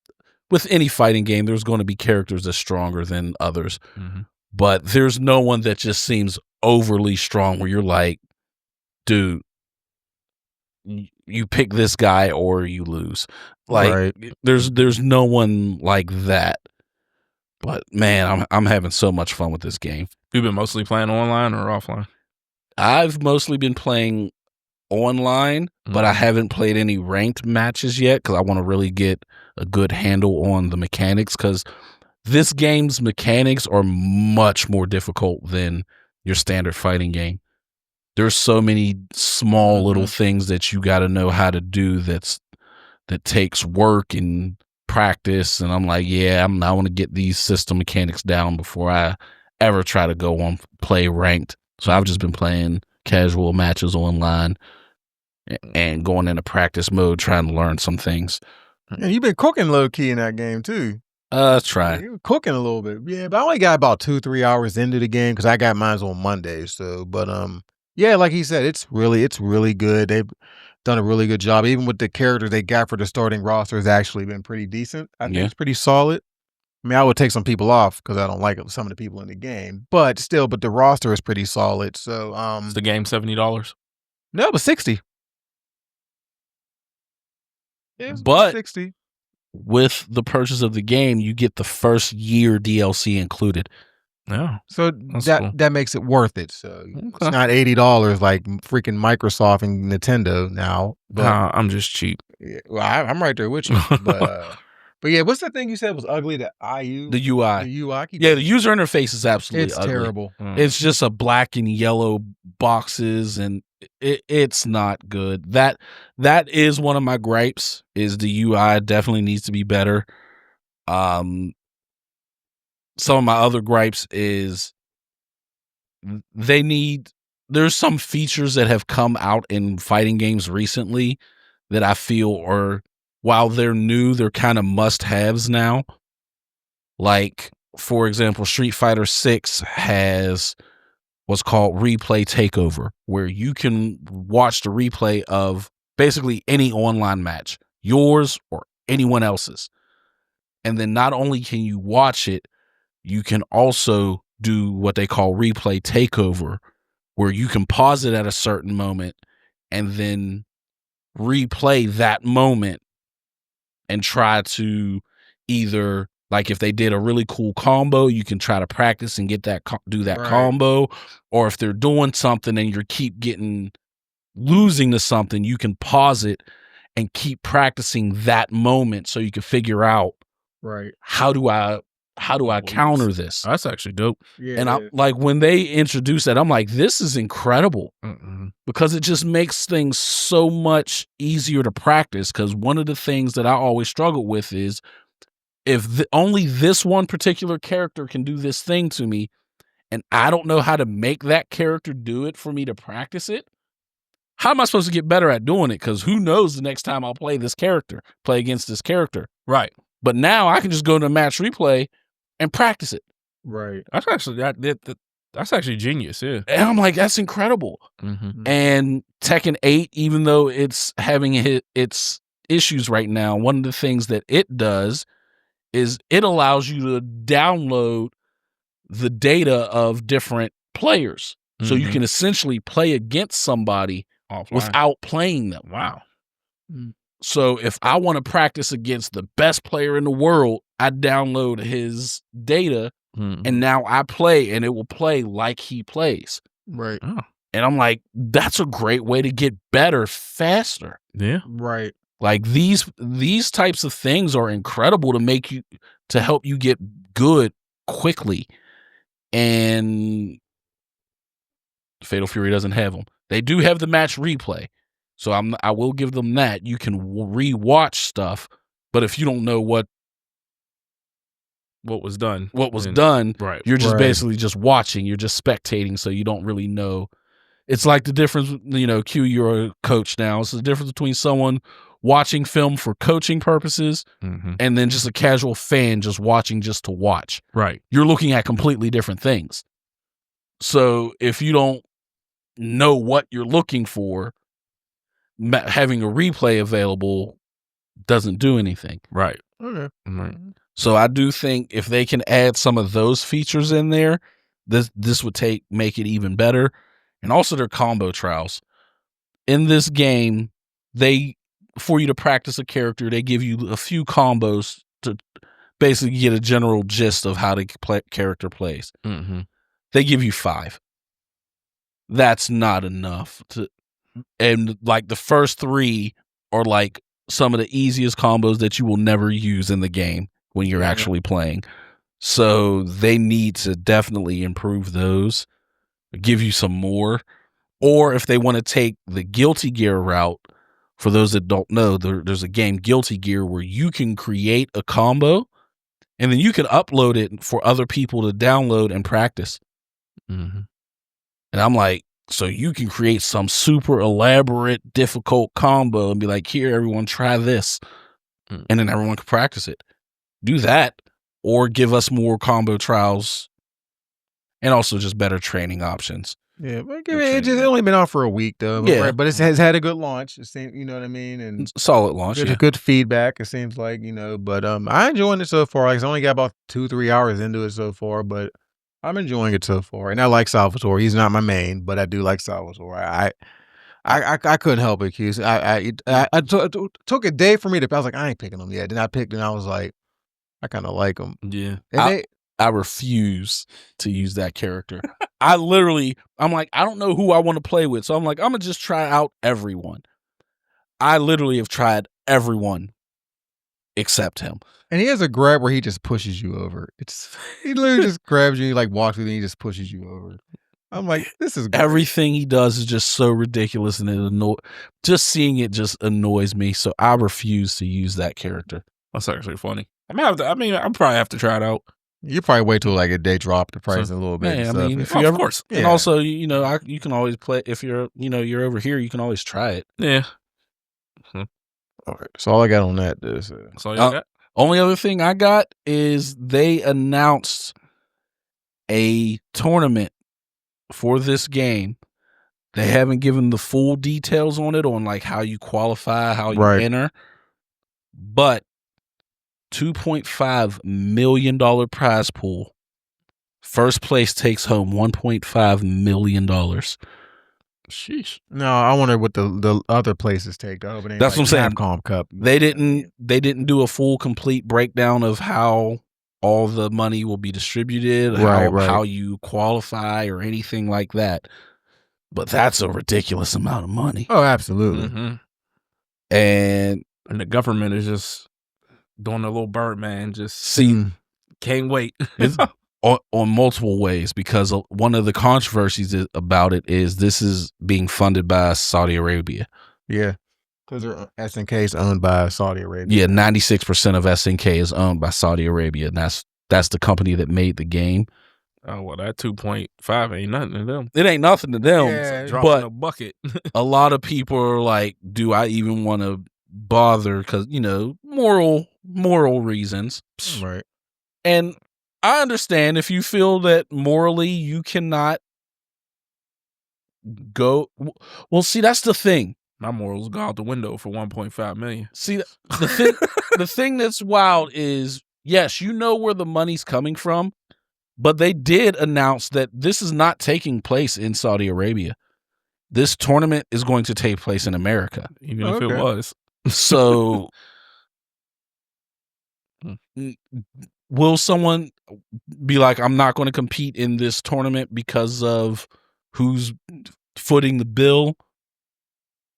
with any fighting game, there's going to be characters that's stronger than others. Mm-hmm. But there's no one that just seems overly strong where you're like, dude, you pick this guy or you lose. Like there's no one like that. But man, I'm having so much fun with this game. You've been mostly playing online or offline? I've mostly been playing online, but I haven't played any ranked matches yet because I want to really get a good handle on the mechanics, because this game's mechanics are much more difficult than your standard fighting game. There's so many small little things that you got to know how to do that takes work and practice, and I'm like, I want to get these system mechanics down before I ever try to go on play ranked. So I've just been playing casual matches online. and going into practice mode, trying to learn some things. Yeah, you've been cooking low key in that game too. Try. You were cooking a little bit, yeah. But I only got about 2-3 hours into the game because I got mine on Monday. So, but yeah, like he said, it's really good. They've done a really good job, even with the characters they got for the starting roster. Has actually been pretty decent. I think it's pretty solid. I mean, I would take some people off because I don't like some of the people in the game, but still, but the roster is pretty solid. So, Is the game $70? No, it was 60. Yeah, it was But 60. with the purchase of the game, you get the first year DLC included. Yeah. So that makes it worth it. So it's not $80 like freaking Microsoft and Nintendo now. But I'm just cheap. Yeah, well, I'm right there with you. But yeah, what's the thing you said was ugly? The UI. The UI. The UI. Yeah, the user interface is absolutely ugly. Terrible. It's just a black and yellow boxes, and it's not good. That is one of my gripes. Is the UI definitely needs to be better. Some of my other gripes is there's some features that have come out in fighting games recently that I feel are, while they're new, they're kind of must-haves now. Like, for example, Street Fighter 6 has what's called replay takeover, where you can watch the replay of basically any online match, yours or anyone else's. And then not only can you watch it, you can also do what they call replay takeover, where you can pause it at a certain moment and then replay that moment and try to either, like, if they did a really cool combo, you can try to practice and get that do that combo. Or if they're doing something and you keep losing to something, you can pause it and keep practicing that moment so you can figure out, how do I counter this? That's actually dope. Yeah. And I'm like, when they introduce that, I'm like, this is incredible because it just makes things so much easier to practice. Because one of the things that I always struggle with is if only this one particular character can do this thing to me, and I don't know how to make that character do it for me to practice it, how am I supposed to get better at doing it? Because who knows the next time I'll play against this character. Right. But now I can just go to match replay and practice it. Right. That's actually that's actually genius. Yeah. And I'm like, that's incredible. And Tekken 8, even though it's having its issues right now, one of the things that it does is it allows you to download the data of different players. So you can essentially play against somebody without playing them. Wow. So if I want to practice against the best player in the world, I download his data and now I play, and it will play like he plays. Right. Oh. And I'm like, that's a great way to get better faster. Yeah. Right. Like these types of things are incredible to help you get good quickly. And Fatal Fury doesn't have them. They do have the match replay. So I will give them that. You can rewatch stuff, but if you don't know what was done, right, you're just basically just watching. You're just spectating, so you don't really know. It's like the difference, Q, you're a coach now. It's the difference between someone watching film for coaching purposes and then just a casual fan just watching just to watch. Right. You're looking at completely different things. So if you don't know what you're looking for, having a replay available doesn't do anything. Right. Okay. Right. So I do think if they can add some of those features in there, this would make it even better. And also their combo trials. In this game, for you to practice a character, they give you a few combos to basically get a general gist of how the character plays. They give you 5. That's not enough and like the first 3 are like some of the easiest combos that you will never use in the game when you're actually playing. So they need to definitely improve those, give you some more. Or if they want to take the Guilty Gear route, for those that don't know, there's a game, Guilty Gear, where you can create a combo and then you can upload it for other people to download and practice. And I'm like, So you can create some super elaborate, difficult combo and be like, here, everyone, try this. And then everyone can practice it. Do that, or give us more combo trials and also just better training options. Yeah, but it's only been out for a week though. Yeah. But it has had a good launch. It seems, you know what I mean, and Solid launch. good feedback. It seems like, you know, but I'm enjoying it so far. Like, I only got about 2-3 hours into it so far, but I'm enjoying it so far. And I like Salvatore. He's not my main, but I do like Salvatore. I couldn't help it, Q. Took a day for me to. I was like, I ain't picking him yet. Then I picked, and I was like, I kind of like him. Yeah, and I refuse to use that character. I'm like, I don't know who I want to play with, so I'm like, I'm gonna just try out everyone. I literally have tried everyone except him. And he has a grab where he just pushes you over. He literally just grabs you, like walks with you, and he just pushes you over. I'm like, this is great. Everything he does is just so ridiculous, and just seeing it just annoys me. So I refuse to use that character. That's actually funny. I'll probably have to try it out. You probably wait till like a day drop the price a little bit. Yeah, I mean, of course. And also, you know, you can always play if you're over here. You can always try it. Yeah. All right. That's all I got on that. That's all you got? Only other thing I got is they announced a tournament for this game. They haven't given the full details on it, on like how you qualify, how you enter, but $2.5 million prize pool. First place takes home $1.5 million. Sheesh. No, I wonder what the other places take. That's what I'm saying. Capcom Cup. They didn't do a full complete breakdown of how all the money will be distributed, how you qualify or anything like that. But that's a ridiculous amount of money. Oh, absolutely. Mm-hmm. And the government is just doing a little Birdman. Just can't wait. on multiple ways, because one of the controversies about it is this is being funded by Saudi Arabia. Yeah. Because SNK is owned by Saudi Arabia. Yeah, 96% of SNK is owned by Saudi Arabia, and that's the company that made the game. Oh, well, that 2.5 ain't nothing to them. It ain't nothing to them. Yeah, but a bucket. A lot of people are like, do I even want to bother? Because, you know, moral reasons. Right. And I understand if you feel that morally you cannot go. Well, see, that's the thing. My morals go out the window for 1.5 million. See, the thing that's wild is, yes, you know where the money's coming from, but they did announce that this is not taking place in Saudi Arabia. This tournament is going to take place in America. Even if it was. So, will someone be like, I'm not going to compete in this tournament because of who's footing the bill?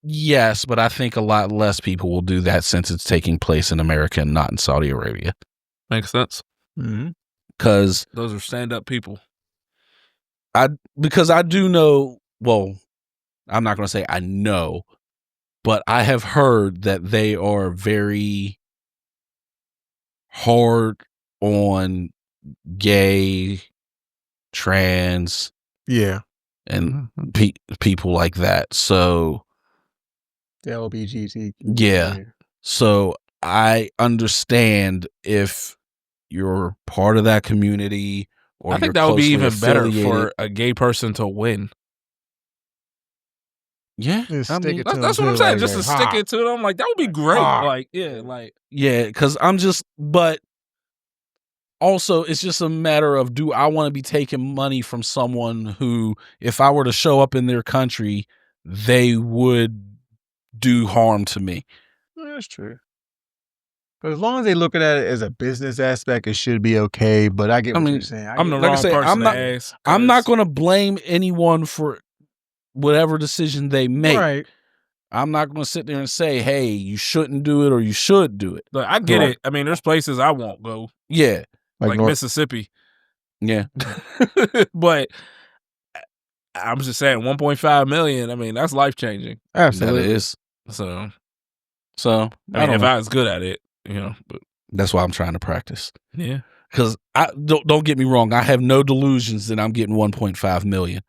Yes, but I think a lot less people will do that since it's taking place in America and not in Saudi Arabia. Makes sense. Mm-hmm. Because those are stand-up people. Because I do know, well, I'm not going to say I know, but I have heard that they are very hard on gay, trans, and people like that. So the LBGT. Yeah. So I understand if you're part of that community, or I think that would be even better for a gay person to win. Yeah, that's what I'm saying. Just to stick it to them, like that would be great. Because but also it's just a matter of, do I want to be taking money from someone who, if I were to show up in their country, they would do harm to me? That's true. But as long as they look at it as a business aspect, it should be okay. But I get what you're saying. I'm the wrong person to ask. I'm not going to blame anyone for whatever decision they make. Right. I'm not going to sit there and say, hey, you shouldn't do it or you should do it. Look, I get it. I mean, there's places I won't go. Yeah. Like Mississippi. Yeah. But I'm just saying 1.5 million. I mean, that's life-changing. Absolutely. That is. So I mean, if I was good at it, but that's why I'm trying to practice. Yeah. Because I don't get me wrong, I have no delusions that I'm getting 1.5 million.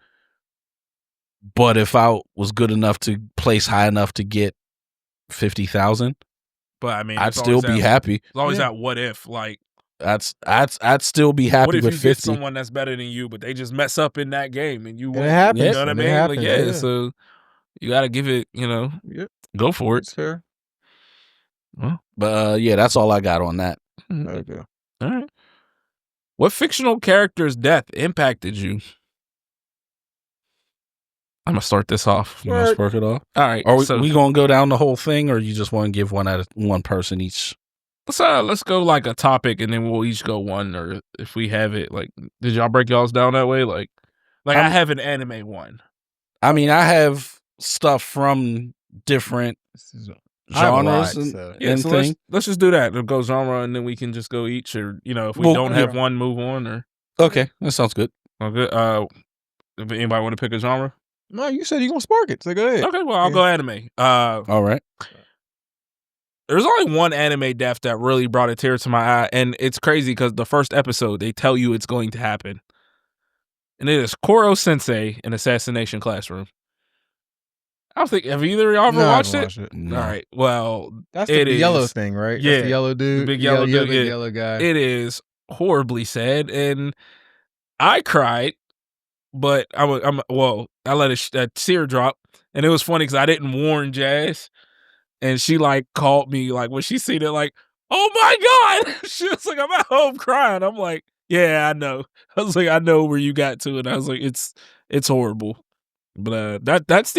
But if I was good enough to place high enough to get 50,000, But I mean, I'd it's still always be that- happy. It's always Yeah. that what if, like, I'd still be happy what if with you 50. get someone that's better than you, but they just mess up in that game and you And win? it happens. You know what I and it mean? happens, Like, yeah, yeah. so you got to give it, Yep, go for it. it's fair. But yeah, that's all I got on that. Okay. All right. What fictional character's death impacted you? I'm gonna start this off. You want to spark it off? All right. Are so we gonna go down the whole thing, or you just want to give one person each? let's go like a topic, and then we'll each go one, or if we have it. Like, did y'all break y'all's down that way? Like I have an anime one. I mean, I have stuff from different I have a genres lot, and, so- Yeah, and so things. let's just do that. It'll go genre, and then we can just go each, or if we Well, don't have yeah. one, move on. Or Okay, that sounds good. okay. If anybody want to pick a genre? No, you said you're gonna spark it, so go ahead. Okay, well I'll Yeah. go anime. All right. There's only one anime death that really brought a tear to my eye, and it's crazy because the first episode they tell you it's going to happen, and it is Koro Sensei in Assassination Classroom. I don't think have either of y'all ever No, I watched haven't it? watched it. No. All right, well That's it the yellow is- thing, right? Yeah, That's the yellow dude, big yellow dude, big yeah. yellow guy. It is horribly sad, and I cried, but I let a tear drop, and it was funny because I didn't warn Jazz, and she like called me like when she seen it, like, oh my god, she was like, I'm at home crying. I'm like, yeah, I know. I was like, I know where you got to, and I was like, it's horrible, but that's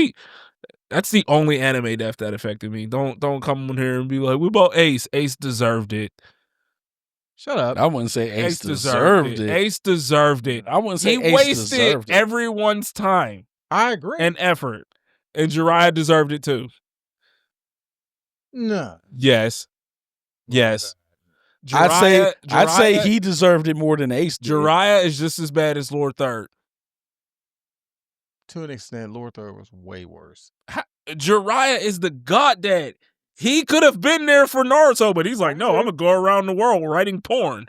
the only anime death that affected me. Don't come in here and be like, we bought Ace. Ace deserved it. Shut up. I wouldn't say Ace Ace deserved it. Ace deserved it. I wouldn't say He Ace wasted deserved it. everyone's time I agree. and effort, and Jiraiya deserved it too. No. Yes. Yes. I'd say Jiraiya- he deserved it more than Ace did. Jiraiya is just as bad as Lord Third. To an extent, Lord Thor was way worse. Jiraiya is the god dad. He could have been there for Naruto, but he's like, no, I'm gonna go around the world writing porn.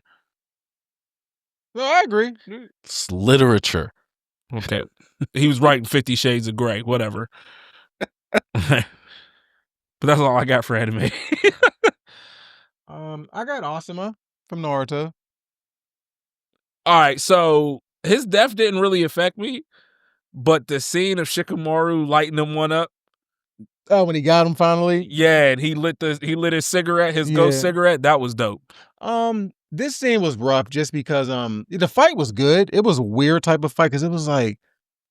No, I agree. It's literature. Okay. He was writing 50 Shades of Grey, whatever. But that's all I got for anime. I got Asuma from Naruto. All right, so his death didn't really affect me, but the scene of Shikamaru lighting him one up, Oh, when he got him finally. yeah, and he lit his cigarette, his ghost Yeah. cigarette, that was dope. This scene was rough just because the fight was good. It was a weird type of fight because it was like,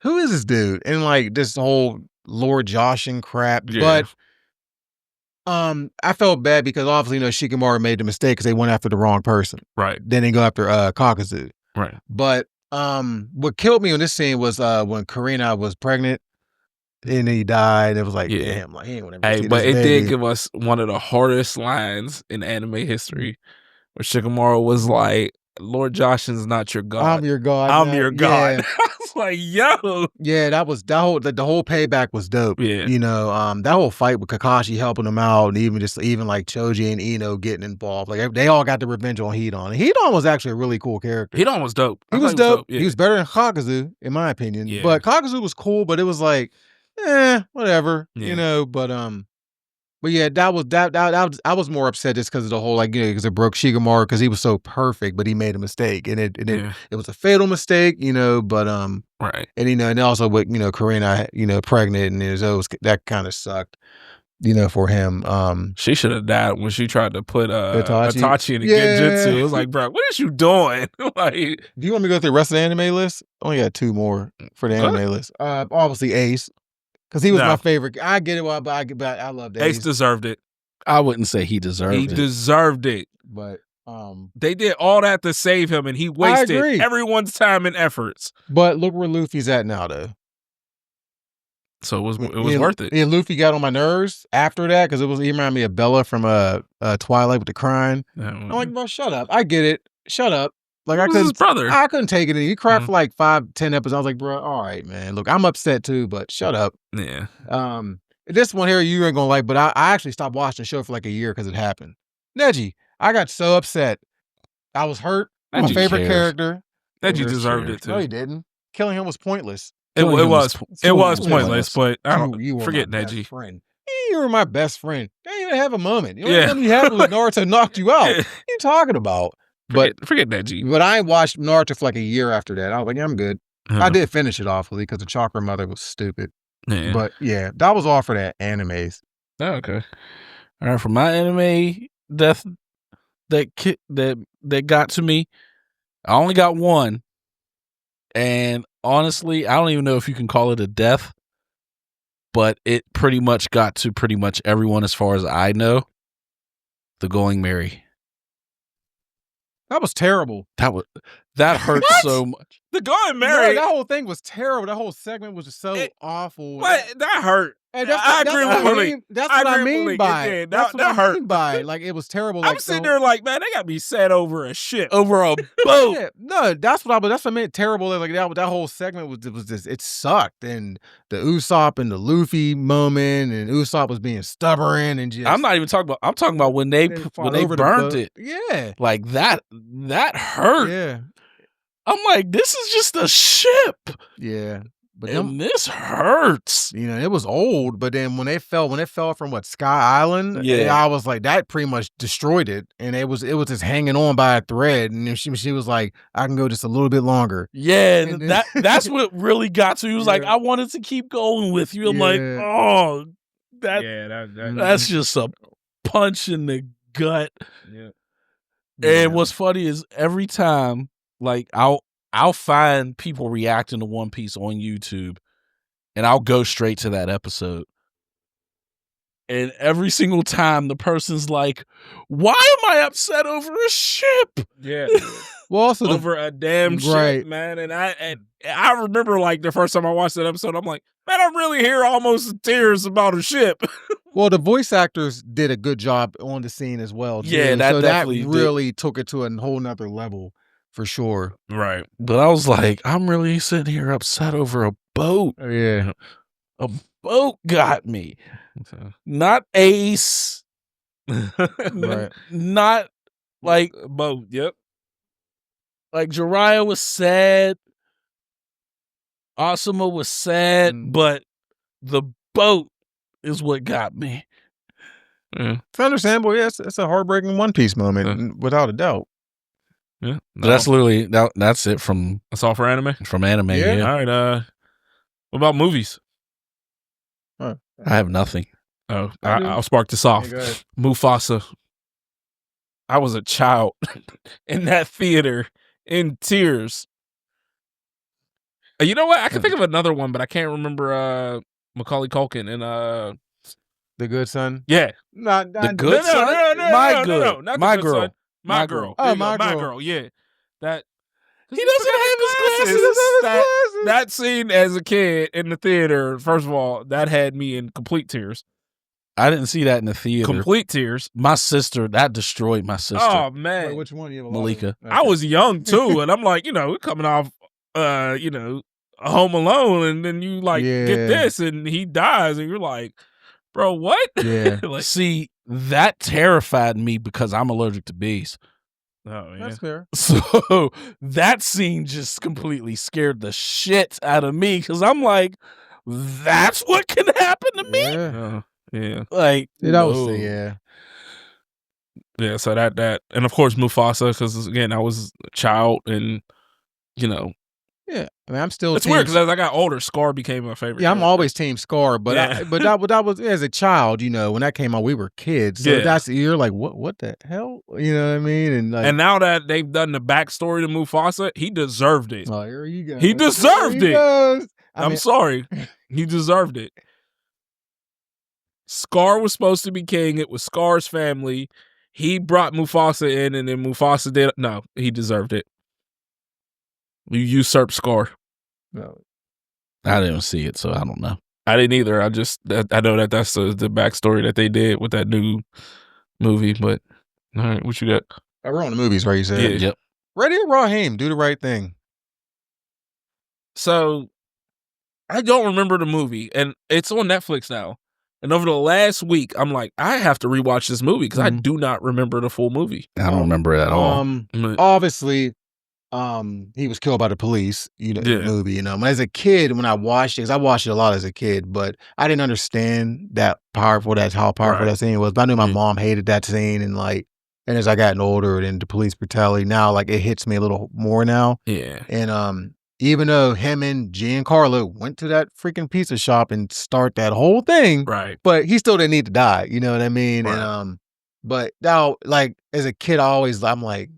who is this dude? And like this whole Lord Josh and crap. Yeah. But I felt bad because obviously, Shikamaru made the mistake because they went after the wrong person. Right, Then they go after Kakazu. right. But what killed me on this scene was when Karina was pregnant and he died. It was like, Yeah. damn, like he ain't gonna ever Hey, see but this it baby. did give us one of the hardest lines in anime history, where Shikamaru was like, Lord Josh is not your god. I'm your god. I'm now. your god. Yeah. I was like, yo. Yeah, the whole payback was dope. Yeah. That whole fight with Kakashi helping him out, and even like Choji and Ino getting involved. Like they all got the revenge on Hedon. And Hedon was actually a really cool character. Hedon was dope. He I was thought dope. Yeah. He was better than Kakazu, in my opinion. Yeah. But Kakazu was cool, but it was like, whatever. Yeah. But yeah, I was more upset just because of the whole because it broke Shikamaru because he was so perfect, but he made a mistake, and it was a fatal mistake, But Right. and also with Karina pregnant, and that kind of sucked, for him. She should have died when she tried to put Itachi? Itachi in the Yeah. Genjutsu. It was like, bro, what is you doing? Like, Do you want me to go through the rest of the anime list? I only got 2 more for the anime list. Obviously Ace, because he was No. my favorite. I get it, but I love Ace Ace. deserved it. I wouldn't say he deserved He it. deserved it. But They did all that to save him, and he wasted agree. everyone's time and efforts. look where Luffy's at now, though. So it was Yeah, worth it. Yeah, Luffy got on my nerves after that because he reminded me of Bella from Twilight with the crying. I'm like, bro, shut up. I get it. Shut up. Like This is his brother. I couldn't take it. He cried Mhm. for like 5-10 episodes. I was like, bro, all right, man. Look, I'm upset too, but shut up. Yeah. This one here you ain't gonna like, but I actually stopped watching the show for like a year because it happened. Neji, I got so upset. I was hurt. My Neji favorite cares. character. Neji Cares, deserved cares. it too. No, he didn't. Killing him was pointless. It was pointless. pointless, but I don't You were forget my best Neji. friend. You were my best friend. You didn't even have a moment. The only Yeah. moment you had was Naruto knocked you out. Yeah. What are you talking about? Forget Neji. But I watched Naruto for like a year after that. I was like, yeah, I'm good. Uh-huh. I did finish it awfully because the Chakra Mother was stupid. Yeah. But yeah, that was all for that animes. Oh, okay. All right, for my anime death that got to me, I only got one, and honestly, I don't even know if you can call it a death, but it pretty much got to pretty much everyone as far as I know. The Going Merry. That was terrible. That hurt so much. The Going No, Merry. that whole thing was terrible. That whole segment was just so awful. That hurt. And I agree with Malik. That's what I mean Malik. by It it. did. That's That what I hurt. mean by it. Like, it was terrible. I'm Like, sitting there like, man, they got me set over a ship. Over a boat. Yeah, no, that's what I meant. Terrible. Like that whole segment was just it sucked. And the Usopp and the Luffy moment, and Usopp was being stubborn and just. I'm not even talking about. I'm talking about when they burnt it. Yeah, like that hurt. Yeah, I'm like, this is just a ship. Yeah, but and this hurts. You know, it was old, but then when it fell from what, Sky Island, I was like, that pretty much destroyed it, and it was just hanging on by a thread, and then she was like, I can go just a little bit longer. Yeah, and then, that's what really got to. He was like, I wanted to keep going with you. I'm like, oh, that's just a punch in the gut. Yeah. And what's funny is every time, like, I'll find people reacting to One Piece on YouTube, and I'll go straight to that episode. And every single time, the person's like, "Why am I upset over a ship?" Yeah, well, also over a damn ship, man. And I remember, like, the first time I watched that episode, I'm like, man, I'm really here almost in tears about a ship. Well, the voice actors did a good job on the scene as well, too. Yeah, that really took it to a whole nother level. For sure. Right. But I was like, I'm really sitting here upset over a boat. Oh, yeah. A boat got me. Not Ace. Right. Not like boat. Yep. Like Jiraiya was sad. Asuma was sad, but the boat is what got me. Yeah. It's understandable. Yes, it's a heartbreaking One Piece moment, without a doubt. Yeah, that's literally that's it from. That's all for anime. From anime, yeah. All right. What about movies? I have nothing. Oh, I'll spark this off. Yeah, Mufasa. I was a child in that theater in tears. You know what? I can think of another one, but I can't remember. Macaulay Culkin and The Good Son. Yeah, not the Good Son. My girl. My girl. Oh, my girl. girl. Yeah. That he doesn't have his glasses. That scene as a kid in the theater, first of all, that had me in complete tears. I didn't see that in the theater. Complete tears. My sister, that destroyed my sister. Oh, man. Wait, which one? You have Malika. Okay. I was young too, and I'm like, we're coming off Home Alone, and then you like get this and he dies, and you're like, bro, what? Yeah. Like, see, that terrified me because I'm allergic to bees. Oh, yeah. That's fair. So that scene just completely scared the shit out of me because I'm like, that's what can happen to me? Yeah. Like, Yeah, so that, and of course Mufasa, because again, I was a child, and yeah, I mean, I'm still. It's weird because as I got older, Scar became my favorite. Yeah, I'm always Team Scar, but that was as a child. When that came out, we were kids. So you're like, what the hell? You know what I mean? And now that they've done the backstory to Mufasa, he deserved it. Oh, here you go. He deserved it. I'm sorry, he deserved it. Scar was supposed to be king. It was Scar's family. He brought Mufasa in, and then Mufasa did. No, he deserved it. You usurped Scar. No, I didn't see it, so I don't know. I didn't either. I know that's the backstory that they did with that new movie. But all right, what you got? We're on the movies, right? You said, Yeah. Yep. Ready or Raheem, do the right thing. So I don't remember the movie, and it's on Netflix now. And over the last week, I'm like, I have to rewatch this movie because I do not remember the full movie. I don't remember it at all. Obviously, he was killed by the police, Yeah. movie, as a kid, when I watched it, 'cause I watched it a lot as a kid, but I didn't understand how powerful Right. that scene was. But I knew my Yeah. mom hated that scene, and as I gotten older and the police brutality, now, like, it hits me a little more now. Yeah. And, even though him and Giancarlo went to that freaking pizza shop and start that whole thing, Right. but he still didn't need to die, you know what I mean? Right. And, but now, like, as a kid, I'm like,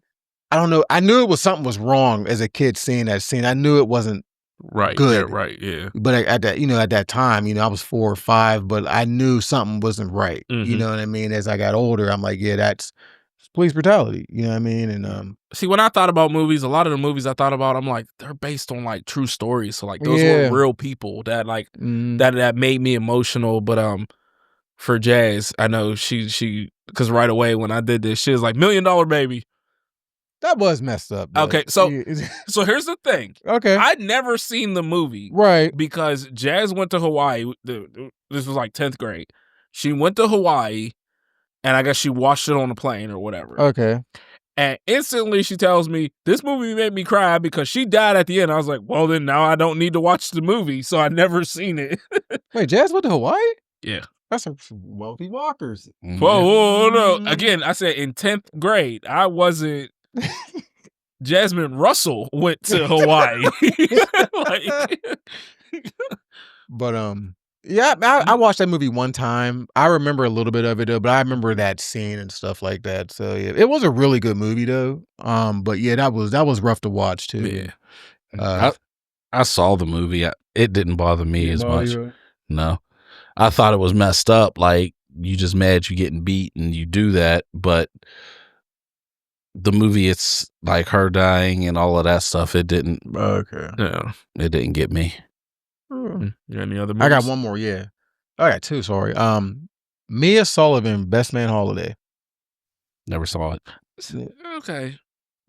I don't know. I knew something was wrong as a kid seeing that scene. I knew it wasn't Right. good. Yeah. Right. Yeah. But at that time, I was 4 or 5, but I knew something wasn't right. You Mhm. know what I mean? As I got older, I'm like, yeah, that's police brutality. You know what I mean? And See, when I thought about movies, a lot of the movies I thought about, I'm like, they're based on like true stories. So like those Yeah. were real people that like mm, that made me emotional. But for Jazz, I know she because right away when I did this, she was like $1 Million Baby. that was messed up. But, Okay, so yeah. so here's the thing. Okay. I'd never seen the movie Right. because Jazz went to Hawaii. This was like 10th grade. She went to Hawaii, and I guess she watched it on the plane or whatever. Okay. And instantly she tells me, this movie made me cry because she died at the end. I was like, well, then now I don't need to watch the movie. So I never seen it. Wait, Jazz went to Hawaii? Yeah. That's some wealthy walkers. Whoa, no. Again, I said in 10th grade, I wasn't. Jasmine Russell went to Hawaii. But yeah, I watched that movie one time. I remember a little bit of it though, but I remember that scene and stuff like that. So yeah, it was a really good movie though. But yeah, that was rough to watch too. Yeah. I saw the movie. It didn't bother me as much. No. I thought it was messed up. Like, you just mad you getting beat and you do that. But the movie, it's like her dying and all of that stuff. It didn't. Okay. Yeah. It didn't get me. You got any other movies? I got one more. Yeah, I got 2. Sorry. Mia Sullivan, Best Man Holiday. Never saw it. Okay.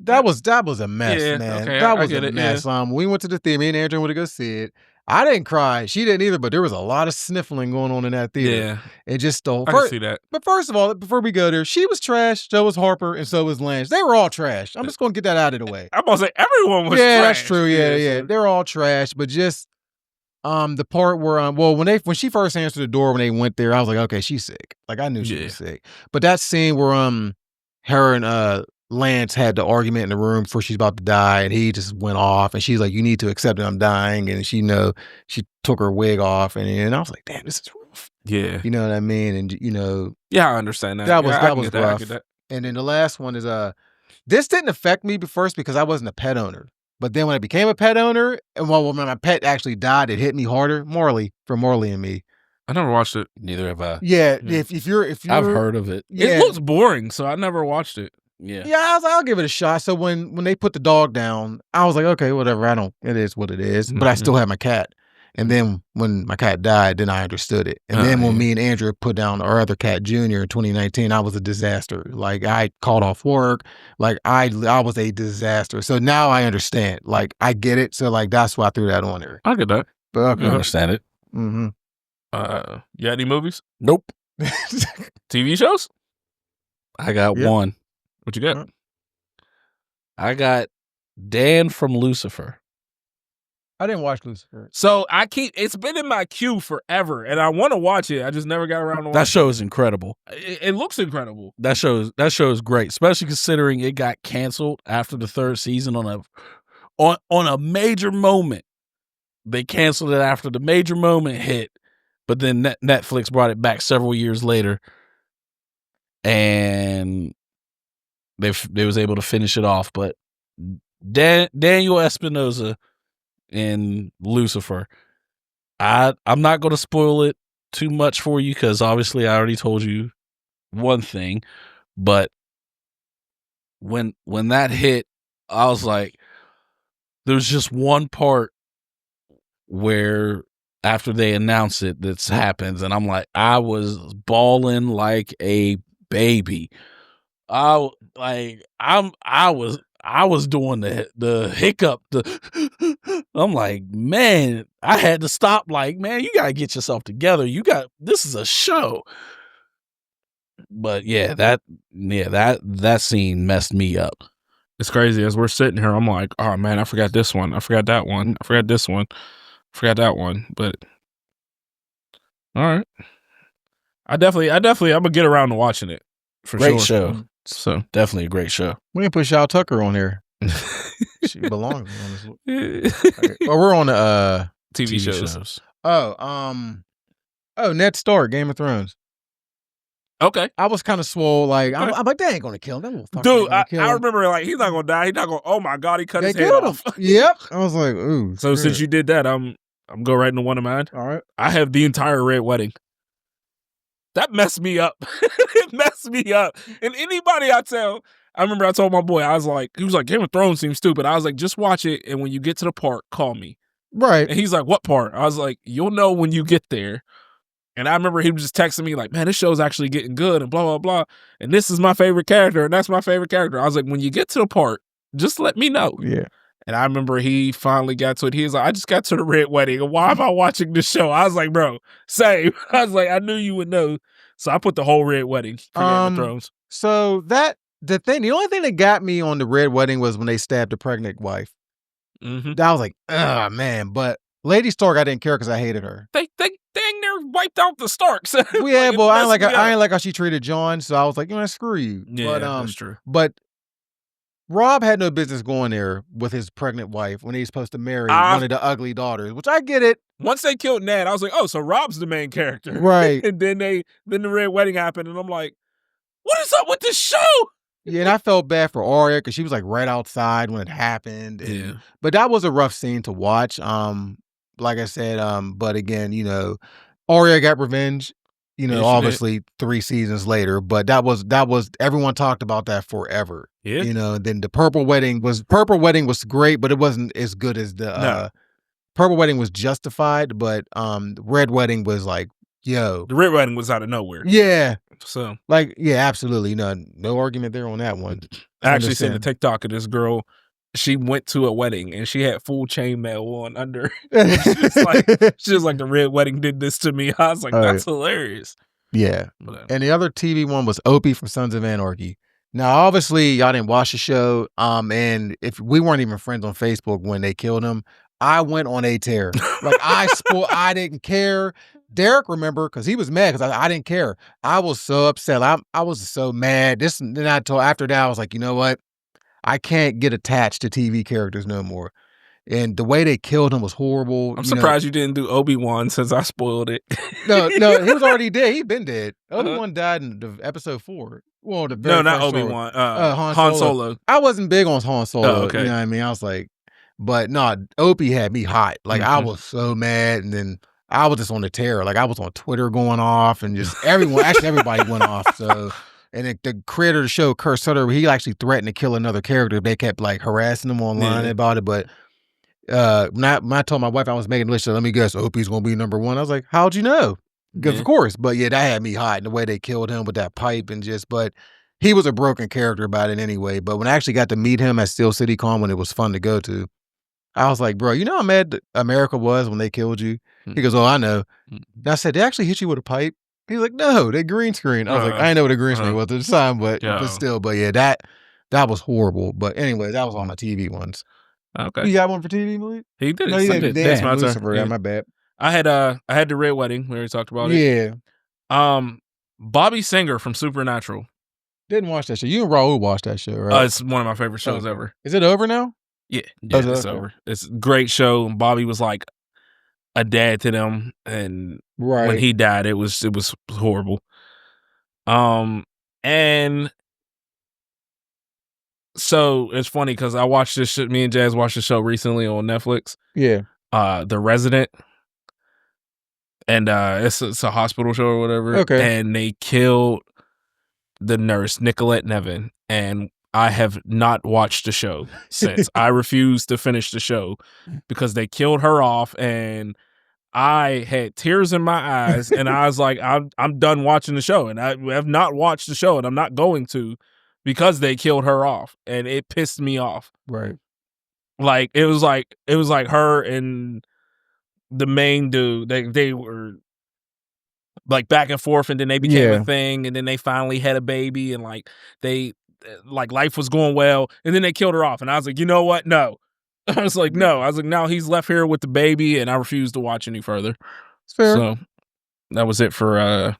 That was a mess, Yeah, man. okay, That I was get a it, mess. yeah. We went to the theater. Me and Andrew went to go see it. I didn't cry. She didn't either, but there was a lot of sniffling going on in that theater. Yeah. It just stole. I can see that. But first of all, before we go there, she was trash, so was Harper, and so was Lance. They were all trash. I'm just going to get that out of the way. I'm going to say everyone was Yeah, trash. that's true. Yeah. So- They're all trash, but just the part where when she first answered the door when they went there, I was like, okay, she's sick. Like, I knew she was sick. But that scene where her and Lance had the argument in the room before she's about to die, and he just went off, and she's like, you need to accept that I'm dying, and she took her wig off, and I was like, damn, this is rough. Yeah. You know what I mean? And Yeah, I understand that. that was Yeah, I can was get that, I rough. get that. And then the last one is this didn't affect me first because I wasn't a pet owner. But then when I became a pet owner, and when my pet actually died, it hit me harder. Marley and Me. I never watched it. Neither have I. Yeah, Yeah. if you're I've heard of it. Yeah. It looks boring, so I never watched it. Yeah. Yeah, I was like, I'll give it a shot. So when they put the dog down, I was like, okay, whatever. It is what it is. But I still have my cat. And then when my cat died, then I understood it. And then when me and Andrew put down our other cat, Junior, in 2019, I was a disaster. Like, I called off work. Like, I was a disaster. So now I understand. Like, I get it. So, like, that's why I threw that on there. I get that. But I okay. understand it. Mm-hmm. You got any movies? Nope. TV shows? I got Yeah. one. What you got? I got Dan from Lucifer. I didn't watch Lucifer. So it's been in my queue forever, and I want to watch it. I just never got around to watching That show is incredible. it looks incredible. That show is great, especially considering it got canceled after the 3rd season on a major moment. They canceled it after the major moment hit, but then Netflix brought it back several years later, and they was able to finish it off. But Daniel Espinosa in Lucifer, I'm not going to spoil it too much for you because obviously I already told you one thing, but when that hit, I was like, there's just one part where after they announce it that happens, and I'm like, I was bawling like a baby. I was doing the hiccup. I'm like, man, I had to stop. Like, man, you gotta get yourself together. This is a show. But yeah, that scene messed me up. It's crazy. As we're sitting here, I'm like, oh man, I forgot this one. I forgot that one. I forgot this one. I forgot that one. But all right. I'm gonna get around to watching it for Great sure. show. So Definitely a great show. We can put Shao Tucker on here. She belongs on this. Okay. Well, we're on the TV shows. Ned Stark, Game of Thrones. Okay. I was kind of swole. Like, Okay. I'm like, they ain't gonna kill him. That little fucker Dude, ain't gonna kill I him. remember like he's not gonna die. He's not gonna. Oh my god, he cut They his head killed him. off. Yep. I was like, ooh. So shit. since you did that, I'm go right into one of mine. All right. I have the entire Red Wedding. That messed me up. It messed me up. And anybody I remember I told my boy, he was like, Game of Thrones seems stupid. I was like, just watch it, and when you get to the part, call me. Right. And he's like, what part? I was like, you'll know when you get there. And I remember he was just texting me like, man, this show's actually getting good and blah, blah, blah. And this is my favorite character, and that's my favorite character. I was like, when you get to the part, just let me know. Yeah. And I remember he finally got to it. He was like, I just got to the Red Wedding. And why am I watching this show? I was like, bro, same. I was like, I knew you would know. So I put the whole Red Wedding for Game of Thrones. So the only thing that got me on the Red Wedding was when they stabbed the pregnant wife. Mm-hmm. I was like, oh man. But Lady Stark, I didn't care because I hated her. They dang near wiped out the Starks. Yeah, well, I ain't like how she treated John, so I was like, screw you. Yeah, but, that's true. But Rob had no business going there with his pregnant wife when he's supposed to marry one of the ugly daughters, which I get it. Once they killed Ned, I was like, oh, so Rob's the main character. Right. And then the Red Wedding happened, and I'm like, what is up with this show? Yeah, and I felt bad for Arya because she was like right outside when it happened. Yeah. But that was a rough scene to watch. Like I said, but again, Arya got revenge, Yeah, obviously 3 seasons later, but that was everyone talked about that forever. Yeah. Then the Purple Wedding was great, but it wasn't as good as the Purple Wedding was justified, but Red Wedding was like, yo. The Red Wedding was out of nowhere. Yeah. So like, yeah, absolutely. No argument there on that one. I actually seen a TikTok of this girl. She went to a wedding and she had full chainmail on under. She was like, the Red Wedding did this to me. I was like, that's hilarious. Yeah. And the other TV one was Opie from Sons of Anarchy. Now, obviously, y'all didn't watch the show. And if we weren't even friends on Facebook when they killed him, I went on a tear. Like I didn't care. Derek remember because he was mad because I didn't care. I was so upset. I was so mad. After that I was like, you know what? I can't get attached to TV characters no more. And the way they killed him was horrible. I'm surprised you didn't do Obi-Wan since I spoiled it. No, he was already dead. He'd been dead. Obi-Wan died in episode 4. Well, the very not first Obi-Wan. Han Solo. I wasn't big on Han Solo. Oh, okay. You know what I mean? I was like, but no, Opie had me hot. Like I was so mad, and then I was just on the tear. Like I was on Twitter going off, and just everybody went off. So. And the creator of the show, Kurt Sutter, he actually threatened to kill another character. They kept like harassing him online about it. But when I told my wife I was making the list, let me guess, Opie's gonna be number 1. I was like, how'd you know? Because of course. But yeah, that had me hot in the way they killed him with that pipe but he was a broken character about it anyway. But when I actually got to meet him at Steel City Con when it was fun to go to, I was like, bro, you know how mad America was when they killed you? He goes, oh, I know. And I said, they actually hit you with a pipe? He's like, no, they green screen. I was like, I didn't know what a green screen was at the time, but still, but yeah, that was horrible. But anyway, that was on my TV ones. Okay. You got one for TV, Malik? He did it. No, you didn't. That's my turn. Yeah. My bad. I had the Red Wedding. We already talked about it. Yeah. Bobby Singer from Supernatural. Didn't watch that show. You and Raul watched that show, right? It's one of my favorite shows ever. Is it over now? Yeah, it's over. It's a great show. Bobby was like a dad to them, and when he died, it was horrible. And so it's funny because I watched this shit. Me and Jazz watched the show recently on Netflix. Yeah. The Resident, and it's a hospital show or whatever. Okay. And they killed the nurse Nicolette Nevin, and I have not watched the show since. I refused to finish the show because they killed her off, and I had tears in my eyes, and I was like, I'm done watching the show, and I have not watched the show, and I'm not going to because they killed her off, and it pissed me off. Right. Like it was like her and the main dude. They were like back and forth, and then they became a thing, and then they finally had a baby, and like they like life was going well, and then they killed her off, and I was like, you know what? No, I was like, no. I was like, now he's left here with the baby, and I refuse to watch any further. It's fair. So that was it for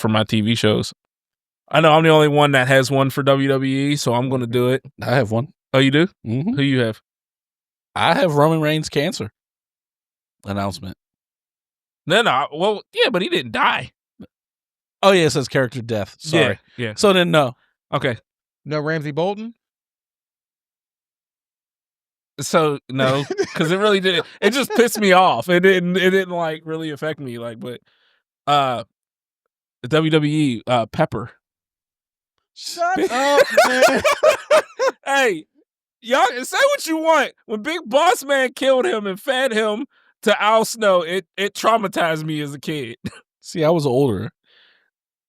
my TV shows. I know I'm the only one that has one for WWE, so I'm going to do it. I have one. Oh, you do? Mm-hmm. Who you have? I have Roman Reigns' cancer announcement. No. Well, yeah, but he didn't die. Oh, yeah, it says character death. Sorry. Yeah. So then, no. Okay. No Ramsey Bolton? So no, because it really didn't. It just pissed me off. It didn't like really affect me. Like, but the WWE Pepper. Shut up, man. Hey, y'all say what you want. When Big Boss Man killed him and fed him to Al Snow, it traumatized me as a kid. See, I was older.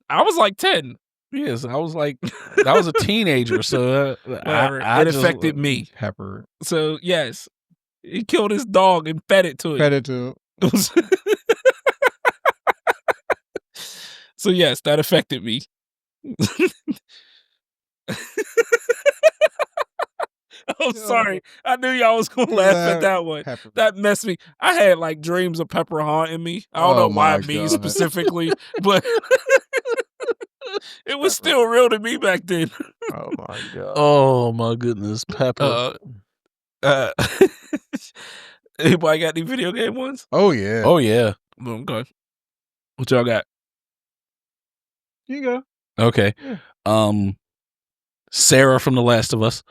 I was like 10. Yes, I was like, I was a teenager, so Whatever. I It just- affected me. Pepper. So yes, he killed his dog and fed it to it. Fed it to So yes, that affected me. I'm sorry. I knew y'all was gonna laugh at that one. Pepper. That messed me. I had like dreams of Pepper haunting me. I don't Oh know why my me God. specifically, but it was still real to me back then. Oh my God. Oh my goodness, Pepper. Anybody got any video game ones? Oh yeah. Oh yeah. Okay. What y'all got? You go. Okay. Yeah. Sarah from The Last of Us,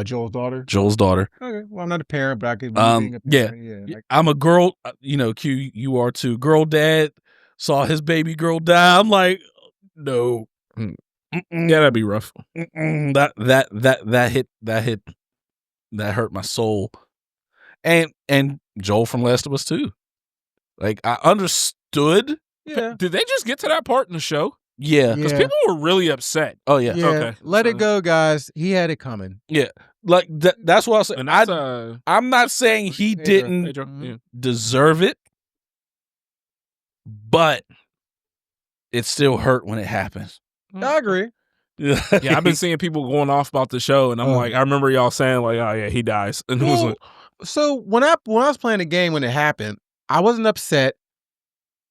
Joel's daughter. Joel's daughter. Okay. Well, I'm not a parent, but I could. Being a Yeah. parent, yeah. Like, I'm a girl. Q, you are too. Girl dad saw his baby girl die. I'm like, no. Yeah, that'd be rough. That hurt my soul. And Joel from Last of Us too. Like, I understood. yeah. Did they just get to that part in the show? Yeah. Because people were really upset. Oh yeah. Yeah. Okay. Let So- it go, guys. He had it coming. Like that's what I was saying. And that's I'm not saying he Pedro. didn't Pedro, Mhm. yeah. deserve it, but it still hurt when it happened. I agree. Yeah, I've been seeing people going off about the show, and I'm like, I remember y'all saying like, "Oh yeah, he dies," and it was Well, like, So when I was playing the game when it happened, I wasn't upset.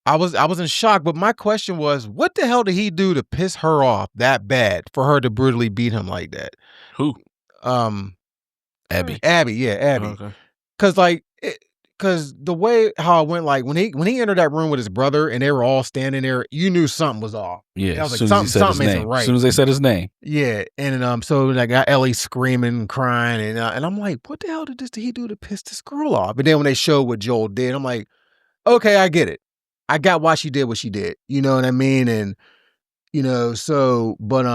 I was in shock, but my question was, what the hell did he do to piss her off that bad for her to brutally beat him like that? who? Abby. Abby, yeah, Abby. Okay. Because the way how it went, like when he entered that room with his brother and they were all standing there, you knew something was off. Yeah, I was as like, soon as he said his something isn't name. right. As soon as they said his name. Yeah, and so like got Ellie screaming and crying, and I'm like, what the hell did he do to piss this girl off? And then when they showed what Joel did, I'm like, okay, I get it. I got why she did what she did. You know what I mean? And so, but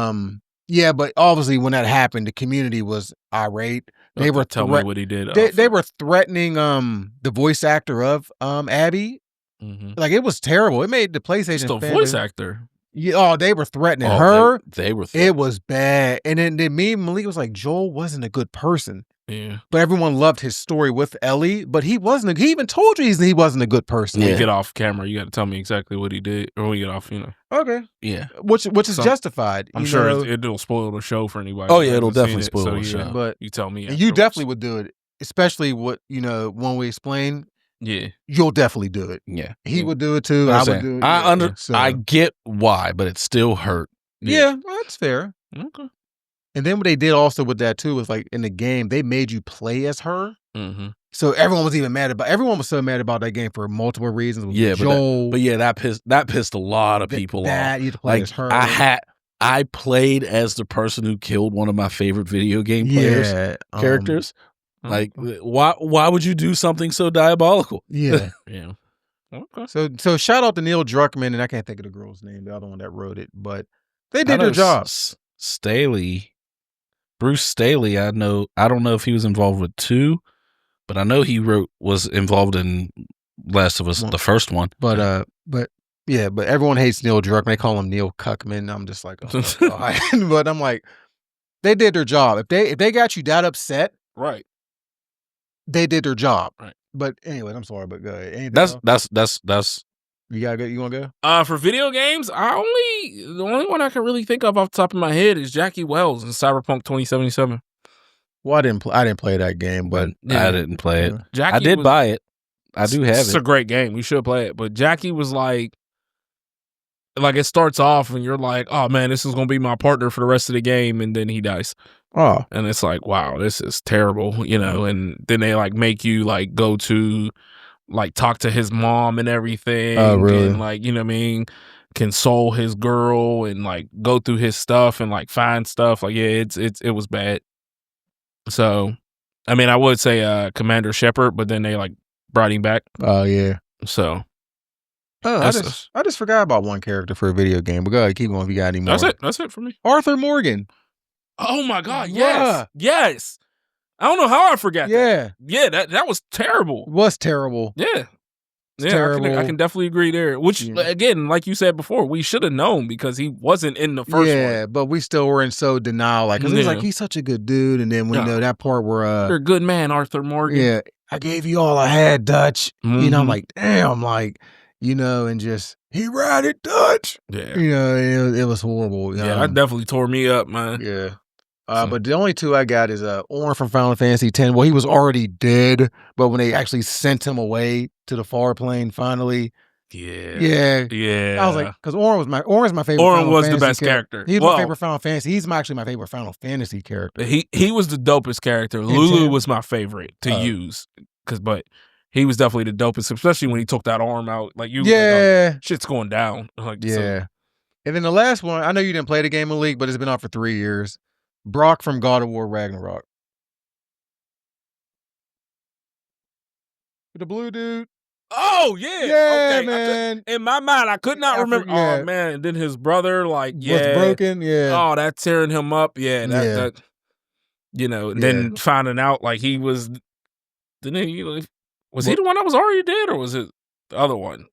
yeah, but obviously when that happened, the community was irate. They were tell me what he did. They were threatening the voice actor of Abby. Mm-hmm. Like it was terrible. It made the PlayStation Just a fan voice base- actor. Yeah, they were threatening Oh, her. They were. It was bad. And then me and Malik was like, Joel wasn't a good person. Yeah. But everyone loved his story with Ellie. But he wasn't. He even told you he wasn't a good person. When Yeah. you get off camera, you got to tell me exactly what he did, or when you get off, Okay. Yeah. Which is So, justified. I'm you sure know? it'll spoil the show for anybody. Oh, who yeah, it'll hasn't seen definitely spoil the yeah, show. But you tell me. you afterwards. definitely would do it. Especially what, when we explain, Yeah. you'll definitely do it. Yeah. He would do it too. I would do it. I get why, but it still hurt. Yeah, well, that's fair. Okay. And then what they did also with that too was like in the game, they made you play as her. Mm-hmm. So everyone was so mad about that game for multiple reasons. With Yeah, Joel, that pissed a lot of people off. You had to play as her. I played as the person who killed one of my favorite video game players characters. Like, why would you do something so diabolical? Yeah. Yeah. Okay. So shout out to Neil Druckmann, and I can't think of the girl's name, the other one that wrote it, but they did their job. Bruce Staley, I don't know if he was involved with 2, but I know he was involved in Last of Us, the first one. But everyone hates Neil Druckmann. They call him Neil Cuckman. I'm just like, oh God. But I'm like, they did their job. If they got you that upset, Right. they did their job. Right. But anyways, I'm sorry, but go ahead. Anything else? That's You want to go? For video games, the only one I can really think of off the top of my head is Jackie Wells in Cyberpunk 2077. Well, I didn't play that game, but I didn't play it. Jackie I did buy it. I do have It's a great game. You should play it. But Jackie was like it starts off and you're like, oh man, this is gonna be my partner for the rest of the game, and then he dies. Oh, And it's like, wow, this is terrible, and then they like make you like go to like talk to his mom and everything. Oh, really? And like, what I mean, console his girl and like go through his stuff and like find stuff. Like, yeah, it was bad. So I mean, I would say Commander Shepard, but then they like brought him back. Oh yeah. So I just forgot about one character for a video game. But go ahead, keep going if you got any more. That's it for me. Arthur Morgan. Oh my God! Yes. I don't know how I forgot that. Yeah, that was terrible. Was terrible. Yeah. Terrible. I can definitely agree there. Which again, like you said before, we should have known because he wasn't in the first one. Yeah, but we still were in so denial, like, because he's like, he's such a good dude, and then we know that part where you're a good man, Arthur Morgan. Yeah, I gave you all I had, Dutch. Mm-hmm. I'm like, damn, like, and just he ratted Dutch. Yeah, it was horrible. Yeah, that definitely tore me up, man. Yeah. But the only two I got is Orin from Final Fantasy X. Well, he was already dead, but when they actually sent him away to the far plane finally. Yeah. I was like, because Orin's my favorite. Orin was the best character. He's my favorite Final Fantasy. He's actually my favorite Final Fantasy character. He was the dopest character. Lulu was my favorite to use, but he was definitely the dopest, especially when he took that arm out. Like like, oh, shit's going down. Like, yeah. So. And then the last one, I know you didn't play the game of League, but it's been out for 3 years. Brock from God of War Ragnarok. The blue dude. Oh, yeah. Yeah, okay. man. In my mind, I could not remember. Oh, man. And then his brother, like, was broken. Yeah. Oh, that tearing him up. Yeah. That then finding out, like, he was. Didn't he? Was he the one that was already dead, or was it the other one?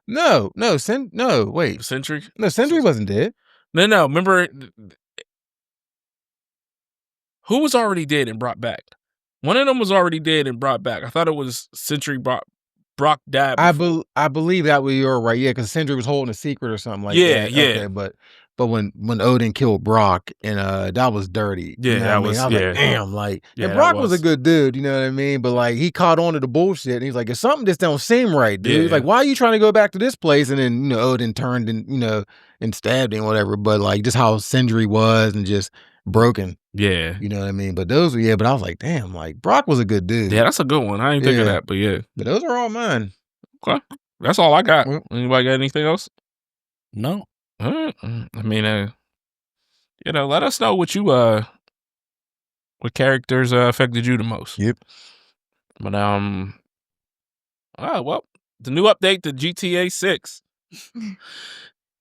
No. Wait. Sentry? No, Sentry wasn't dead. No. Remember. Who was already dead and brought back? One of them was already dead and brought back. I thought it was Sentry Brock died. I believe that you're right. Yeah, because Sentry was holding a secret or something like that. Yeah. Okay, but when Odin killed Brock and that was dirty. Yeah, I was like, damn, like, and Brock was a good dude, you know what I mean? But like, he caught on to the bullshit, and he's like, if something just don't seem right, dude. He's like, why are you trying to go back to this place? And then Odin turned and stabbed him, whatever. But like, just how Sindri was and just broken. Yeah. You know what I mean? But those were, but I was like, damn, like, Brock was a good dude. Yeah, that's a good one. I didn't think of that, but yeah. But those are all mine. Okay. That's all I got. Anybody got anything else? No. I mean, let us know what what characters affected you the most. Yep. But the new update to GTA 6.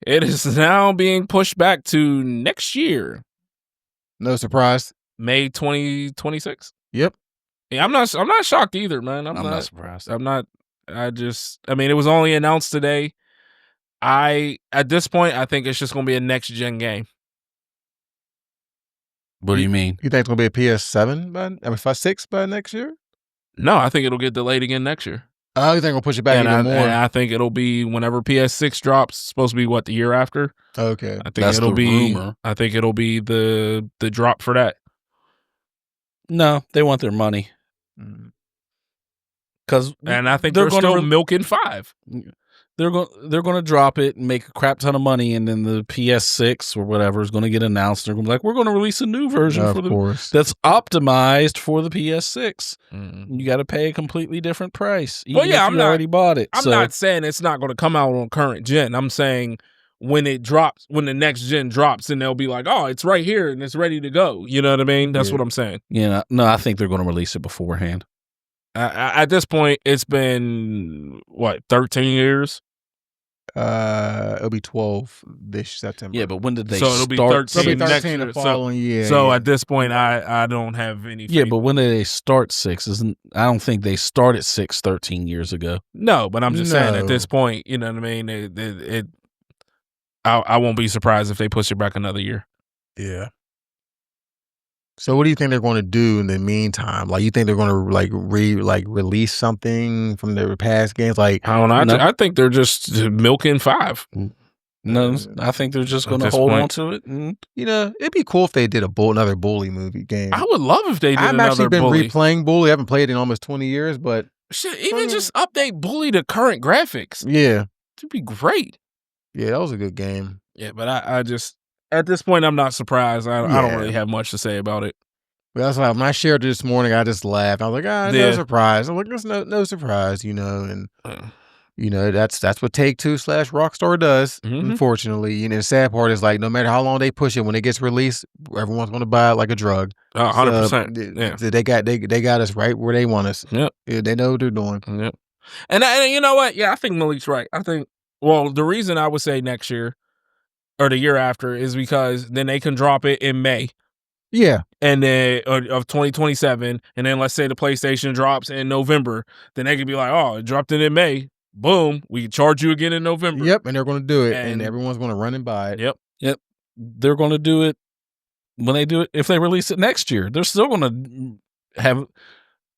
It is now being pushed back to next year. No surprise. May 2026. Yep. Yeah, I'm not shocked either, man. I'm not surprised. I'm not. It was only announced today. At this point, I think it's just going to be a next gen game. What do you mean? You think it's going to be a PS7 6 by next year? No, I think it'll get delayed again next year. Oh, you think we'll push it back even more? And I think it'll be whenever PS6 drops. It's supposed to be the year after. Okay, I think it'll be rumor. I think it'll be the drop for that. No, they want their money. And I think they're still milking 5. They're going to drop it and make a crap ton of money, and then the PS6 or whatever is going to get announced. They're going to be like, we're going to release a new version that's optimized for the PS6. You got to pay a completely different price. Even if you already bought it. I'm not saying it's not going to come out on current gen. I'm saying when it drops, when the next gen drops, and they'll be like, oh, it's right here and it's ready to go. You know what I mean? That's what I'm saying. Yeah, no, I think they're going to release it beforehand. At this point, it's been 13 years. It'll be 12 this September. Yeah, but when did they start? So it'll be 13 next year. The following year. So at this point, I don't have any. Yeah, but when did they start 6? I don't think they started 6 13 years ago. No, but I'm just saying at this point, you know what I mean? I won't be surprised if they push it back another year. Yeah. So what do you think they're going to do in the meantime? Like, you think they're going to release something from their past games? Like, I don't know. No. I think they're just milking 5. No, I think they're just At going to this hold point. on to it. And it'd be cool if they did another Bully movie game. I would love if they did I've another actually been Bully. replaying Bully. I haven't played it in almost 20 years, but Shit, even just update Bully to current graphics. yeah, It'd be great. yeah, that was a good game. Yeah, but I just at this point I'm not surprised. I don't Yeah. really have much to say about it. But that's why when I shared it this morning, I just laughed. I was like, no Yeah. surprise. I'm like, there's no surprise, and Uh, that's what Take-Two / Rockstar does. Mhm. Unfortunately, the sad part is like no matter how long they push it, when it gets released, everyone's going to buy it like a drug. 100%. So, Yeah. they got us right where they want us. Yep. Yeah, they know what they're doing. Yep. And you know what? Yeah, I think Malik's right. I think the reason I would say next year or the year after is because then they can drop it in May. Yeah, And then of 2027, and then let's say the PlayStation drops in November, then they could be like, "Oh, it dropped it in May. Boom, we can charge you again in November." yep, and they're going to do it, and And- everyone's going to run and buy it. Yep. they're going to do it when they do it. If they release it next year, they're still going to have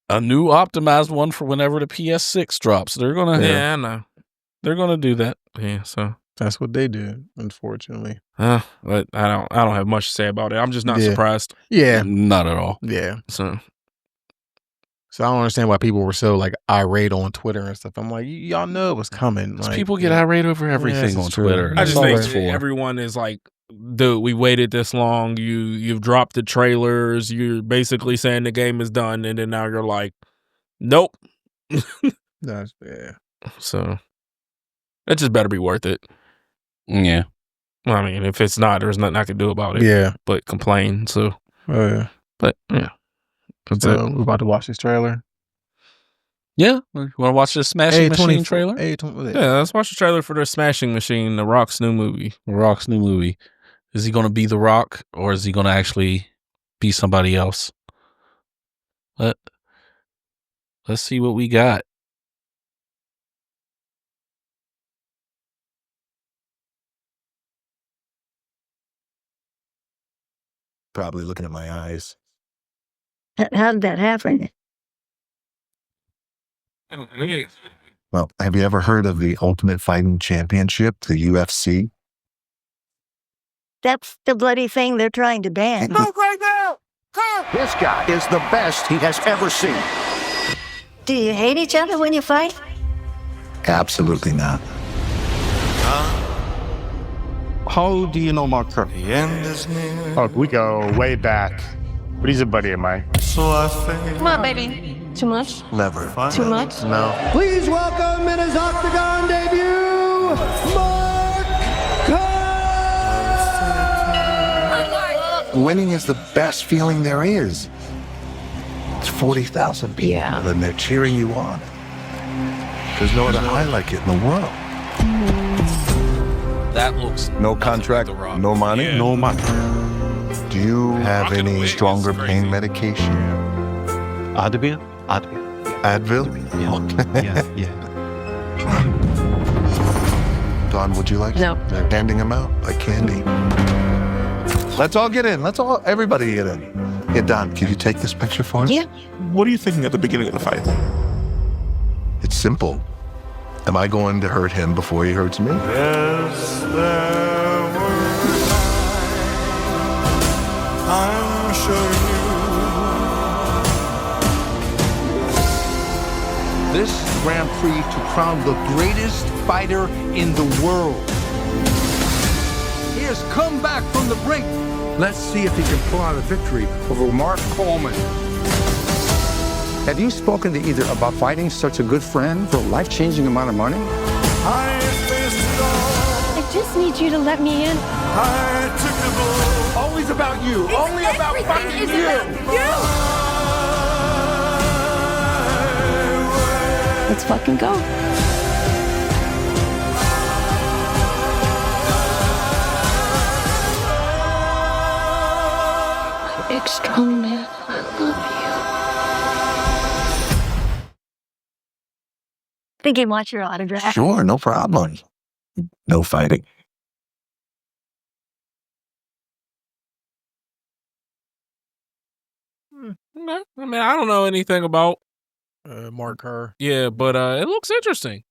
a new optimized one for whenever the PS6 drops. They're going to Yeah, I know. they're going to do that. Yeah, so That's what they do, unfortunately. but I don't have much to say about it. I'm just not Yeah. surprised. Yeah, Not at all. yeah. So So I don't understand why people were so like irate on Twitter and stuff. I'm like, y'all know it was coming. Like, People get irate over everything this on is true. Twitter. I That's just all think it's for. everyone is like, dude, we waited this long. You've dropped the trailers. You're basically saying the game is done, and then now you're like, nope. That's yeah. So it just better be worth it. Yeah. I mean, if it's not, there's nothing I can do about it. Yeah. But complain. So, Oh yeah. but yeah, that's So it. we're about to watch this trailer. Yeah. You want to watch the Smashing Machine trailer? Yeah, let's watch the trailer for the Smashing Machine, The Rock's new movie. The Rock's new movie. Is he going to be The Rock or is he going to actually be somebody else? Let's see what we got. Probably looking at my eyes. How did that happen? Well, have you ever heard of the Ultimate Fighting Championship, the UFC? That's the bloody thing they're trying to ban. right now! This guy is the best he has ever seen. Do you hate each other when you fight? Absolutely not. How do you know Mark Kirk? Oh, we go way back. But he's a buddy of mine. Come on, baby. Too much? Never. Too much? No. Please welcome in his Octagon debut, Mark Kirk! Winning is the best feeling there is. It's 40,000 people, Yeah. and they're cheering you on. There's no other high like it in the world. That looks No contract, no money, no money. Do you have any stronger pain medication? Advil? Advil? Yeah. Don, would you like No. They're handing them out like candy. Let's all get in. Everybody get in. Yeah, Don, can you take this picture for us? Yeah. What are you thinking at the beginning of the fight? It's simple. Am I going to hurt him before he hurts me? Yes, I'm sure This Grand Prix to crown the greatest fighter in the world. He has come back from the brink. Let's see if he can pull out a victory over Mark Coleman. Have you spoken to either about fighting such a good friend for a life-changing amount of money? I faced it all. I just need you to let me in. I took the bull. Always about you. Only about fighting you. Let's fucking go. Big strong man. I love you. Think he wants your autograph. Sure, no problem. No fighting. Okay. I mean, I don't know anything about. Mark Kerr. Yeah, but it looks interesting.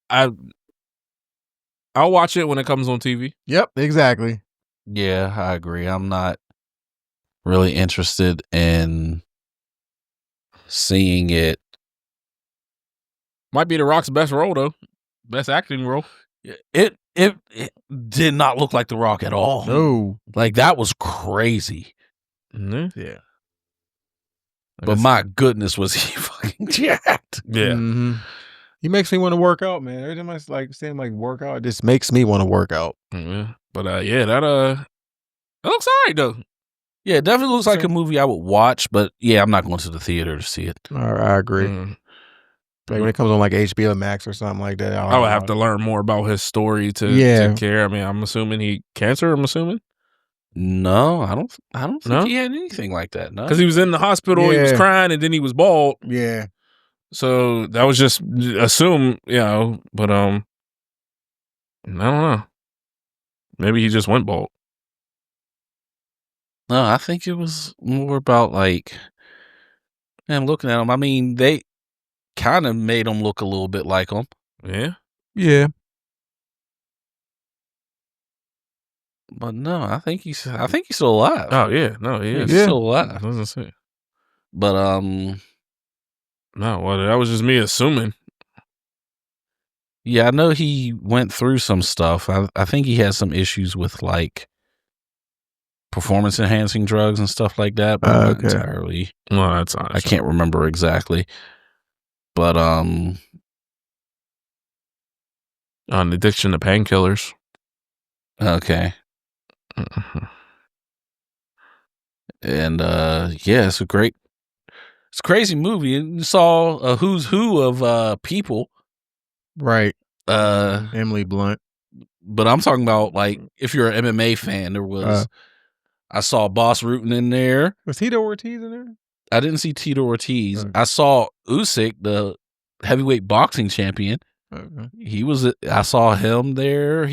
I'll watch it when it comes on TV. Yep, exactly. Yeah, I agree. I'm not really interested in seeing it. Might be The Rock's best role though, best acting role. It did not look like The Rock at all. No. Like that was crazy. Mm-hmm. Yeah. But my goodness, was he fucking jacked? Yeah. Mm-hmm. He makes me want to work out, man. Every time I like seeing like workout, it just makes me want to work out. Yeah. But yeah, that looks alright though. Yeah, it definitely looks like a movie I would watch, but yeah, I'm not going to the theater to see it. I agree. Mm. Like when it comes on like HBO Max or something like that, I would have to learn more about his story to care. I mean, I'm assuming he cancer. I'm assuming. No, I don't think No? he had anything like that. No, Because he was in the hospital, he was Yeah. crying, and then he was bald. Yeah. So that was just assume, But I don't know. Maybe he just went bald. no, I think it was more about like, man, looking at him. I mean, they kind of made him look a little bit like him. Yeah. Yeah. But no, I think he's still alive. Oh yeah. No, he is. He's still alive. Doesn't say. But No, well, that was just me assuming. yeah, I know he went through some stuff. I think he had some issues with like performance enhancing drugs and stuff like that. But not Okay. entirely. Well, that's honest. I can't remember exactly. But An addiction to painkillers. okay. Mhm. And yeah, it's a crazy movie. And you saw a who's who of people. Right. Uh Emily Blunt. but I'm talking about like if you're an MMA fan, there was I saw Boss Rutan in there. Was Tito Ortiz in there? I didn't see Tito Ortiz. Okay. I saw Usyk, the heavyweight boxing champion. Okay. I saw him there.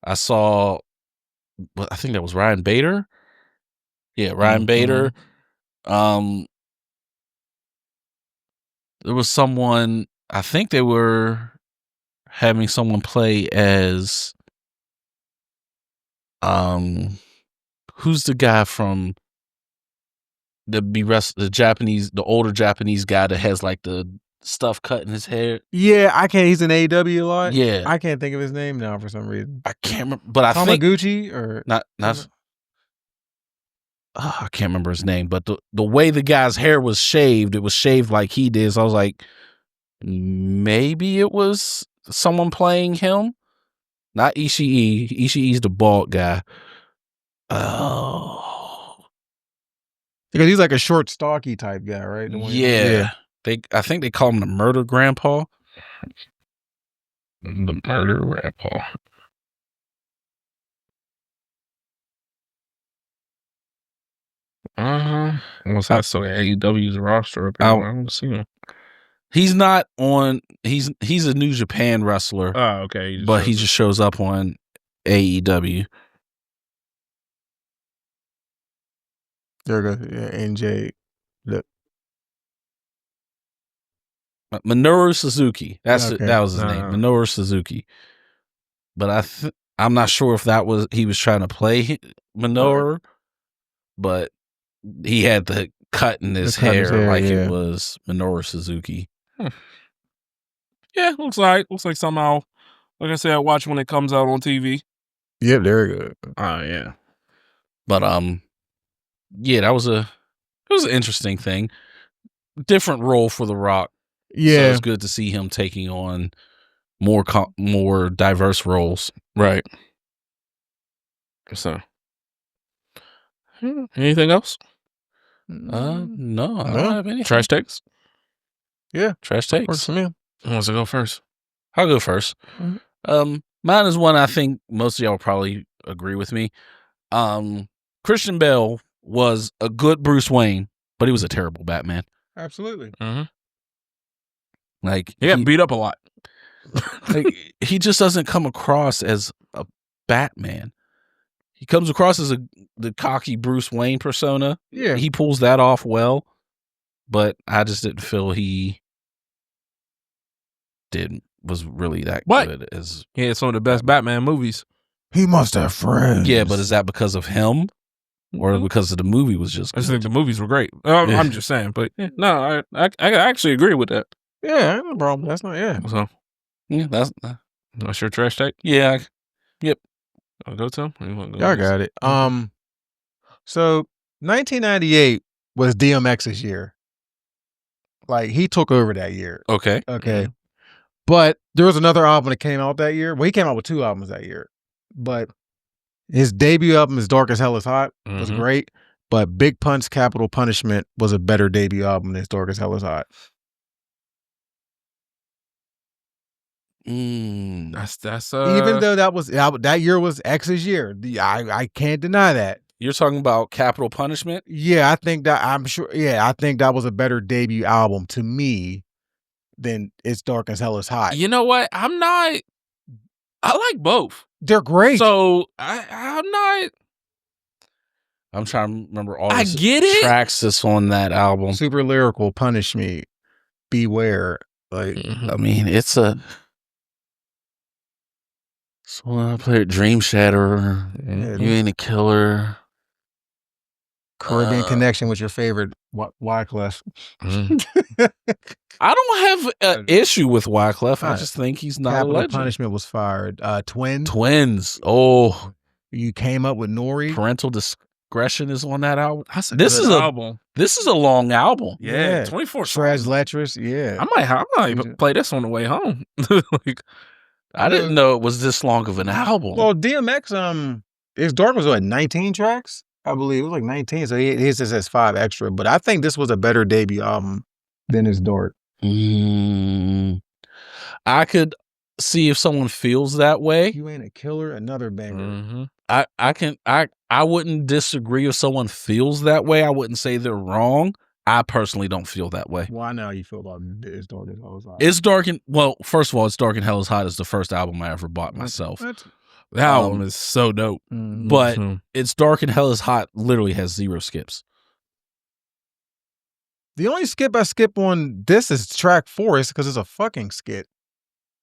I saw I think that was Ryan Bader. Yeah, Ryan Bader. There was someone, I think they were having someone play as who's the guy from the older Japanese guy that has like the stuff cut in his hair. Yeah, I can't. He's in AEW a lot. Yeah. I can't think of his name now for some reason. I can't remember, but I think Tamaguchi or not I can't remember his name, but the way the guy's hair was shaved, it was shaved like he did. So I was like, maybe it was someone playing him. Not Ishii. Ishii's the bald guy. Oh, because he's like a short, stocky type guy, right? The one- yeah. I think they call him the murder grandpa. The murder grandpa. What's that? So AEW's roster up here. I don't see him. He's not on. He's a New Japan wrestler. Oh, okay. He just shows up on AEW. There we go. Yeah, NJ. Look. Minoru Suzuki. That was his name. Uh-huh. Minoru Suzuki. But I'm not sure if he was trying to play Minoru, but he had the cut in his hair like it was Minoru Suzuki. Yeah, looks like somehow, like I said, I watch when it comes out on TV. Yep, there we go. Oh yeah. But yeah, it was an interesting thing. Different role for The Rock. Yeah, so it's good to see him taking on more diverse roles. Right. So, anything else? No, I don't have anything. Trash takes. Yeah, Trash of course takes. for me. Who wants to go first? I'll go first. Mine is one I think most of y'all probably agree with me. Christian Bale was a good Bruce Wayne, but he was a terrible Batman. Absolutely. Mm-hmm. Like He got beat up a lot. like he just doesn't come across as a Batman. he comes across as the cocky Bruce Wayne persona. Yeah. He pulls that off well, but I just didn't feel he was really that good as. He had some of the best Batman movies. He must have friends. Yeah, but is that because of him or because of the movie was just I just good? think the movies were great. I'm just saying, but no, I actually agree with that. Yeah, no problem. That's not, yeah. So, Yeah, that's your trash take? Yeah. Yep. I'll go to him. Or you wanna go Y'all next? got it. So 1998 was DMX's year. Like, he took over that year. Okay. Okay. But there was another album that came out that year. Well, he came out with 2 albums that year. But his debut album, As Dark as Hell is Hot, was great. But Big Pun's Capital Punishment was a better debut album than As Dark as Hell is Hot. That's Even though that year was X's year. I can't deny that. You're talking about Capital Punishment? Yeah, I think that was a better debut album to me than It's Dark as Hell is Hot. You know what? I like both. They're great. So I'm not. I'm trying to remember all I the get it. tracks that's on that album. Super lyrical, Punish Me, Beware. Like, I mean, it's a. So when I played Dream Shatterer, You Ain't a Killer. Caribbean Connection with your favorite Wyclef. I don't have an issue with Wyclef. I just think he's not Capital a legend. Punishment was fired. Twins. Oh, you came up with Nori. Parental Discretion is on that album. This is album. This is a long album. Yeah, 24 Trash songs. Letrous. Yeah, I might even play this on the way home. Like, I didn't know it was this long of an album. Well, DMX, It's Dark was 19 tracks, I believe. It was like 19, so he just has 5 extra. But I think this was a better debut album than It's Dark. I could see if someone feels that way. You Ain't a Killer, another banger. I wouldn't disagree if someone feels that way. I wouldn't say they're wrong. I personally don't feel that way. Well, I know how you feel about It's Dark as Hell is Hot. It's Dark and well, first of all, It's Dark and Hell is Hot is the first album I ever bought myself. that album is so dope. But It's Dark and Hell is Hot literally has 0 skips. The only skip I skip on this is track 4 is because it's a fucking skit.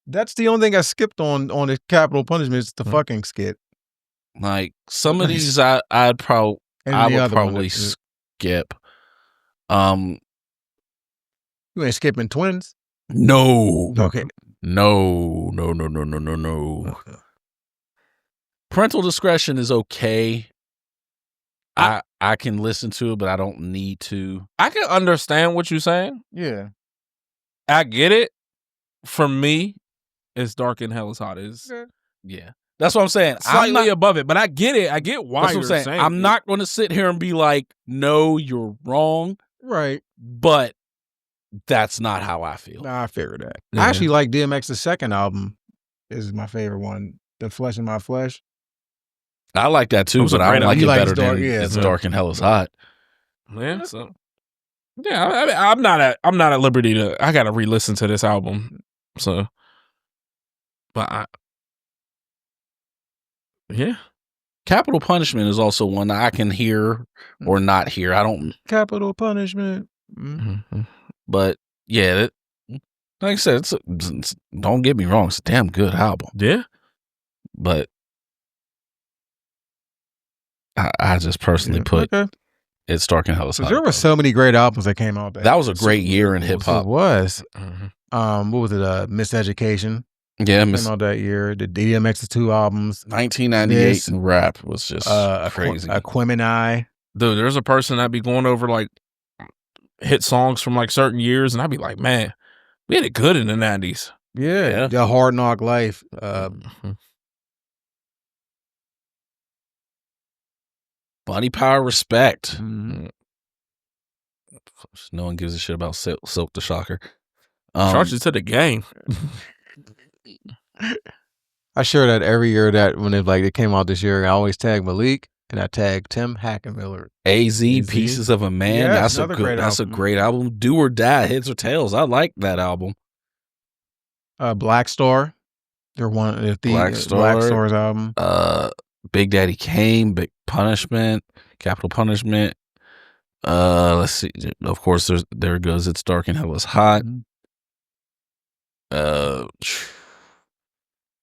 That's the only thing I skipped on the Capital Punishment is the fucking skit. Like some of these I would probably skip. You ain't skipping Twins? No. Okay. No. Parental Discretion is okay. I can listen to it, but I don't need to. I can understand what you're saying. Yeah. I get it. For me, It's Dark and Hell is Hot is Yeah. That's what I'm saying. slightly above it, but I get it. I get why That's you're what I'm saying. I'm not going to sit here and be like, no, you're wrong. Right. But that's not how I feel. Nah, I figured that. Yeah. I actually like DMX's second album is my favorite one. The Flesh in My Flesh. I like that too, was a but I great don't like it album. You like better It's Dark, than yeah, It's so- Dark and Hell is Hot. Yeah, so I'm not at liberty to. I gotta re-listen to this album. So, but yeah, Capital Punishment is also one that I can hear or not hear. I don't, Capital Punishment. but yeah, like I said, don't get me wrong, it's a damn good album. yeah. But I just personally put Okay. It's Dark and Hell is Hot. There were so many great albums that came out. That was a great year in hip It hop. was. Mm-hmm. What was it? Miseducation. Yeah, Came out that year. The DMX's 2 albums. 1998 This, in rap was just crazy. Aquemini. Dude, there's a person that be going over like hit songs from like certain years, and I'd be like, man, we had it good in the 90s. Yeah. The Hard Knock Life. Bunny Power Respect. Mm-hmm. No one gives a shit about Silk the Shocker. Charge it to the game. I share that every year that when it came out this year, I always tag Malik and I tag Tim Hackenmiller. AZ Pieces of a Man. Yeah, that's a great album. Do or Die, Heads or Tails. I like that album. Black Star. They're one of the Black Black Star's album. Big Daddy Kane, Big Punishment, Capital Punishment. Let's see. Of course, there it goes. It's Dark and Hell is Hot.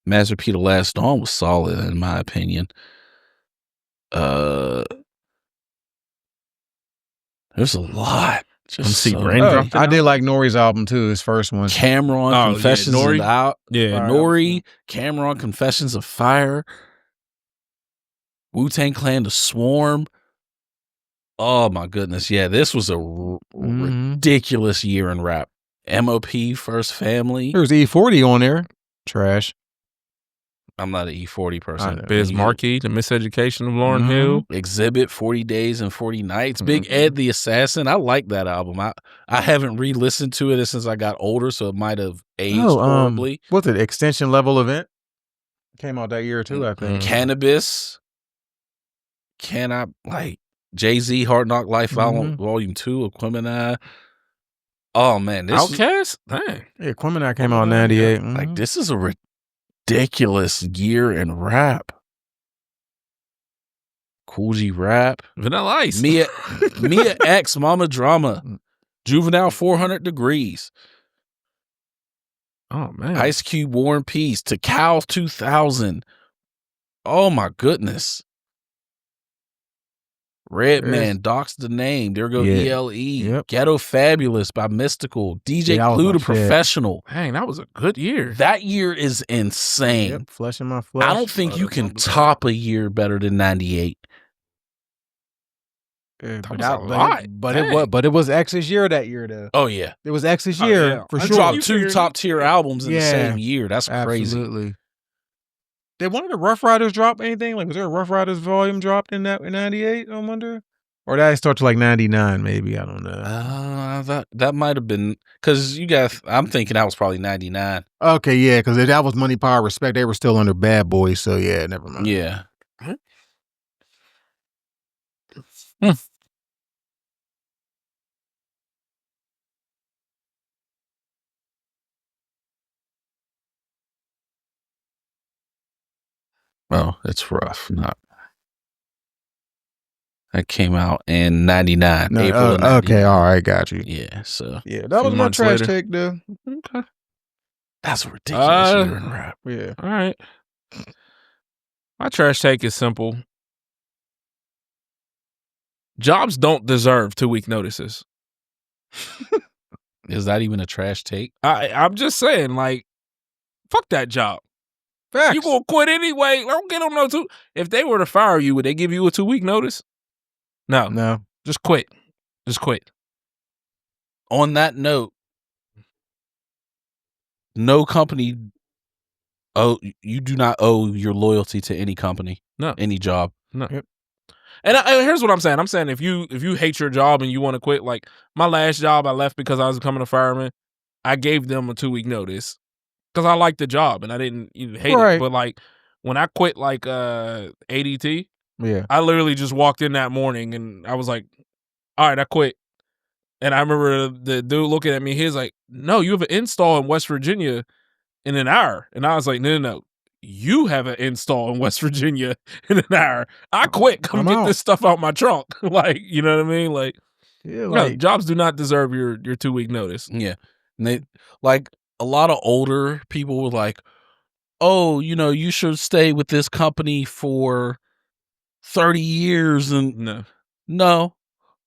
Master P The Last Dawn was solid in my opinion. There's a lot. Just MC so Raindrop. many. I did like Nori's album too, his first one. Cameron Oh, yeah, Confessions Nori. Nori, Cameron Confessions of Fire, Wu-Tang Clan, The Swarm. Oh my goodness, yeah, this was a ridiculous year in rap. MOP, First Family. There was E40 on there. Trash. I'm not an E40 person. Biz Markie, The Miseducation of Lauryn Hill. Exhibit, 40 Days and 40 Nights. Big Ed the Assassin. I like that album. I haven't re-listened to it since I got older, so it might have aged horribly. What's it? Extension Level Event? Came out that year too, I think. Cannabis. Jay-Z, Hard Knock Life Volume 2, Aquemini. Oh man, this Outkast? Dang. Yeah, Aquemini came out in 98. like this is a ridiculous year in rap. Cool G Rap. Vanilla Ice. Mia X, Mama Drama. Juvenile 400 Degrees. Oh man. Ice Cube, War and Peace. To Cal 2000. Oh my goodness. Redman, Docs the Name. There go ELE. Yep. Ghetto Fabulous by Mystical. DJ Yeah, that was Clue, my The shit. Professional. Dang, that was a good year. That year is insane. Yep, Flesh in My Flesh. I don't think you can top a year better than 98. Yeah, That was a lot. but it was X's year that year though. Oh yeah. It was X's year yeah. for I sure. dropped 2 top tier albums in the Yeah. same year. That's crazy. Absolutely. Did one of the Rough Riders drop anything? Like, was there a Rough Riders volume dropped in 98? I wonder. Or did I start to like 99? Maybe I don't know. That might have been because you guys. I'm thinking that was probably 99. Okay, yeah, because that was Money, Power, Respect. They were still under Bad Boys, so yeah, never mind. Yeah. Oh, it's rough. Not. That came out in 99. No, April of 99. okay, all right, got you. Yeah, so Yeah, that was my months trash later. take though. Okay. that's a ridiculous year in rap. Yeah. All right. My trash take is simple. Jobs don't deserve 2-week notices. Is that even a trash take? I'm just saying, like, fuck that job. Facts. You gonna quit anyway? Don't get on no 2. If they were to fire you, would they give you a 2-week notice? No. No. Just quit. Just quit. On that note, no company. You do not owe your loyalty to any company. No. Any job. No. Yep. And here's what I'm saying. I'm saying if you hate your job and you want to quit, like my last job, I left because I was becoming a fireman. I gave them a 2-week notice because I liked the job and I didn't even hate it. But like when I quit, like ADT, Yeah. I literally just walked in that morning and I was like, "All right, I quit." And I remember the dude looking at me. He's like, "No, you have an install in West Virginia in an hour." And I was like, No. You have an install in West Virginia in an hour. I quit. Come get this stuff out my trunk." Like, you know what I mean? Like, Yeah, no, jobs do not deserve your 2-week notice. Yeah. And they like a lot of older people were like, "Oh, you should stay with this company for 30 years." And no,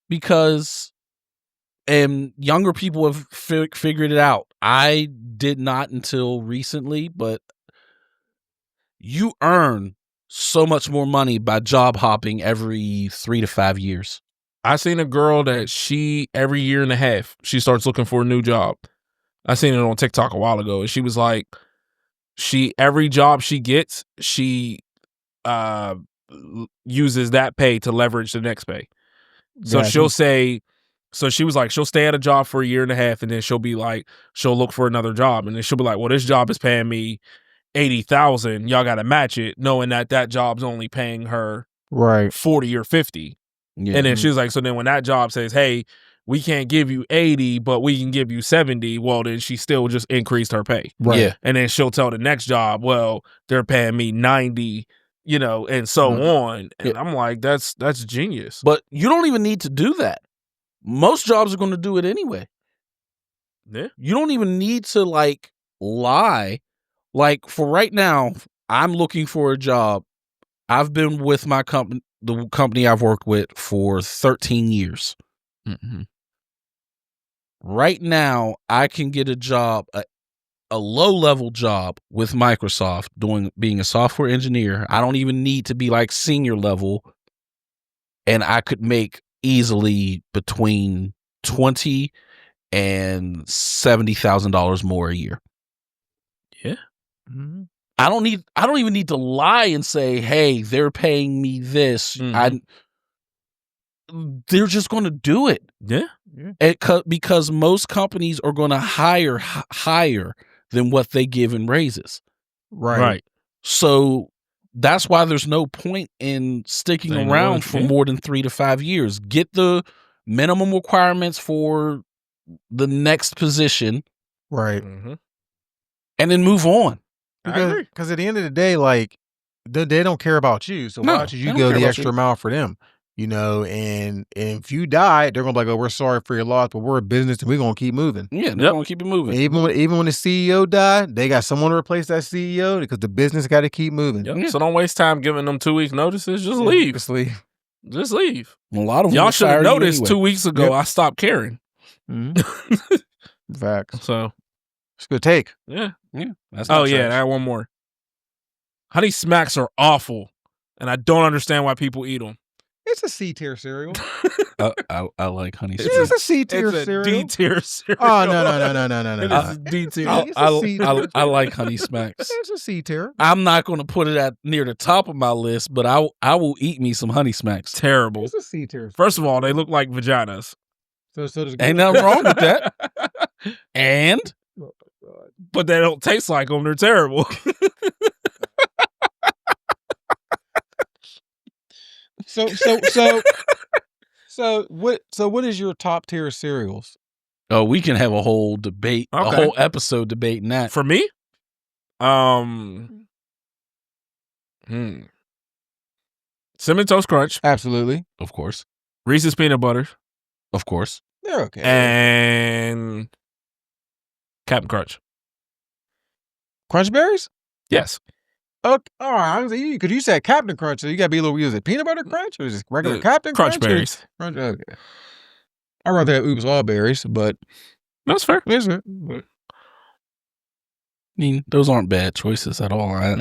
because younger people have figured it out. I did not until recently, but you earn so much more money by job hopping every 3 to 5 years. I seen a girl that every year and a half, she starts looking for a new job. I seen it on TikTok a while ago, and she was like, every job she gets, she uses that pay to leverage the next pay. So Gotcha. she'll say, she was like, she'll stay at a job for a year and a half, and then she'll be like, she'll look for another job, and then she'll be like, well, this job is paying me $80,000. Y'all got to match it, knowing that job's only paying her right 40 or 50. Yeah. And then she was like, so then when that job says, hey, we can't give you 80, but we can give you 70, well, then she still just increased her pay. Right. Yeah. And then she'll tell the next job, well, they're paying me 90, and so Mhm. on. And Yeah. I'm like, that's genius. But you don't even need to do that. Most jobs are going to do it anyway. Yeah. You don't even need to lie. Like for right now, I'm looking for a job. I've been with my company, the company I've worked with for 13 years. Mm-hmm. Right now, I can get a job, a low-level job with Microsoft being a software engineer. I don't even need to be like senior level, and I could make easily between $20,000 and $70,000 more a year. Yeah. Mm-hmm. I don't even need to lie and say, "Hey, they're paying me this." Mhm. They're just going to do it. Yeah. Because most companies are going to hire higher than what they give in raises. Right. So that's why there's no point in sticking Staying around loyal, for yeah. more than 3 to 5 years. Get the minimum requirements for the next position Right. Mm-hmm. and then move on. I agree. Because at the end of the day, they don't care about you. So No, why should they you don't go care the about extra you. mile for them? And if you die, they're gonna be like, "Oh, we're sorry for your loss, but we're a business and we're gonna keep moving." Yeah, they're going to keep it moving. Even when the CEO died, they got someone to replace that CEO because the business got to keep moving. Yep. Yeah. So don't waste time giving them 2 weeks notices. Just leave. Just leave. Just leave. A lot of them Y'all will should have fire you noticed anyway. 2 weeks ago. Yep. I stopped caring. Mm-hmm. Facts. So It's a good take. yeah. Yeah, that's Oh not yeah. trash. I got one more. Honey Smacks are awful, and I don't understand why people eat them. It's a C tier cereal. I like Honey It's Smacks. It's a C tier It's a cereal. D tier cereal. Oh no. It is a D tier. It's a C tier. I like Honey Smacks. It's a C tier. I'm not going to put it near the top of my list, but I will eat me some Honey Smacks. Terrible. It's a C tier. First of all, they look like vaginas. So does Ain't nothing wrong with that. And But they don't taste like them. They're terrible. So what is your top tier cereals? oh, we can have a whole debate, a Okay. whole episode debating that. For me, Cinnamon Toast Crunch, Absolutely. Of course. Reese's Peanut Butter, Of course. They're okay. and Captain Crunch. Crunch berries? Yes. Okay. All right. Because you said Captain Crunch, so you got to be a little. Was it peanut butter crunch or is it regular Captain Crunch Crunch? or- berries. Crunch, okay. I'd rather have Oops All Berries, but That's fair. is it? I mean, those aren't bad choices at all. I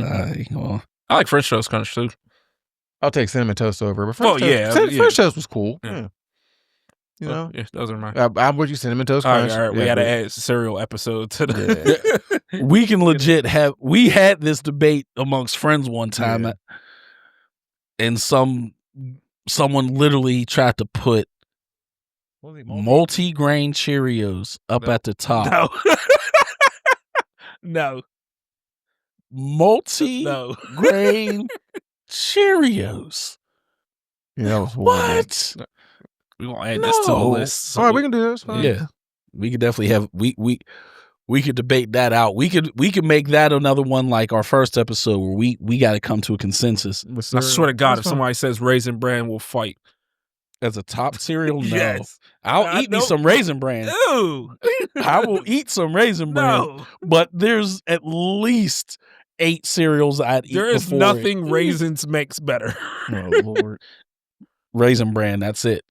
like French Toast Crunch too. I'll take Cinnamon Toast over. But Well, French yeah, Toast, yeah. French Toast was cool. Yeah. Yeah. You know, Yeah, those are mine. I'm with you, Cinnamon Toast All Crunch. right, all right. We Yeah, got to but- add cereal episode to the. We can legit have. We had this debate amongst friends one time, Yeah. and someone literally tried to put What was it, multi-grain Cheerios up No. at the top. No. No. Multi-grain Cheerios. Yeah, that was horrible. What? We're going to add this to the No. list. All right, we can do this. Fine. Yeah, we could definitely have. We could debate that out. We could make that another one like our first episode where we got to come to a consensus. With I cereal. swear to God, That's if fine. somebody says Raisin Bran, we'll fight. As a top cereal, no. Yes. I'll I eat me don't- some Raisin Bran. Ew. I will eat some Raisin Bran. No. But there's at least 8 cereals I'd eat. There is before nothing it. raisins makes better. Oh Lord, Raisin Bran. That's it.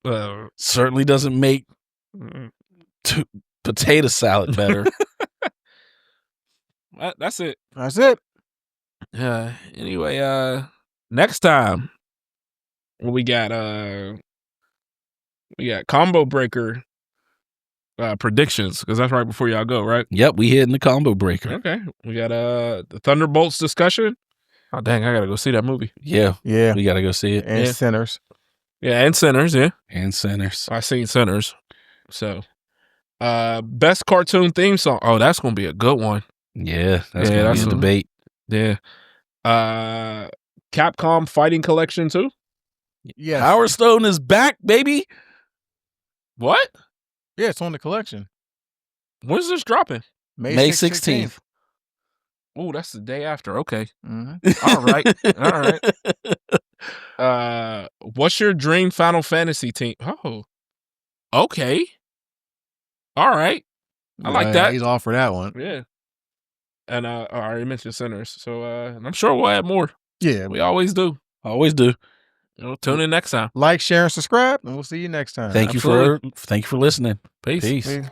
Certainly doesn't make potato salad better. That's it. That's it. Anyway, next time we got combo breaker predictions because that's right before y'all go, right? Yep, we hitting the combo breaker. Okay. We got the Thunderbolts discussion. Oh dang, I gotta go see that movie. Yeah, Yeah. we gotta go see it. And Yeah. Sinners. Yeah, and Sinners, yeah. And Sinners. I seen Sinners. So best cartoon theme song. Oh, that's gonna be a good one. Yeah, that's Yeah, gonna that's be a a- debate. Yeah. Capcom Fighting Collection too. Yes. Power Stone is back, baby. What? Yeah, it's on the collection. When's this dropping? May 16th. Oh, that's the day after. Okay. Mhm. All right. All right. What's your dream Final Fantasy team? Oh, okay. All right. I like that. He's all for that one. Yeah. And I already mentioned Sinners. So and I'm sure we'll add more. Yeah. We always do. Always do. Tune in next time. Like, share, and subscribe, and we'll see you next time. Thank you for listening. Peace. Peace. Peace.